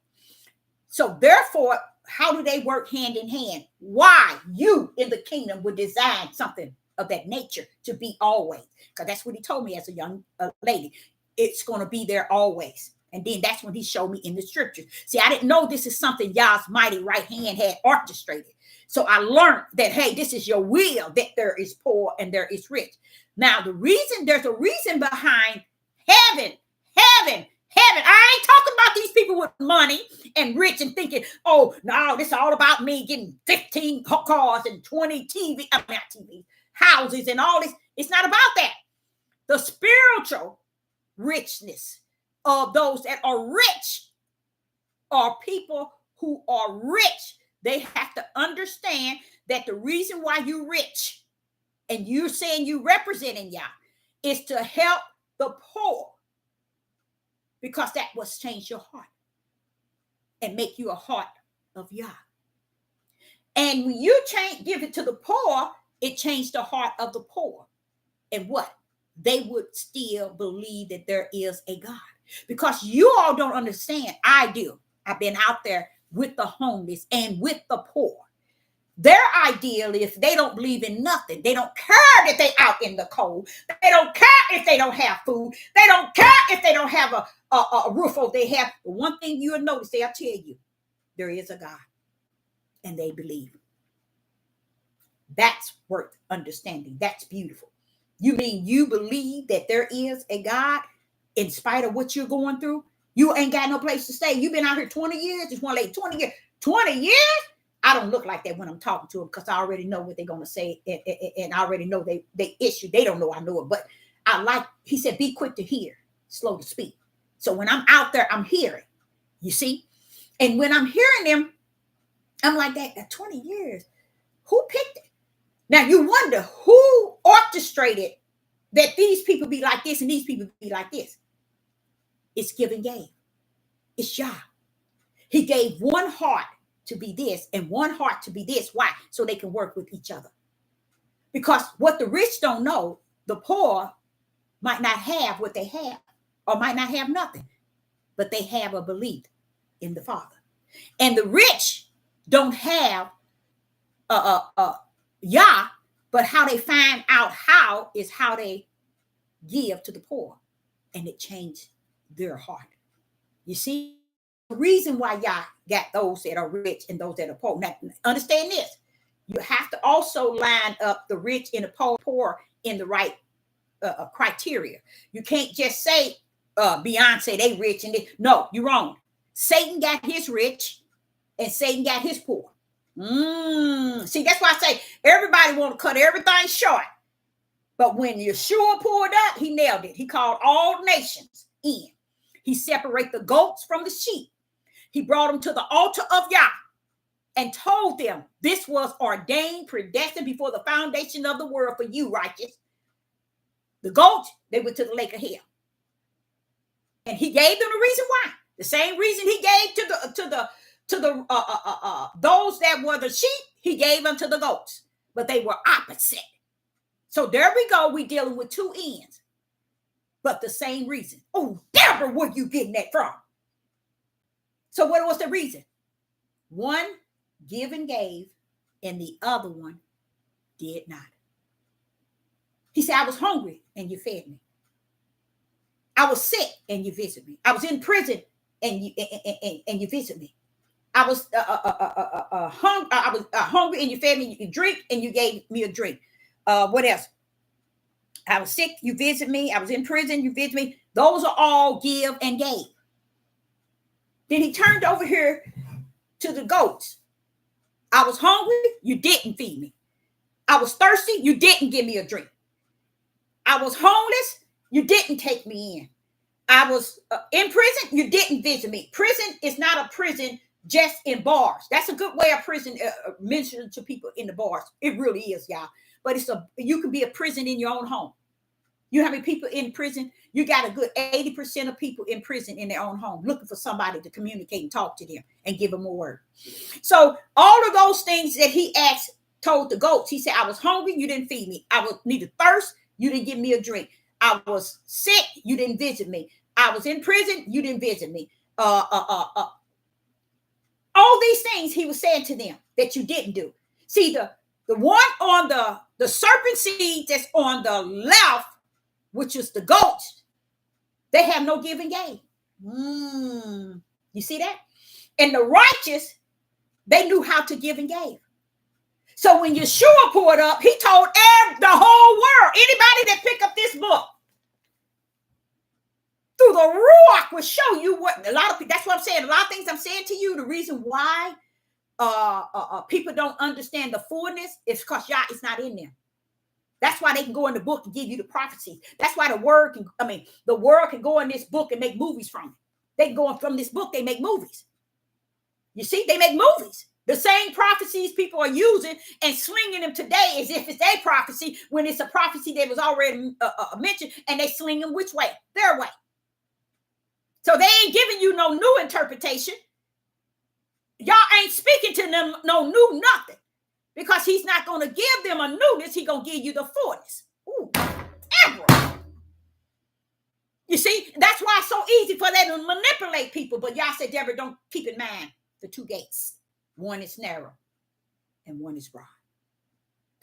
So therefore, how do they work hand in hand? Why you in the kingdom would design something of that nature to be always? Because that's what he told me as a young lady. It's going to be there always. And then that's when he showed me in the scriptures. See, I didn't know this is something Yah's mighty right hand had orchestrated. So I learned that, hey, this is your will, that there is poor and there is rich. Now, there's a reason behind heaven. I ain't talking about these people with money and rich and thinking, oh, no, this is all about me getting 15 cars and 20 houses and all this. It's not about that. The spiritual richness of those that are rich are people who are rich. They have to understand that the reason why you're rich and you're saying you representing Yah is to help the poor, because that will change your heart and make you a heart of Yah. And when you give it to the poor, it changed the heart of the poor. And what? They would still believe that there is a God. Because you all don't understand. I do. I've been out there with the homeless and with the poor. Their ideal is they don't believe in nothing. They don't care that they out in the cold. They don't care if they don't have food. They don't care if they don't have a roof over their head. But one thing you'll notice, they'll tell you, there is a God. And they believe. That's worth understanding. That's beautiful. You mean you believe that there is a God in spite of what you're going through? You ain't got no place to stay. You've been out here 20 years. Just one lady, 20 years. 20 years? I don't look like that when I'm talking to them because I already know what they're going to say. And I already know they issue. They don't know I know it. But he said, be quick to hear, slow to speak. So when I'm out there, I'm hearing. You see? And when I'm hearing them, I'm like, that 20 years. Who picked it? Now you wonder who orchestrated that these people be like this and these people be like this. It's give and gave. It's Yah. He gave one heart to be this and one heart to be this. Why? So they can work with each other. Because what the rich don't know, the poor might not have what they have or might not have nothing, but they have a belief in the Father. And the rich don't have Yah, but how they find out how is how they give to the poor, and it changed their heart. You see, the reason why Yah got those that are rich and those that are poor. Now, understand this. You have to also line up the rich and the poor in the right criteria. You can't just say Beyonce, they rich and they, no, you're wrong. Satan got his rich and Satan got his poor. See, that's why I say everybody want to cut everything short. But when Yeshua pulled up, he nailed it. He called all nations in. He separated the goats from the sheep. He brought them to the altar of Yah and told them this was ordained, predestined before the foundation of the world for you, righteous. The goats, they went to the lake of hell. And he gave them the reason why. The same reason he gave to the those that were the sheep, he gave them to the goats. But they were opposite. So there we go. We dealing with two ends. But the same reason. Oh, Deborah, where you getting that from? So what was the reason? One give and gave, and the other one did not. He said, I was hungry, and you fed me. I was sick, and you visited me. I was in prison, and you visited me. I was hungry, and you fed me. You drink, and you gave me a drink. What else? I was sick, you visit me. I was in prison, you visit me. Those are all give and gave. Then he turned over here to the goats. I was hungry, you didn't feed me. I was thirsty, you didn't give me a drink. I was homeless, you didn't take me in. I was in prison, you didn't visit me. Prison is not a prison just in bars. That's a good way of prison mentioning to people in the bars. It really is, y'all. But you can be a prison in your own home. You know how many people in prison? You got a good 80% of people in prison in their own home looking for somebody to communicate and talk to them and give them a word. So all of those things that he told the goats, he said, I was hungry, you didn't feed me. I was needed thirst, you didn't give me a drink. I was sick, you didn't visit me. I was in prison, you didn't visit me. All these things he was saying to them that you didn't do. See, the one on the serpent seed that's on the left, which is the goats, they have no give and gave. You see that? And the righteous, they knew how to give and gave. So when Yeshua poured up, he told the whole world, anybody that pick up this book, through the Ruach will show you what a lot of people, that's what I'm saying. A lot of things I'm saying to you, the reason why people don't understand the fullness is because Yah is not in there. That's why they can go in the book and give you the prophecies. That's why the world can go in this book and make movies from it. They can go from this book, they make movies. You see, they make movies. The same prophecies people are using and slinging them today as if it's a prophecy when it's a prophecy that was already mentioned, and they sling them which way? Their way. So they ain't giving you no new interpretation. Y'all ain't speaking to them no new nothing, because he's not going to give them a newness. He's going to give you the fullness. Ooh, ever. You see, that's why it's so easy for them to manipulate people. But y'all said, Deborah, don't keep in mind the two gates. One is narrow and one is broad.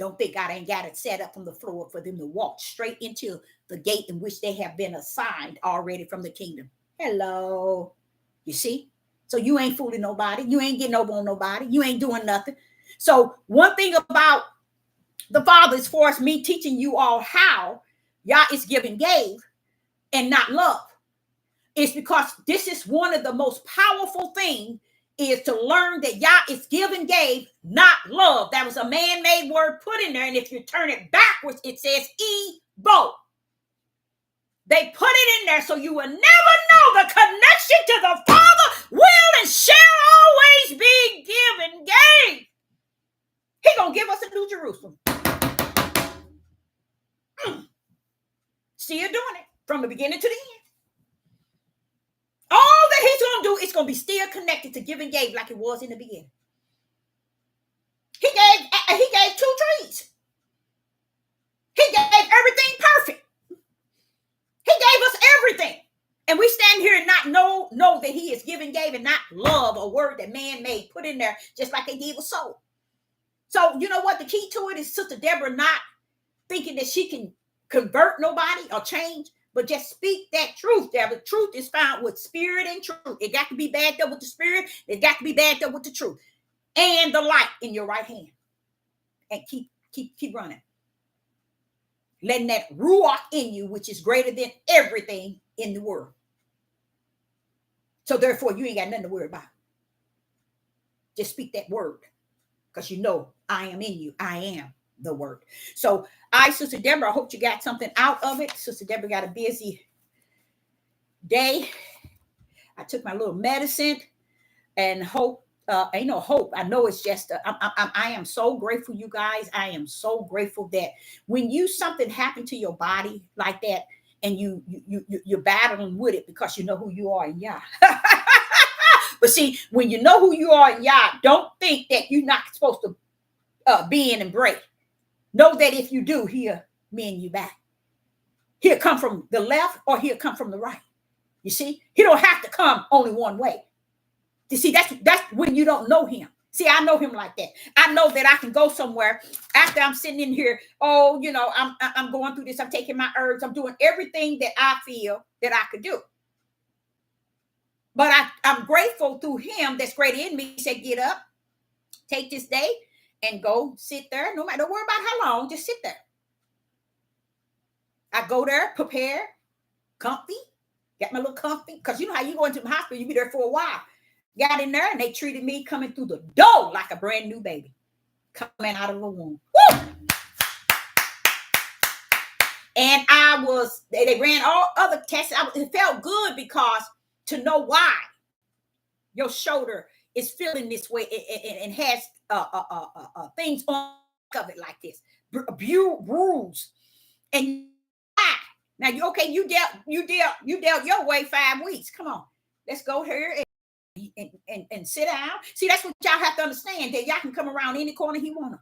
Don't think God ain't got it set up from the floor for them to walk straight into the gate in which they have been assigned already from the kingdom. Hello. You see? So you ain't fooling nobody. You ain't getting over on nobody. You ain't doing nothing. So one thing about the Father, as far as me teaching you all how Yah is giving gave and not love, is because this is one of the most powerful things, is to learn that Yah is giving gave, not love. That was a man-made word put in there. And if you turn it backwards, it says Evo. They put it in there so you will never know the connection to the Father will and shall always be given gave. He gonna give us a new Jerusalem. Still doing it from the beginning to the end. All that he's gonna do is gonna be still connected to give and gave like it was in the beginning. He gave 2 trees. He gave everything perfect. He gave us everything. And we stand here and not know that he is giving gave and not love, a word that man made put in there just like they gave a soul. So you know what? The key to it is Sister Deborah not thinking that she can convert nobody or change, but just speak that truth. The truth is found with spirit and truth. It got to be backed up with the spirit. It got to be backed up with the truth and the light in your right hand. And keep running. Letting that Ruach in you, which is greater than everything in the world. So therefore, you ain't got nothing to worry about. Just speak that word, because you know I am in you. I am the word. So Sister Deborah, I hope you got something out of it. Sister Deborah got a busy day. I took my little medicine and hope. Ain't no hope. I know it's just. I am so grateful, you guys. I am so grateful that when something happened to your body like that, and you're battling with it because you know who you are in Yah. But see, when you know who you are in Yah, don't think that you're not supposed to be in and break. Know that if you do, he'll mend you back. He'll come from the left or he'll come from the right. You see, he don't have to come only one way. You see, that's when you don't know him. See, I know him like that. I know that I can go somewhere after I'm sitting in here. Oh, you know, I'm going through this. I'm taking my herbs. I'm doing everything that I feel that I could do. But I'm grateful through him that's greater in me. He said, get up, take this day and go sit there. No matter, don't worry about how long, just sit there. I go there, prepare, comfy, get my little comfy. Because you know how you go into the hospital, you be there for a while. Got in there and they treated me coming through the door like a brand new baby coming out of the womb. Woo! And they ran all other tests. It felt good because to know why your shoulder is feeling this way and has things on of it like this, bruise. And now you dealt your way 5 weeks. Come on, let's go here and sit down. See, that's what y'all have to understand, that y'all can come around any corner he wanna.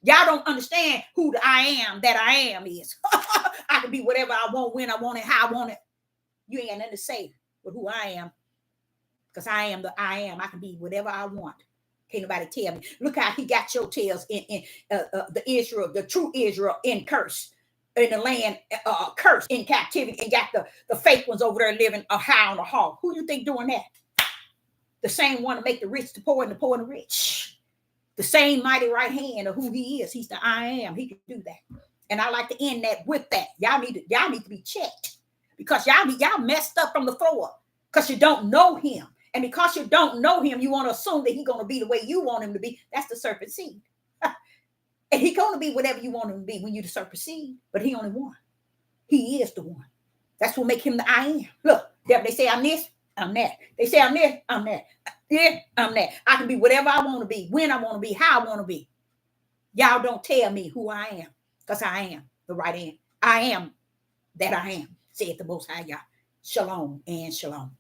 Y'all don't understand who the I am that I am is. I can be whatever I want, when I want it, how I want it. You ain't got nothing to say with who I am, because I am the I am. I can be whatever I want. Can't nobody tell me. Look how he got your tails in the Israel, the true Israel in curse, in the land cursed in captivity, and got the fake ones over there living a high on the hog. Who you think doing that? The same one to make the rich the poor and the poor and the rich. The same mighty right hand of who he is. He's the I am. He can do that. And I like to end that with that. Y'all need to be checked, because y'all messed up from the floor because you don't know him. And because you don't know him, you want to assume that he's going to be the way you want him to be. That's the serpent seed. And he's going to be whatever you want him to be when you the serpent seed. But he only one. He is the one. That's what make him the I am. Look, they say I'm this, I'm that. They say I'm this, I'm that. Yeah, I'm that. I can be whatever I want to be, when I want to be, how I want to be. Y'all don't tell me who I am, because I am the right am. I am that I am, saith the Most High Yah. Shalom and shalom.